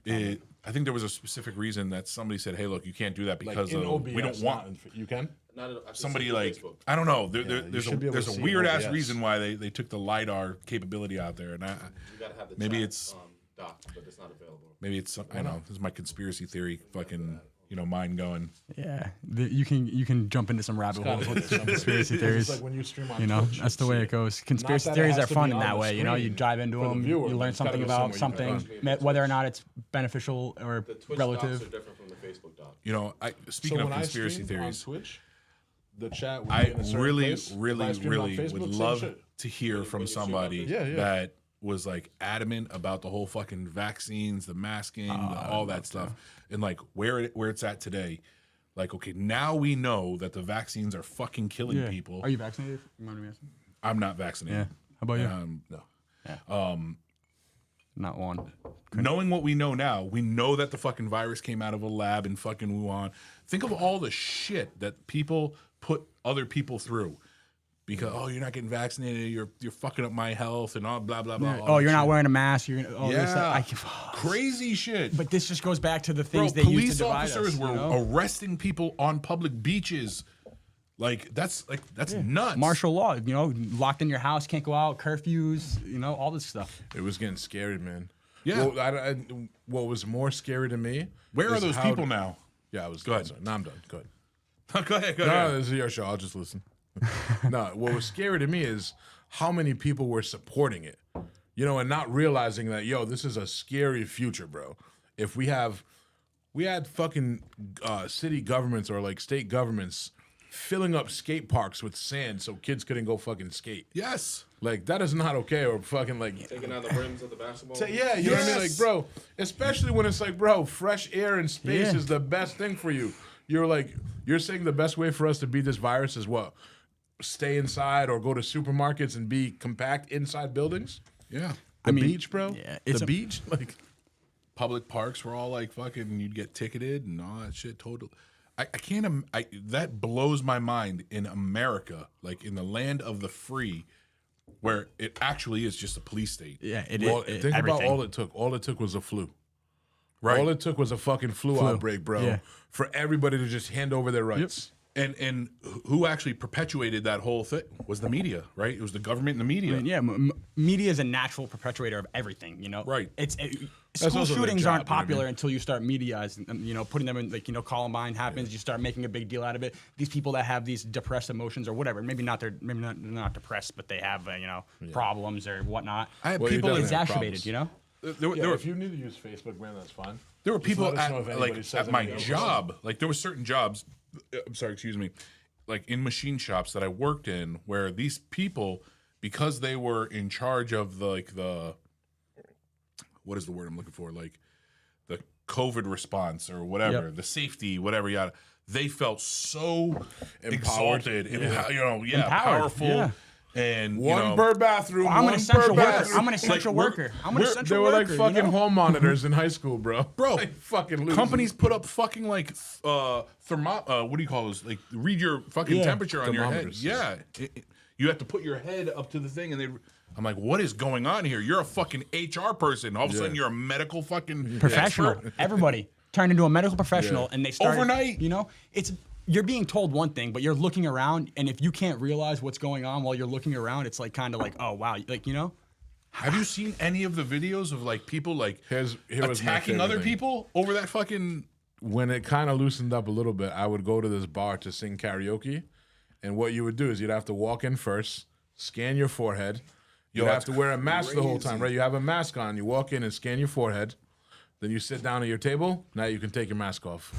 C: I think there was a specific reason that somebody said, "Hey, look, you can't do that because
B: in
C: of,
B: OBS,
C: we don't want
B: not in, you can.
D: I've
C: somebody
D: seen
C: like
D: Facebook.
C: I don't know.
B: you
C: There's
B: should be able
C: there's
B: to
C: a
B: see
C: weird ass
B: OBS.
C: reason why they took the lidar capability out there, and
D: You gotta have the
C: maybe
D: chat,
C: it's-
D: docked, but it's not available.
C: maybe it's I don't know. This is my conspiracy theory, fucking mind going.
A: yeah, you can jump into some rabbit holes with some conspiracy
B: It's
A: theories.
B: like when you stream on
A: You know,
B: Twitch,
A: that's the
B: you
A: way
B: see
A: it goes. Conspiracy
B: that it
A: theories
B: has
A: are
B: to
A: fun
B: be
A: in
B: on
A: that
B: the
A: way. You know, you
B: screen
A: dive into
B: for the
A: them,
B: viewer,
A: you
B: but
A: learn
B: it's gotta
A: something
B: go
A: about
B: somewhere you
A: something,
B: can
A: whether or not it's beneficial or
D: The Twitch docs
A: relative.
D: are different from the Facebook docs.
C: Speaking
B: So
C: of
B: when I
C: conspiracy
B: stream
C: theories,
B: on Twitch, the chat would
C: I
B: be in a certain
C: really,
B: place. If I
C: really,
B: streamed on
C: really
B: Facebook,
C: would
B: same
C: love
B: shit.
C: to hear from
D: you stream on
C: somebody
B: Facebook? Yeah.
C: that was like adamant about the whole fucking vaccines, the masking, all that stuff, and like where it's at today. Like, okay, now we know that the vaccines are fucking killing people.
A: Are you vaccinated? You mind me asking?
C: I'm not vaccinated.
A: Yeah. How about you?
C: No.
A: Not one.
C: Knowing what we know now, we know that the fucking virus came out of a lab in fucking Wuhan. Think of all the shit that people put other people through. Because you're not getting vaccinated, you're fucking up my health and all blah blah blah. all
A: Oh,
C: that
A: you're not
C: shit.
A: wearing a mask. You're gonna, this,
C: Yeah,
A: that.
C: crazy shit.
A: But this just goes back to the
C: Bro,
A: things they used
C: police
A: to divide
C: officers
A: us,
C: were
A: you know?
C: arresting people on public beaches. That's nuts.
B: Martial
A: Martial law, locked in your house, can't go out, curfews, all this stuff.
B: It was getting scary, man.
C: Yeah.
B: Well, what was more scary to me?
C: Where are
B: is
C: those
B: how-
C: people now?
B: Yeah, I was.
C: Go ahead.
B: Sorry. No, I'm done. Go ahead.
C: Go ahead.
B: No, this is your show. I'll just listen. No, what was scary to me is how many people were supporting it, and not realizing that, this is a scary future, bro. If we had fucking city governments or like state governments filling up skate parks with sand so kids couldn't go fucking skate.
C: Yes.
B: Like, that is not okay. Or fucking like,
D: Taking out the rims of the basketball.
B: yeah, you know what I mean? Like,
C: Yes.
B: bro, especially when it's like, bro, fresh air and space
A: Yeah.
B: is the best thing for you. You're saying the best way for us to beat this virus is what? Stay inside or go to supermarkets and be compact inside buildings?
C: Yeah.
B: The beach, bro?
A: yeah,
B: the beach? Like,
C: Public parks were all like fucking. You'd get ticketed and all that shit. Total. I can't. That blows my mind in America, like in the land of the free, where it actually is just a police state.
A: Yeah,
B: well, think about
A: everything.
B: all it took. All it took was a flu.
C: Right.
B: All it took was a fucking flu outbreak, bro,
A: Yeah.
B: for everybody to just hand over their rights.
C: And who actually perpetuated that whole thing was the media, right? It was the government and the media.
A: Yeah, media is a natural perpetuator of everything.
C: Right.
A: School
B: also their
A: shootings
B: job,
A: aren't
B: you know what I
A: popular
B: mean?
A: until you start mediaizing, putting them in, Columbine happens, you start making a big deal out of it. These people that have these depressed emotions or whatever, maybe they're not depressed, but they have, problems or whatnot.
C: I had
B: Well, you
C: people
B: definitely have
A: exacerbated,
B: problems.
C: There were,
B: Yeah,
C: there were
B: if you need to use Facebook, man, that's fine.
C: There were
B: Just
C: people
B: let us know if
C: at
B: anybody says
C: at my
B: anything else.
C: job, like there were certain jobs. I'm sorry, excuse me, like in machine shops that I worked in, where these people, because they were in charge of the what is the word I'm looking for, like the COVID response or whatever,
A: Yep.
C: the safety, whatever, yada. They felt so exalted, and
A: Empowered,
C: powerful,
A: yeah.
C: and
B: One per bathroom.
A: I'm
B: one
A: an essential
B: per
A: worker.
B: bathroom.
A: I'm an essential worker. I'm an
B: They
A: essential
B: were
A: worker.
B: like fucking
A: you know?
B: home monitors in high school, bro.
C: Bro,
B: Like fucking losers.
C: companies put up fucking like what do you call those? Like read your fucking
A: Yeah.
C: temperature on your head.
B: Thermometers.
C: Yeah, you have to put your head up to the thing, and I'm like, what is going on here? You're a fucking HR person. All of a sudden, you're a medical fucking
A: Professional.
C: expert.
A: Everybody turned into a medical professional, and they started
C: Overnight.
A: You know, you're being told one thing, but you're looking around, and if you can't realize what's going on while you're looking around, it's like kind of like, oh wow, like you know.
C: Have you seen any of the videos of like people like
B: Here was my
C: attacking
B: favorite
C: other
B: thing.
C: people over that fucking?
B: When it kind of loosened up a little bit, I would go to this bar to sing karaoke, and what you would do is you'd have to walk in first, scan your forehead. You'd have to wear a mask the whole time, right? You have a mask on. You walk in and scan your forehead. Then you sit down at your table. Now you can take your mask off.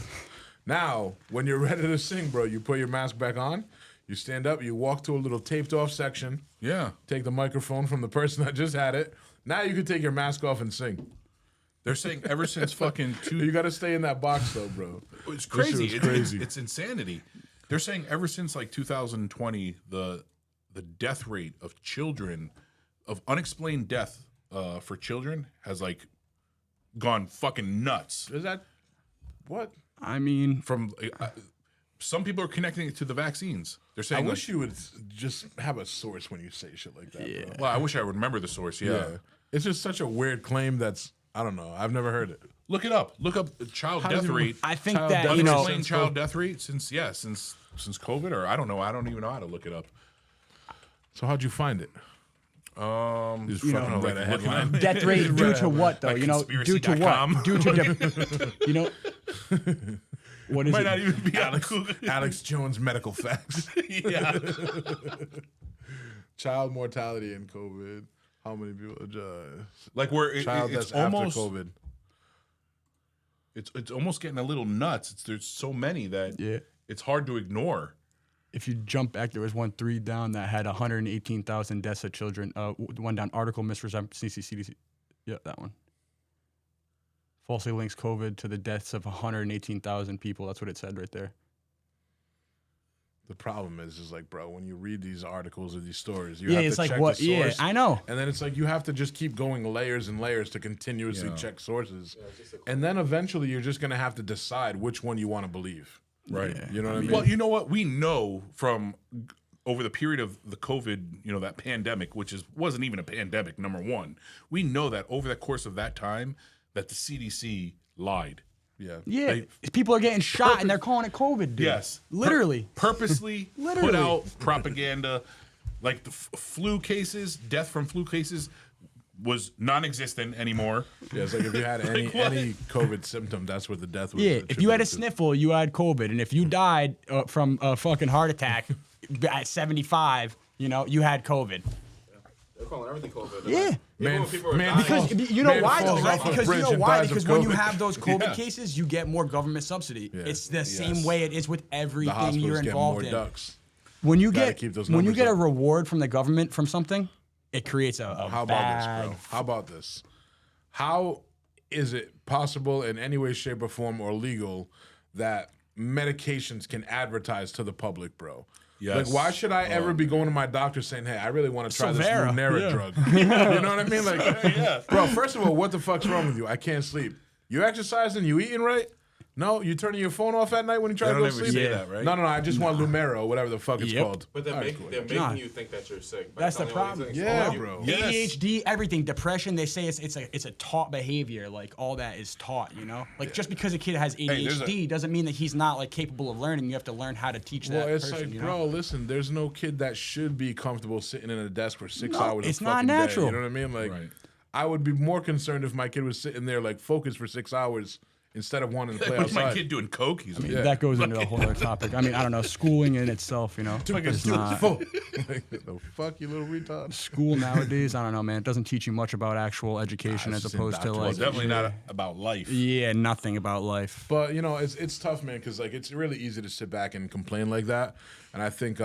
B: Now, when you're ready to sing, bro, you put your mask back on. You stand up. You walk to a little taped off section.
C: Yeah,
B: Take the microphone from the person that just had it. Now you can take your mask off and sing.
C: they're saying ever since fucking
B: You got to stay in that box, though, bro.
C: It's
B: This
C: crazy.
B: shit was crazy.
C: It's insanity. They're saying ever since like 2020, the death rate of children, of unexplained death for children has like gone fucking nuts.
B: Is that what?
A: I mean,
C: From some people are connecting it to the vaccines. They're
B: I
C: saying,
B: wish you would just have a source when you say shit like that, bro.
C: well, I wish I would remember the source. Yeah.
B: It's just such a weird claim that's, I don't know. I've never heard it.
C: Look it up. Look up the child
B: does
C: death
B: it-
C: rate.
A: I think
B: Child
A: that
B: death
A: you know,
C: Unexplained child death rate since COVID, or I don't know. I don't even know how to look it up.
B: So how'd you find it? You just fucking read a headline.
A: death rate due to what though?
C: Like
A: You know, due to
C: conspiracy.com.
A: what? Due to you know, what is
C: Might
A: it?
C: not even be
B: Alex Jones medical facts.
C: Yeah.
B: Child mortality in COVID. How many people?
C: Like where
B: Child
C: it's
B: deaths after
C: almost
B: COVID.
C: it's almost getting a little nuts. There's so many that
A: Yeah.
C: it's hard to ignore.
A: If you jump back, there was one 3 down that had 118,000 deaths of children. One down, article misrepresentation, CDC. Yeah, that one. Falsely links COVID to the deaths of 118,000 people. That's what it said right there.
B: The problem is like, bro, when you read these articles or these stories, you
A: Yeah,
B: have
A: it's
B: to
A: like
B: check
A: what?
B: the
A: Yeah,
B: source.
A: I know.
B: And then it's like you have to just keep going layers and layers to continuously check sources. And then eventually you're just going to have to decide which one you want to believe.
C: Right.
B: You know what I mean?
C: Well, you know what? We know from over the period of the COVID, that pandemic, which wasn't even a pandemic, number one. We know that over the course of that time that the CDC lied.
B: Yeah.
A: Yeah,
C: They-
A: people are getting shot and they're calling it COVID, dude.
C: Yes.
A: Literally.
C: Purposely put
A: Literally.
C: out propaganda. Like the flu cases, death from flu cases was non-existent anymore.
B: Yeah, it's like if you had any
C: what?
B: any COVID symptom, that's what the death was.
A: Yeah, if you had a
B: attributed to.
A: sniffle, you had COVID. And if you died from a fucking heart attack at 75, you had COVID.
D: They're calling everything COVID.
A: Yeah.
D: Even
B: Man,
D: when people are
B: man,
D: dying,
A: Because you know
B: Man
A: why though,
B: falls
A: right?
B: off a
A: Because you
B: bridge
A: know
B: and
A: why?
B: dies of
A: Because when you
B: COVID.
A: have those COVID
C: Yeah.
A: cases, you get more government subsidy.
B: Yeah.
A: It's the same
B: Yes.
A: way it is with
B: The
A: everything
B: hospitals
A: you're
B: get
A: involved
B: more
A: in.
B: ducks.
A: When you
B: Gotta
A: get
B: keep those
A: when you
B: numbers
A: get a
B: up.
A: reward from the government from something, it creates a
B: How about
A: bad.
B: this, bro? How about this? How is it possible in any way, shape, or form or legal that medications can advertise to the public, bro?
C: Yes.
B: Like, why should I ever be going to my doctor saying, hey, I really want to try
A: Silvera,
B: this Lunera
A: yeah.
B: drug? You know what I mean? Like, bro, first of all, what the fuck's wrong with you? I can't sleep. You exercising? You eating right? No, you turning your phone off at night when you try
C: They
B: to
C: don't
B: go
C: ever
B: sleep?
C: say that, right?
B: No, I just want Lumera or whatever the fuck it's
A: Yep.
B: called.
D: but they're,
B: All right,
D: they're making
A: Nah.
D: you think that you're sick. by
A: That's the
D: telling you all these
A: problem.
D: things.
B: Yeah,
D: Oh, you-
B: bro.
C: Yes.
A: ADHD, everything, depression. They say it's a taught behavior. Like all that is taught. Like just because a kid has
C: there's
A: ADHD doesn't mean that he's not like capable of learning. You have to learn how to teach
B: Well,
A: that
B: it's
A: person.
B: like,
A: you know?
B: bro, listen, there's no kid that should be comfortable sitting in a desk for 6
A: No,
B: hours.
A: it's
B: a
A: not
B: fucking day,
A: natural.
B: you know what I mean? Like,
C: Right.
B: I would be more concerned if my kid was sitting there like focused for 6 hours instead of wanting to play
C: What's my
B: outside.
C: kid doing coke? He's
A: That goes into a whole other topic. I mean, I don't know. Schooling in itself, is not.
B: Like, the fuck, you little retard.
A: School nowadays, I don't know, man. It doesn't teach you much about actual education
B: it's
A: as
B: just
A: opposed to
B: indoctrination.
A: like.
C: Well, definitely not about life.
A: Yeah, nothing about life.
B: But it's tough, man, because like it's really easy to sit back and complain like that. And I think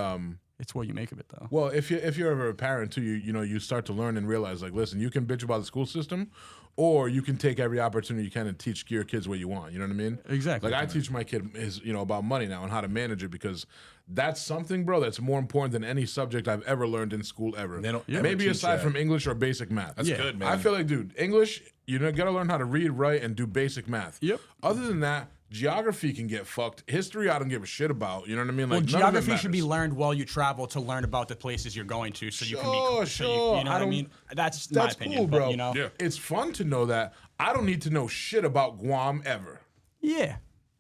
A: It's what you make of it, though.
B: Well, if you're ever a parent too, you start to learn and realize, like, listen, you can bitch about the school system, or you can take every opportunity you can and teach your kids what you want. You know what I mean?
A: Exactly.
B: Like I teach my kid about money now and how to manage it, because that's something, bro, that's more important than any subject I've ever learned in school ever.
C: They don't ever
B: Maybe
C: teach
B: aside
C: that.
B: from English or basic math.
C: That's good, man.
B: I feel like, dude, English, you gotta learn how to read, write, and do basic math.
A: Yep.
B: Other than that, geography can get fucked. History, I don't give a shit about. You know what I mean? Like,
A: Well,
B: none of it
A: geography should be
B: matters.
A: learned while you travel to learn about the places you're going to, so you can be.
B: Sure,
A: So you
B: sure.
A: know
B: I
A: what I
B: don't-
A: mean? That's my opinion.
B: cool,
A: but,
B: bro.
A: you know?
C: Yeah.
B: It's fun to know that. I don't need to know shit about Guam ever.
A: Yeah.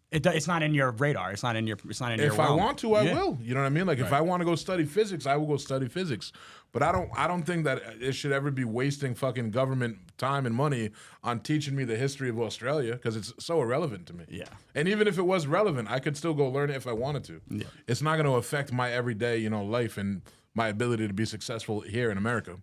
A: It's not in your radar. It's not in your. It's not in your.
B: If I
A: realm.
B: want to, I
A: Yeah.
B: will. You know what I mean? Like if I want to go study physics, I will go study physics. But I don't think that it should ever be wasting fucking government time and money on teaching me the history of Australia, because it's so irrelevant to me.
A: Yeah.
B: And even if it was relevant, I could still go learn it if I wanted to.
A: Yeah.
B: It's not going to affect my everyday, life and my ability to be successful here in America.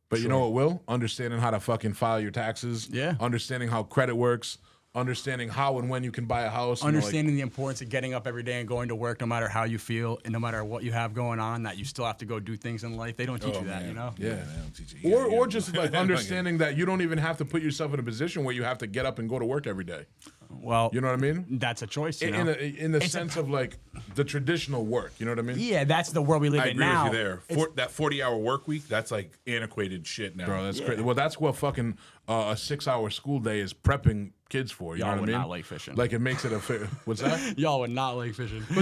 B: But you know what will? Understanding how to fucking file your taxes.
A: Yeah.
B: Understanding how credit works. Understanding how and when you can buy a house.
A: Understanding the importance of getting up every day and going to work, no matter how you feel and no matter what you have going on, that you still have to go do things in life. They don't teach you that, you know?
B: Yeah.
C: man, I'll teach you.
B: Or just like understanding that you don't even have to put yourself in a position where you have to get up and go to work every day.
A: Well,
B: You know what I mean?
A: that's a choice. You
B: In,
A: know?
B: in the sense of like the traditional work. You know what I mean?
A: Yeah, that's the world we live
C: I
A: in
C: agree
A: now.
C: with you there. That 40-hour work week, that's like antiquated shit now.
B: Bro, that's crazy. Well, that's what fucking a 6-hour school day is prepping kids for. You
A: Y'all
B: know what
A: would
B: I mean?
A: not like fishing.
B: Like it makes it a what's that?
A: Y'all would not like fishing.
C: No,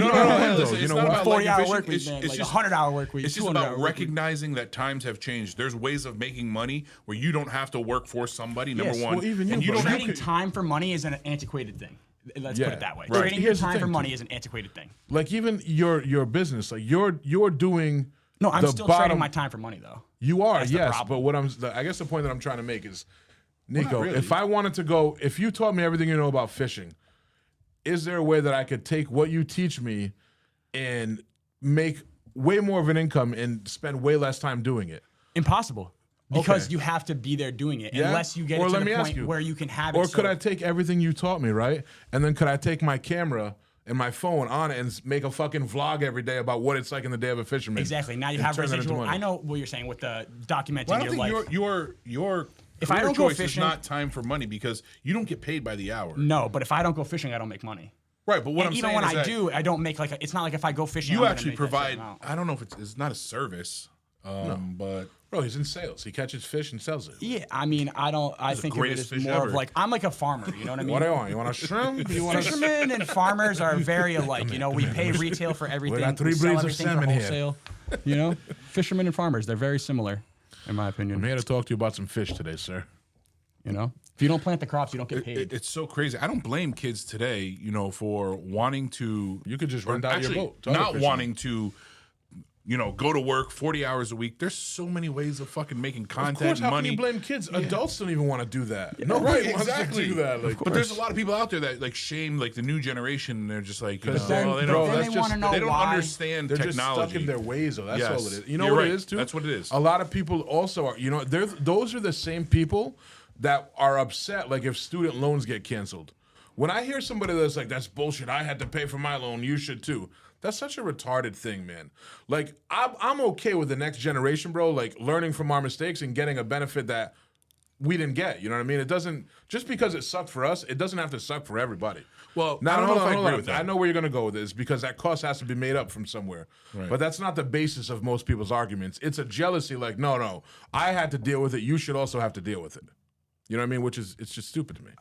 C: listen,
B: You
C: it's
B: know
C: not
B: what?
C: about
A: 40
C: liking
A: hour
C: fishing.
A: work week,
C: It's-
A: man.
C: it's
A: Like
C: just-
A: 100-hour work week.
C: It's just
A: 200-hour
C: about
A: work week.
C: recognizing that times have changed. There's ways of making money where you don't have to work for somebody. Number
A: Yes,
C: one,
B: well, even
C: and
B: you,
C: you
B: bro.
C: don't
A: Trading
C: have to.
A: time for money is an antiquated thing. Let's
B: Yeah,
A: put it that way.
B: right.
A: Trading your
B: Here's the
A: time for
B: thing,
A: money
B: too.
A: is an antiquated thing.
B: Like even your business, like you're doing.
A: No, I'm
B: the
A: still
B: bottom,
A: trading my time for money, though.
B: You are,
A: That's the
B: yes,
A: problem.
B: but I guess the point that I'm trying to make is, Nico,
C: really.
B: if I wanted to go, if you taught me everything you know about fishing, is there a way that I could take what you teach me and make way more of an income and spend way less time doing it?
A: Impossible. Because
B: Okay.
A: you have to be there doing it,
B: Yeah?
A: unless you get
B: Or
A: it
B: let
A: to
B: me
A: the
B: ask
A: point
B: you,
A: where you can have it.
B: Or could
A: so-
B: I take everything you taught me, right? And then could I take my camera and my phone on it and make a fucking vlog every day about what it's like in the day of a fisherman?
A: Exactly. Now you
B: and
A: have
B: turn that into
A: residual.
B: money?
A: I know what you're saying with the documenting
C: Well, I
A: your
C: don't
A: life.
C: think your
A: If I
C: career
A: don't go
C: choice
A: fishing-
C: is not time for money because you don't get paid by the hour.
A: No, but if I don't go fishing, I don't make money.
C: Right, but what
A: And
C: I'm
A: even
C: saying
A: when
C: is
A: I
C: that
A: do, I don't make like. It's not like if I go fishing,
C: you
A: I'm gonna
C: actually
A: make that
C: provide.
A: certain amount.
C: I don't know if it's not a service, but
B: Bro, he's in sales. He catches fish and sells it.
A: Yeah, I mean, I don't. I think of it
C: greatest
A: as
C: fish
A: more
C: ever.
A: of like I'm like a farmer. You know what I mean?
B: What do you want? You want a shrimp? You want a
A: Fishermen and farmers are very alike. You know, we pay retail for everything.
B: got 3
A: we sell
B: breeds of
A: everything for
B: salmon here.
A: wholesale. You know, fishermen and farmers, they're very similar, in my opinion.
B: I'm here to talk to you about some fish today, sir.
A: You know, if you don't plant the crops, you don't get paid.
C: it's so crazy. I don't blame kids today, for wanting to.
B: You could just
C: or
B: rent out your
C: actually,
B: boat to other
C: not
B: fishermen.
C: wanting to. Go to work 40 hours a week. There's so many ways of fucking making
B: Of
C: content,
B: course, how
C: money.
B: can you blame kids? Adults don't even want to do that. Nobody
C: Right,
B: wants
C: exactly.
B: to do that. Like,
C: But there's a lot of people out there that like shame like the new generation. And they're just like,
B: Because
A: then-
C: they
B: bro,
C: don't,
B: that's
A: they
B: just-
A: wanna know
C: they don't
A: why.
C: understand
B: they're
C: technology.
B: just stuck in their ways, though. That's
C: Yes.
B: all it is. You know
C: You're
B: what
C: right.
B: it is, too?
C: That's what it is.
B: A lot of people also are, those are the same people that are upset, like, if student loans get canceled. When I hear somebody that's like, that's bullshit, I had to pay for my loan, you should too. That's such a retarded thing, man. Like, I'm okay with the next generation, bro, like, learning from our mistakes and getting a benefit that we didn't get. You know what I mean? It doesn't, just because it sucked for us, it doesn't have to suck for everybody.
C: Well,
B: now,
C: I don't know if I
B: hold
C: agree with that.
B: I know where you're going to go with this because that cost has to be made up from somewhere.
C: Right.
B: But that's not the basis of most people's arguments. It's a jealousy like, no, I had to deal with it. You should also have to deal with it. You know what I mean? It's just stupid to me.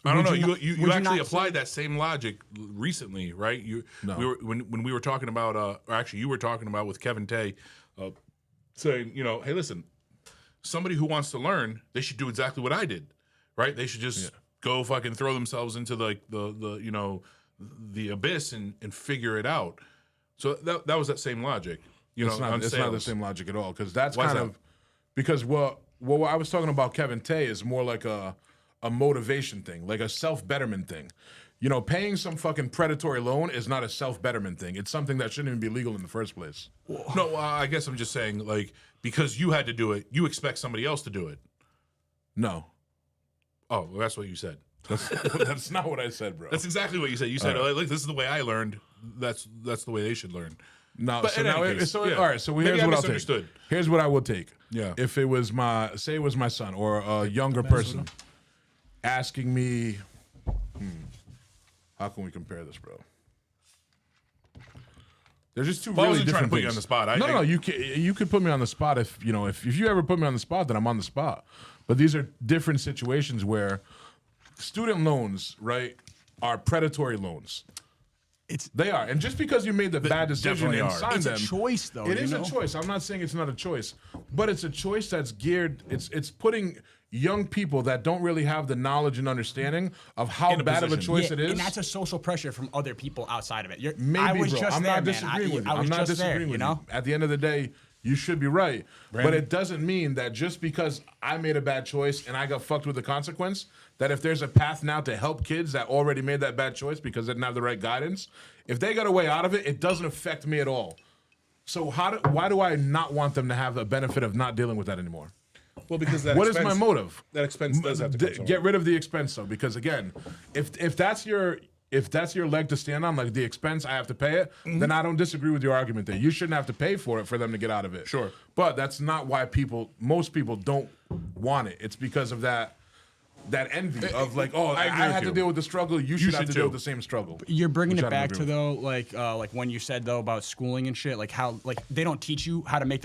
C: I don't know.
A: you not-
C: You
A: would you
C: actually
A: not
C: applied that same logic recently, right?
B: No.
C: We were when we were talking about, or actually you were talking about with Kevin Tay, saying, hey, listen, somebody who wants to learn, they should do exactly what I did, right? They should just go fucking throw themselves into like the abyss and figure it out. So that was that same logic.
B: It's not the
C: sales.
B: same logic at all because that's
C: Why is
B: kind
C: that?
B: of because what I was talking about Kevin Tay is more like a motivation thing, like a self-betterment thing. Paying some fucking predatory loan is not a self-betterment thing. It's something that shouldn't even be legal in the first place.
C: No, I guess I'm just saying, like, because you had to do it, you expect somebody else to do it.
B: No,
C: Oh, well, that's what you said.
B: that's not what I said, bro.
C: That's exactly what you said. You said, like, this is the way I learned. That's the way they should learn.
B: No,
C: But
B: so
C: in
B: now,
C: any case,
B: so
C: yeah.
B: all right. So
C: Maybe
B: here's
C: I
B: what I'll take.
C: misunderstood.
B: Here's what I will take.
C: Yeah.
B: If it was say it was my son or a younger person asking me, how can we compare this, bro? There's just two
C: Well, I
B: really
C: wasn't trying to
B: different
C: put you
B: things.
C: on the spot.
B: No, you could put me on the spot if you ever put me on the spot, then I'm on the spot. But these are different situations where student loans, right, are predatory loans. They are, and just because you made the bad decision
C: definitely
B: and
C: are.
B: signed
A: It's a
B: them,
A: choice, though,
B: It
A: you
B: is
A: know?
B: a choice. I'm not saying it's not a choice, but it's a choice that's geared. It's putting young people that don't really have the knowledge and understanding of how
C: In a
B: bad of a
C: position.
B: choice it is.
A: And that's a social pressure from other people outside of it.
B: Maybe,
A: I was
B: bro.
A: just
B: I'm
A: there,
B: not
A: man.
B: disagreeing with you.
A: I was
B: I'm not
A: just
B: disagreeing
A: there,
B: with
A: you know?
B: At the end of the day, you should be right. But
C: Brandon?
B: it doesn't mean that just because I made a bad choice and I got fucked with the consequence, that if there's a path now to help kids that already made that bad choice because they didn't have the right guidance, if they got a way out of it, it doesn't affect me at all. So why do I not want them to have the benefit of not dealing with that anymore?
C: Well, because that
B: What is my motive?
C: That expense does have to come
B: Get
C: somewhere.
B: rid of the expense though, because again, if that's your leg to stand on, like the expense, I have to pay it, then I don't disagree with your argument there. You shouldn't have to pay for it for them to get out of it.
C: Sure.
B: But that's not why most people don't want it. It's because of that envy of like, oh,
C: I
B: I
C: agree with
B: had to
C: you.
B: deal with the struggle. You should have
C: should
B: to deal
C: too.
B: with the same struggle.
A: You're bringing
B: Which
A: it
B: I don't
A: back
B: agree
A: to
B: with.
A: though, like when you said though about schooling and shit, like how like they don't teach you how to make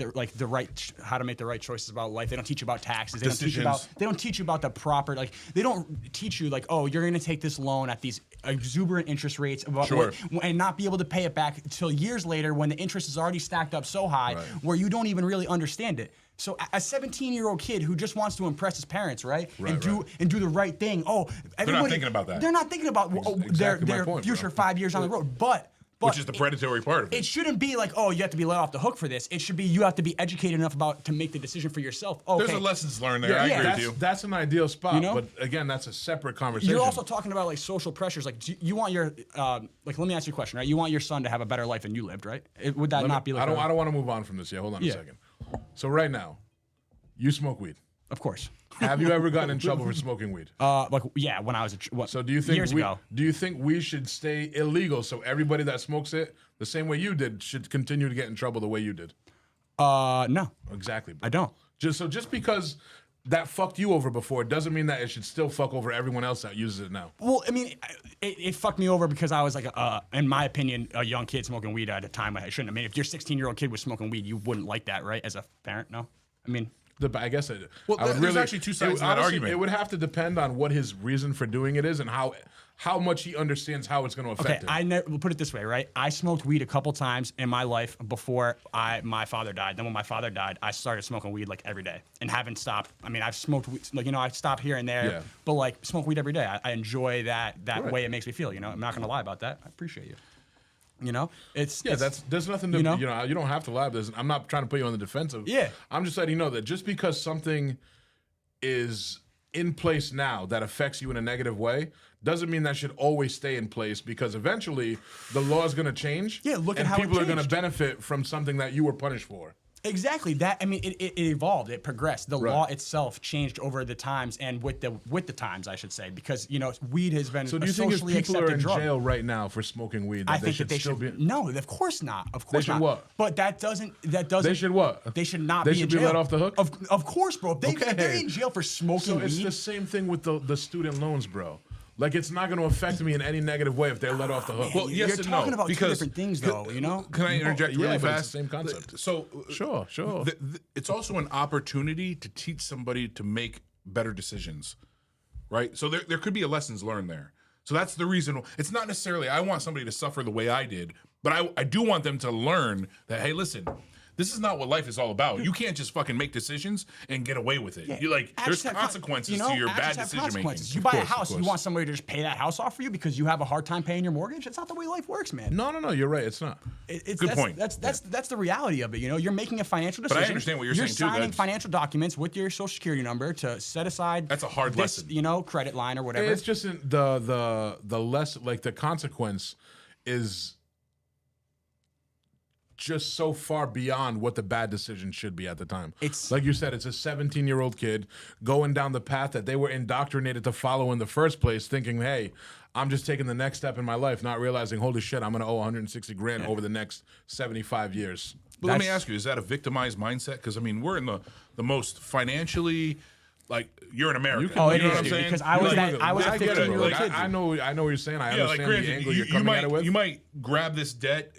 A: how to make the right choices about life. They don't teach you about taxes. They
C: Decisions.
A: don't teach you about the proper they don't teach you like, oh, you're gonna take this loan at these exuberant interest rates about
C: Sure.
A: and not be able to pay it back until years later when the interest is already stacked up so high
B: Right.
A: where you don't even really understand it. So a 17-year-old kid who just wants to impress his parents, right? And do the right thing. Oh, everybody,
C: thinking about that.
A: They're not thinking about
B: Exactly my
A: their
B: point,
A: future
B: bro.
A: 5 years on the road. But
C: Which is the predatory part of
A: it
C: it.
A: shouldn't be like, oh, you have to be let off the hook for this. It should be you have to be educated enough to make the decision for yourself. Okay.
C: There's a lessons learned there. I agree with you.
B: That's an ideal spot.
A: You know?
B: But again, that's a separate conversation.
A: You're also talking about like social pressures. Like, you want your like, let me ask you a question, right? You want your son to have a better life than you lived, right? Would that not be like?
B: I don't want to move on from this yet. Hold on a
A: Yeah.
B: second. So right now, you smoke weed.
A: Of course.
B: Have you ever gotten in trouble for smoking weed?
A: Like yeah, when I was
B: So do you think
A: years ago?
B: do you think we should stay illegal so everybody that smokes it the same way you did should continue to get in trouble the way you did?
A: No,
B: Exactly. Bro.
A: I don't.
B: Just because that fucked you over before doesn't mean that it should still fuck over everyone else that uses it now.
A: Well, I mean, it fucked me over because I was like, in my opinion, a young kid smoking weed at a time when I shouldn't. I mean, if your 16-year-old kid was smoking weed, you wouldn't like that, right? As a parent, no? I mean,
B: I guess it.
C: Well,
B: I would
C: there's actually two sides to that argument.
B: It would have to depend on what his reason for doing it is and how much he understands how it's going to affect him.
A: we'll put it this way, right? I smoked weed a couple times in my life before my father died. Then when my father died, I started smoking weed like every day and haven't stopped. I mean, I've smoked weed, like, I stopped here and there,
B: Yeah.
A: but like smoke weed every day. I enjoy that way it makes me feel, I'm not going to lie about that. I appreciate you. There's
B: nothing to, you don't have to lie. I'm not trying to put you on the defensive.
A: Yeah.
B: I'm just letting you know that just because something is in place now that affects you in a negative way doesn't mean that should always stay in place, because eventually the law is going to change.
A: Yeah, look at
B: and
A: how it
B: people are going to
A: changed.
B: benefit from something that you were punished for.
A: Exactly. That, I mean, it evolved. It progressed. The
B: Right.
A: law itself changed over the times and with the times, I should say, because weed has been
B: So do
A: a
B: you think if
A: socially
B: people are
A: accepted
B: in
A: drug.
B: jail right now for smoking weed, that
A: I
B: they
A: think
B: should
A: that they
B: still
A: should.
B: be?
A: No, of course not. Of course
B: should
A: not.
B: what?
A: But that doesn't.
B: They should what?
A: They should not
B: They
A: be in
B: should be
A: jail.
B: let off the hook?
A: Of course, bro. If they're
B: Okay.
A: in jail for smoking
B: So it's
A: weed.
B: the same thing with the student loans, bro. Like, it's not going to affect me in any negative way if they're let off the hook.
C: Well, yes
A: you're
C: and
A: talking
C: no,
A: about two
C: because-
A: different things, though.
C: Can I interject
B: Yeah,
C: really
B: but it's
C: fast?
B: the same concept.
C: So
B: Sure.
C: it's also an opportunity to teach somebody to make better decisions, right? So there could be a lessons learned there. So that's the reason. It's not necessarily I want somebody to suffer the way I did, but I do want them to learn that, hey, listen, this is not what life is all about. You can't just fucking make decisions and get away with it. You there's
A: Actions have
C: consequences
A: con-
C: to your
A: actions
C: bad
A: have
C: decision
A: consequences.
C: making.
A: You buy a
B: course, of
A: house, you
B: course.
A: want somebody to just pay that house off for you because you have a hard time paying your mortgage. That's not the way life works, man.
B: No, you're right. It's not.
C: Good point.
A: That's the reality of it. You're making a financial decision.
C: I understand what you're saying, too.
A: You're signing
C: That's-
A: financial documents with your social security number to set aside.
C: That's a hard
A: this,
C: lesson.
A: Credit line or whatever.
B: It's just the less, like, the consequence is just so far beyond what the bad decision should be at the time.
A: It's-
B: like you said, it's a 17-year-old kid going down the path that they were indoctrinated to follow in the first place, thinking, hey, I'm just taking the next step in my life, not realizing, holy shit, I'm gonna owe 160 grand over the next 75 years.
C: But let me ask you: is that a victimized mindset? Because I mean, we're in the most financially, like, you're in America.
A: Oh, it
C: you know
A: is,
C: what I'm
A: dude,
C: saying?
A: because I was
C: Like,
A: I was a
B: I get it,
A: 15
B: bro.
A: year old
B: Like,
A: kid.
B: I know what you're saying. I
C: Yeah, like,
B: understand the
C: granted,
B: angle
C: you,
B: you're coming at it with.
C: you might grab this debt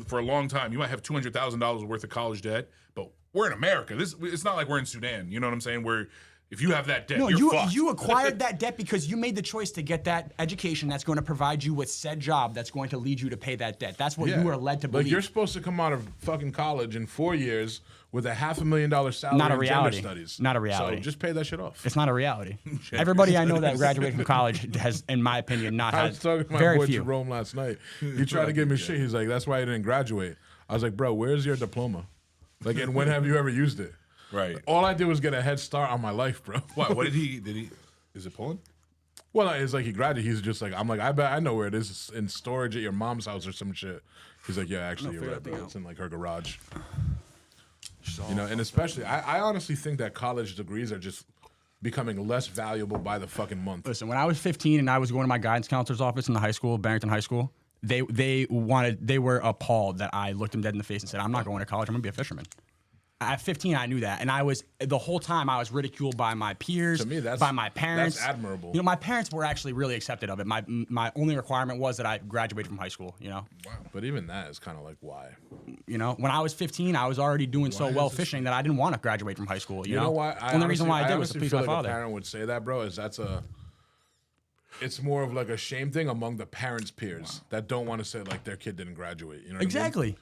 C: for a long time. You might have $200,000 worth of college debt, but we're in America. It's not like we're in Sudan. You know what I'm saying? Where if you have that debt,
A: No,
C: you're fucked.
A: you acquired that debt because you made the choice to get that education that's going to provide you with said job that's going to lead you to pay that debt. That's what you were led to believe.
B: Like, you're supposed to come out of fucking college in 4 years with a $500,000 salary
A: Not a
B: in
A: reality.
B: gender studies.
A: Not a reality.
B: So just pay that shit off.
A: It's not a reality. Everybody I know that graduated from college has, in my opinion, not
B: I
A: had
B: was talking to my
A: very
B: boy
A: few.
B: Jerome last night. He tried to give me shit. He's like, that's why I didn't graduate. I was like, bro, where's your diploma? Like, and when have you ever used it?
C: Right.
B: All I did was get a head start on my life, bro.
C: What did he? Is it Poland?
B: Well, it's like he graduated. He's just like, I'm like, I bet I know where it is. It's in storage at your mom's house or some shit. He's like, yeah, actually, you're right, bro. It's in like her garage. You know, and especially, I honestly think that college degrees are just becoming less valuable by the fucking month.
A: Listen, when I was 15 and I was going to my guidance counselor's office in the high school, Barrington High School, they were appalled that I looked them dead in the face and said, I'm not going to college. I'm going to be a fisherman. At 15, I knew that, and the whole time I was ridiculed by my peers,
B: To me,
A: by my parents.
B: that's admirable.
A: You know, my parents were actually really accepted of it. My only requirement was that I graduated from high school. You know,
B: Wow. But even that is kind of like, why?
A: you know, when I was 15, I was already doing so well fishing that I didn't want to graduate from high school. You
B: You know why?
A: Only reason why I did was to
B: honestly
A: please
B: feel
A: my
B: like
A: father.
B: a parent would say that, bro, is it's more of like a shame thing among the parents' peers that don't want to say like their kid didn't graduate. You know what
A: Exactly.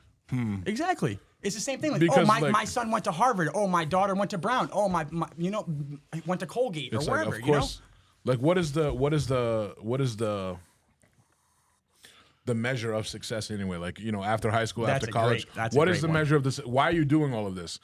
A: Exactly. It's the same thing. Like,
B: Because,
A: my son went to Harvard. Oh, my daughter went to Brown. Oh, my went to Colgate
B: It's
A: or
B: like,
A: wherever.
B: of course, like what is the measure of success anyway? Like, you know, after high school,
A: That's
B: after
A: a
B: college,
A: great- that's a
B: what is
A: great
B: the
A: one.
B: measure of this? Why are you doing all of this?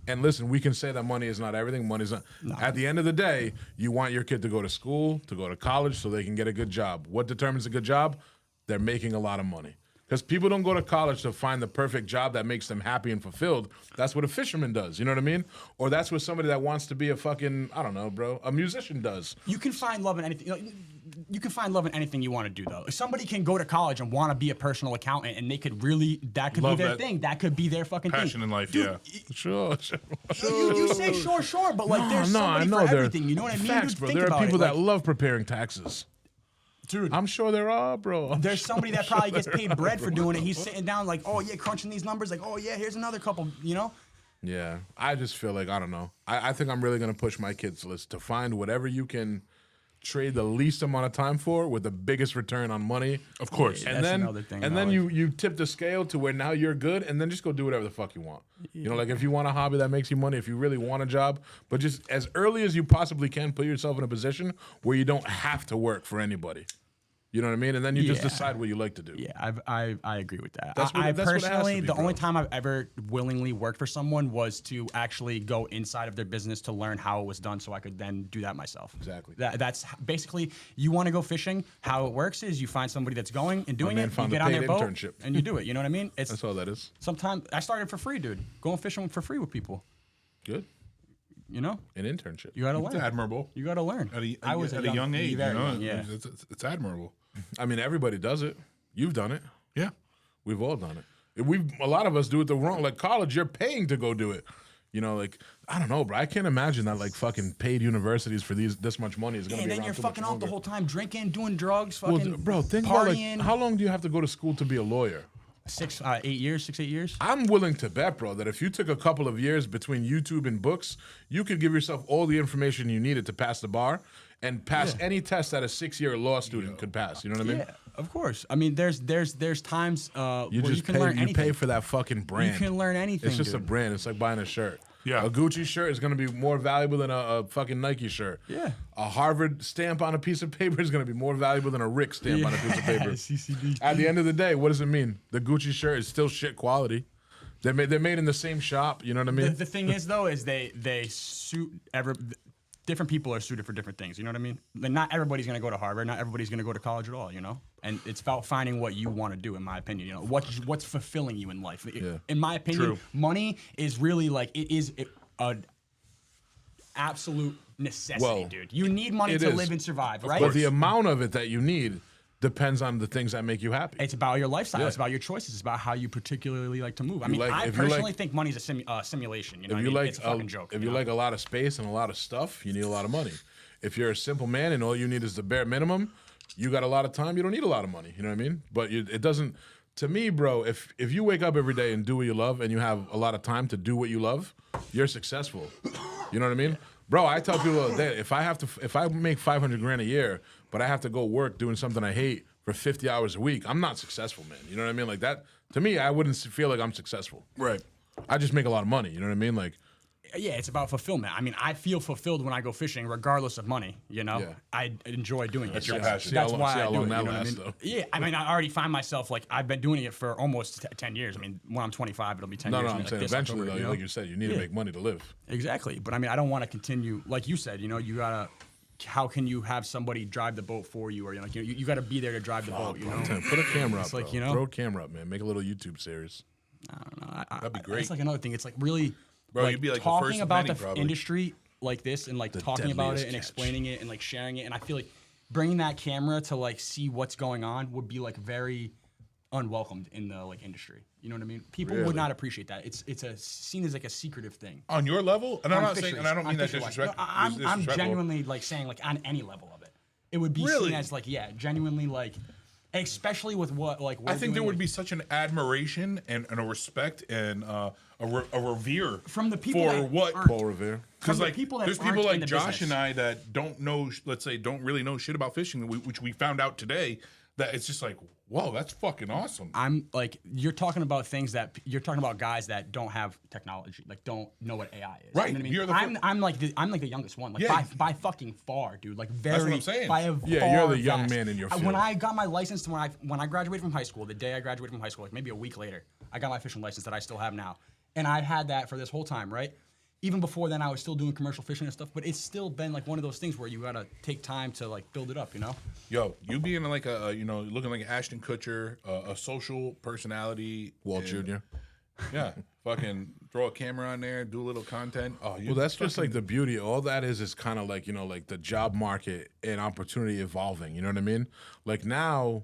B: And listen, we can say that money is not everything. Money's not. At the end of the day, you want your kid to go to school, to go to college, so they can get a good job. What determines a good job? They're making a lot of money. Because people don't go to college to find the perfect job that makes them happy and fulfilled. That's what a fisherman does. You know what I mean? Or that's what somebody that wants to be a fucking, I don't know, bro, a musician does.
A: You can find love in anything. You can find love in anything you want to do, though. If somebody can go to college and want to be a personal accountant, and they could really, that could
C: Love
A: be their
C: that
A: thing. That could be their fucking
C: Passion
A: thing.
C: in life,
A: Dude,
C: yeah.
B: Sure.
A: You say sure, but like there's somebody for
B: there-
A: everything. You know what I mean?
B: Facts,
A: Dude,
B: bro.
A: think
B: There are
A: about
B: people
A: it.
B: that
A: Like,
B: love preparing taxes.
A: dude,
B: I'm sure there are, bro.
A: there's somebody that probably gets paid bread for doing it. He's sitting down like, oh yeah, crunching these numbers. Like, oh yeah, here's another couple. You know?
B: Yeah, I just feel like, I don't know. I think I'm really going to push my kids list to find whatever you can trade the least amount of time for with the biggest return on money.
C: Of course.
A: Yeah.
B: And
A: That's
B: then,
A: another thing,
B: and
A: though,
B: then
A: like-
B: you tip the scale to where now you're good, and then just go do whatever the fuck you want. You know, like if you want a hobby that makes you money, if you really want a job, but just as early as you possibly can, put yourself in a position where you don't have to work for anybody. You know what I mean? And then you just
A: Yeah.
B: decide what you like to do.
A: Yeah, I agree with that.
B: That's what-
A: I
B: that's what it has to
A: personally,
B: be,
A: the
B: bro.
A: only time I've ever willingly worked for someone was to actually go inside of their business to learn how it was done, so I could then do that myself.
B: Exactly.
A: That's basically, you want to go fishing. How it works is you find somebody that's going and doing
B: man
A: it. You
B: found
A: get
B: a
A: on
B: paid
A: their boat
B: internship.
A: and you do it. You know what I mean? It's
B: That's all that is.
A: sometimes I started for free, dude. Going fishing for free with people.
B: Good.
A: You know,
B: An internship.
A: you got to
C: It's
A: learn.
C: admirable.
A: You got to learn.
C: I was at a young age,
A: very
C: you know?
A: young, yeah.
C: It's admirable.
B: I mean, everybody does it. You've done it.
C: Yeah.
B: We've all done it. A lot of us do it the wrong. Like college, you're paying to go do it. You know, like I don't know, bro. I can't imagine that like fucking paid universities for this much money is gonna
A: And
B: be
A: then
B: around
A: you're
B: too much
A: fucking off the
B: longer.
A: whole time drinking, doing drugs,
B: Well,
A: fucking
B: bro, think about
A: partying.
B: like how long do you have to go to school to be a lawyer?
A: 6, 8 years.
B: I'm willing to bet, bro, that if you took a couple of years between YouTube and books, you could give yourself all the information you needed to pass the bar and pass any test that a 6-year law student could pass. You know what I mean?
A: Yeah, of course. I mean, there's times
B: You
A: where
B: just
A: you can
B: pay.
A: learn
B: You
A: anything.
B: pay for that fucking brand.
A: You can learn anything.
B: It's just a
A: dude.
B: brand. It's like buying a shirt.
C: Yeah.
B: A Gucci shirt is going to be more valuable than a fucking Nike shirt.
A: Yeah.
B: A Harvard stamp on a piece of paper is going to be more valuable than a Rick stamp on a piece of paper.
A: CCD.
B: At the end of the day, what does it mean? The Gucci shirt is still shit quality. They're made in the same shop. You know what I mean?
A: The thing is, though, is they suit different people are suited for different things. You know what I mean? Like, not everybody's gonna go to Harvard. Not everybody's gonna go to college at all. You know, and it's about finding what you want to do. In my opinion, you know, what's fulfilling you in life.
B: Yeah.
A: In my opinion,
C: True.
A: money is really like an absolute necessity,
B: Well,
A: dude. You need money
B: it
A: to
B: is.
A: live and survive, right?
B: But the amount of it that you need depends on the things that make you happy.
A: It's about your lifestyle.
B: Yeah.
A: It's about your choices. It's about how you particularly like to move. I mean,
B: like-
A: I
B: if you like-
A: personally think money's a simulation. You know,
B: If
A: what
B: you
A: I mean?
B: like
A: It's a fucking joke.
B: if you
A: know?
B: like a lot of space and a lot of stuff, you need a lot of money. If you're a simple man and all you need is the bare minimum, you got a lot of time. You don't need a lot of money. You know what I mean? But it doesn't. To me, bro, if you wake up every day and do what you love, and you have a lot of time to do what you love, you're successful. You know what I mean? Bro, I tell people that if I make 500 grand a year, but I have to go work doing something I hate for 50 hours a week, I'm not successful, man. You know what I mean? Like that, to me, I wouldn't feel like I'm successful.
C: Right.
B: I just make a lot of money. You know what I mean? Like,
A: Yeah, it's about fulfillment. I mean, I feel fulfilled when I go fishing, regardless of money. You know,
B: Yeah.
A: I enjoy doing it.
C: That's your passion.
A: That's
B: See how
A: why
B: long- see
A: I
B: how
A: do
B: long
A: it.
B: that
A: You know what I
B: lasts,
A: mean?
B: though.
A: Yeah, I mean, I already find myself like I've been doing it for almost 10 years. I mean, when I'm 25, it'll be 10
B: no,
A: years.
B: no,
A: I mean,
B: I'm
A: like
B: saying
A: this
B: eventually,
A: October,
B: though,
A: you know?
B: like you said, you need to
A: Yeah.
B: make money to live.
A: Exactly, but I mean, I don't want to continue. Like you said, you know, you gotta. How can you have somebody drive the boat for you, or like you got to be there to drive the boat? You know,
B: Put a camera up,
A: It's like,
B: bro.
A: you know-
B: Throw a camera up, man. Make a little YouTube series.
A: I don't know.
C: That'd be great.
A: It's like another thing. It's like really,
C: Bro, you'd be like the
A: talking
C: first of
A: about
C: many,
A: the
C: probably.
A: industry like this and like talking about
B: deadliest
A: it and
B: catch.
A: explaining it and like sharing it. And I feel like bringing that camera to like see what's going on would be like very unwelcomed in the like industry. You know what I mean? People
B: Really?
A: would not appreciate that. It's a seen as like a secretive thing.
C: On your level, and I'm
A: On
C: not saying,
A: fisheries,
C: and I don't
A: on
C: mean that
A: fishery-wise.
C: disrespect.
A: No, I'm
C: disrespectful.
A: genuinely like saying like on any level of it, it would be
C: Really?
A: seen as like genuinely like, especially with what like we're
C: I think there
A: doing,
C: would
A: like,
C: be such an admiration and a respect and a revere
A: From the people
C: for
A: that
C: what
A: aren't-
B: Paul Revere.
C: because
A: from the
C: like
A: people that
C: there's
A: aren't
C: people
A: in
C: like
A: the
C: Josh
A: business.
C: and I that don't know, let's say, don't really know shit about fishing, which we found out today. That it's just like, whoa, that's fucking awesome.
A: I'm like, you're talking about things that you're talking about guys that don't have technology, like don't know what AI is.
C: Right,
A: You know what I mean?
C: you're the
A: I'm like the youngest one, like
C: Yeah.
A: by fucking far, dude. Like very.
C: what I'm saying.
A: By a
B: Yeah,
A: far
B: you're the young
A: vast.
B: man in your
A: When
B: field.
A: I got my license, when I graduated from high school, the day I graduated from high school, like maybe a week later, I got my fishing license that I still have now, and I've had that for this whole time, right? Even before then, I was still doing commercial fishing and stuff, but it's still been like one of those things where you gotta take time to like build it up, you know?
C: Yo, you being like looking like Ashton Kutcher, a social personality,
B: Walt
C: and-
B: Jr.
C: Yeah, fucking throw a camera on there, do a little content. Oh,
B: Well, that's just like the beauty. All that is kind of like, like the job market and opportunity evolving. You know what I mean? Like now,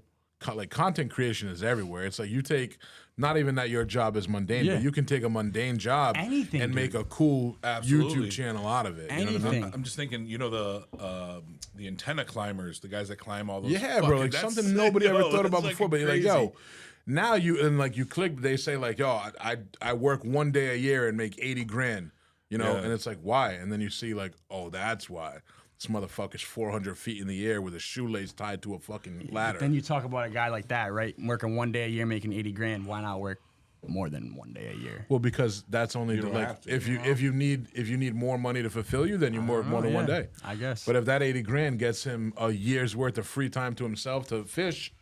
B: like content creation is everywhere. It's like you take, not even that your job is mundane,
A: Yeah.
B: but you can take a mundane job
A: Anything,
B: and
A: dude.
B: make a cool
C: Absolutely.
B: YouTube channel out of it. You know what I mean?
A: Anything.
C: I'm just thinking, the antenna climbers, the guys that climb all those.
B: Yeah, bro,
C: fucking-
B: like
C: that's
B: something
C: sick,
B: nobody ever
C: yo,
B: thought
C: that's
B: about
C: fucking
B: before. But you're like,
C: crazy.
B: yo, now you and like you click, they say like, yo, I work one day a year and make 80 grand,
C: Yeah.
B: and it's like why? And then you see like, oh, that's why. This motherfucker's 400 feet in the air with a shoelace tied to a fucking ladder.
A: Then you talk about a guy like that, right? Working one day a year, making 80 grand. Why not work more than one day a year?
B: Well, because that's only the,
C: don't
B: like
C: have to,
B: if you need more money to fulfill you, then you work more than one
A: yeah,
B: day.
A: I guess.
B: But if that 80 grand gets him a year's worth of free time to himself to fish,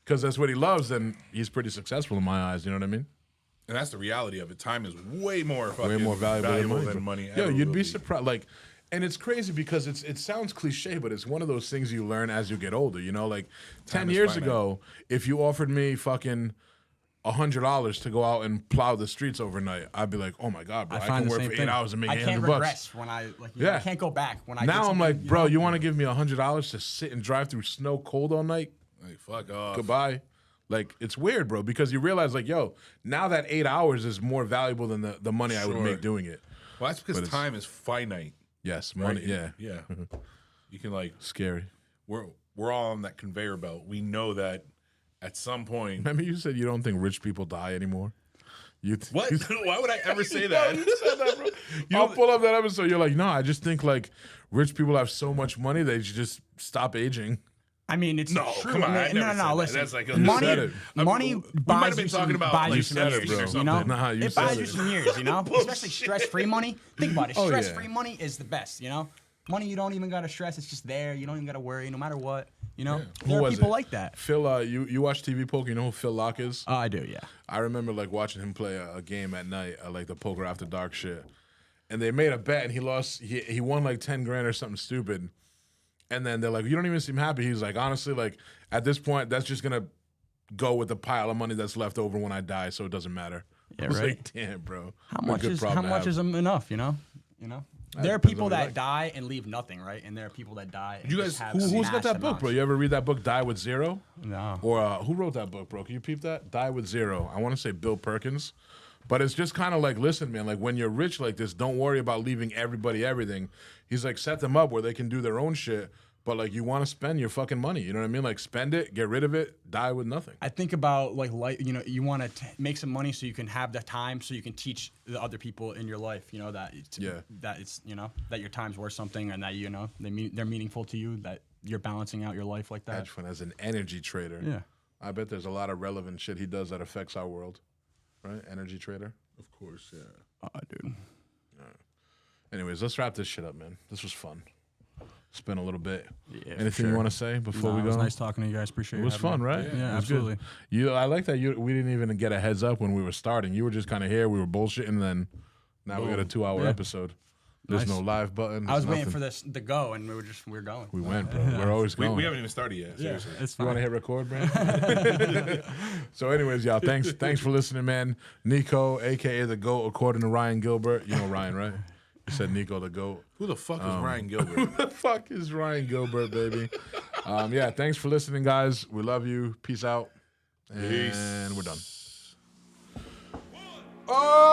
B: because that's what he loves, then he's pretty successful in my eyes. You know what I mean?
C: And that's the reality of it. Time is way more
B: Way
C: fucking
B: more valuable than
C: than
B: money.
C: money.
B: Yo,
C: ever
B: you'd
C: will
B: be surprised. Like, and it's crazy because it sounds cliche, but it's one of those things you learn as you get older. You know, like 10
C: is
B: years
C: finite.
B: ago, if you offered me fucking $100 to go out and plow the streets overnight, I'd be like, oh my god, bro, I,
A: find
B: can
A: the
B: work
A: same
B: for 8
A: thing.
B: hours and make
A: I can't
B: $800.
A: regress when I like. You know, I
B: Yeah.
A: can't go back when I.
B: Now
A: did
B: I'm
A: something,
B: like,
A: you
B: bro,
A: know?
B: you want to give me $100 to sit and drive through snow cold all night?
C: Like, fuck off.
B: Goodbye. Like, it's weird, bro, because you realize, like, yo, now that 8 hours is more valuable than the money I would
C: Sure.
B: make doing it.
C: Well, that's because
B: But it's-
C: time is finite.
B: Yes,
C: Right?
B: money, yeah.
C: Yeah. You can like
B: Scary.
C: we're all on that conveyor belt. We know that at some point.
B: Remember you said you don't think rich people die anymore?
C: What? Why would I ever say that?
B: You said that, bro. I'll pull up that episode. You're like, no, I just think, like, rich people have so much money, they should just stop aging.
A: I mean, it's
C: No,
A: true.
C: come on, I
A: No,
C: never
A: no,
C: said
A: no.
C: that.
A: Listen,
C: That's like a-
A: money.
B: You said it.
A: Money
C: We might
A: buys
C: have been
A: you
C: talking
A: some,
C: about,
A: buys
C: like,
A: you some
C: said it,
A: years.
C: bro.
A: You know,
B: Nah, you
A: it
B: said
A: buys you
B: it.
A: some years. You know, especially stress-free money. Think about it.
B: Oh, yeah.
A: Stress-free money is the best. You know, money you don't even gotta stress. It's just there. You don't even gotta worry, no matter what. You know,
B: Who
A: there are
B: was
A: people
B: it?
A: like that.
B: Phil, you watch TV poker, you know who Phil Locke is?
A: I do, yeah.
B: I remember like watching him play a game at night, like the poker after dark shit. And they made a bet and he lost. He won like 10 grand or something stupid. And then they're like, "You don't even seem happy." He's like, "Honestly, like at this point, that's just gonna go with the pile of money that's left over when I die, so it doesn't matter."
A: Yeah,
B: I was
A: right.
B: like, "Damn, bro.
A: How
B: What a
A: much
B: good
A: is
B: problem to have.
A: enough? You know. There are
B: Depends
A: people
B: on what you
A: that
B: like.
A: die and leave nothing, right? And there are people that die. And
C: You
A: just
C: guys-
A: have
B: Who's got
A: mass
B: that book,
A: amounts.
B: bro? You ever read that book, Die with Zero?
A: No.
B: Or who wrote that book, bro? Can you peep that? Die with Zero. I want to say Bill Perkins. But it's just kind of like, listen, man, like when you're rich like this, don't worry about leaving everybody everything. He's like, set them up where they can do their own shit. But like, you want to spend your fucking money. You know what I mean? Like, spend it, get rid of it, die with nothing.
A: I think about like you know, you want to make some money so you can have the time so you can teach the other people in your life, you know, that that it's, you know, that your time's worth something and that, you know, they're meaningful to you, that you're balancing out your life like that.
B: Hedge fund as an energy trader.
A: Yeah.
B: I bet there's a lot of relevant shit he does that affects our world. Right? Energy trader.
C: Of course, yeah.
A: Dude.
B: Anyways, let's wrap this shit up, man. This was fun. Spent a little bit.
A: Yeah,
B: Anything you want to say before we
A: It
B: go?
A: was nice talking to you guys. Appreciate it.
B: It was fun, right?
A: Yeah,
B: It was good.
A: absolutely.
B: I like that we didn't even get a heads up when we were starting. You were just kind of here. We were bullshitting, and then now we got a 2-hour
A: Yeah.
B: episode. There's
A: Nice.
B: no live button.
A: I was
B: there's
A: waiting for
B: nothing.
A: this to go, and we were going.
B: We went, bro. We're always going.
C: We haven't even started yet. Seriously.
A: It's
B: You
A: fine.
B: want to hit record, man? So, anyways, y'all, thanks for listening, man. Nico, aka the GOAT, according to Ryan Gilbert. You know Ryan, right? You said Nico the GOAT.
C: Who the fuck is Ryan Gilbert?
B: Who the fuck is Ryan Gilbert, baby? Yeah, thanks for listening, guys. We love you. Peace out. And we're done. Oh!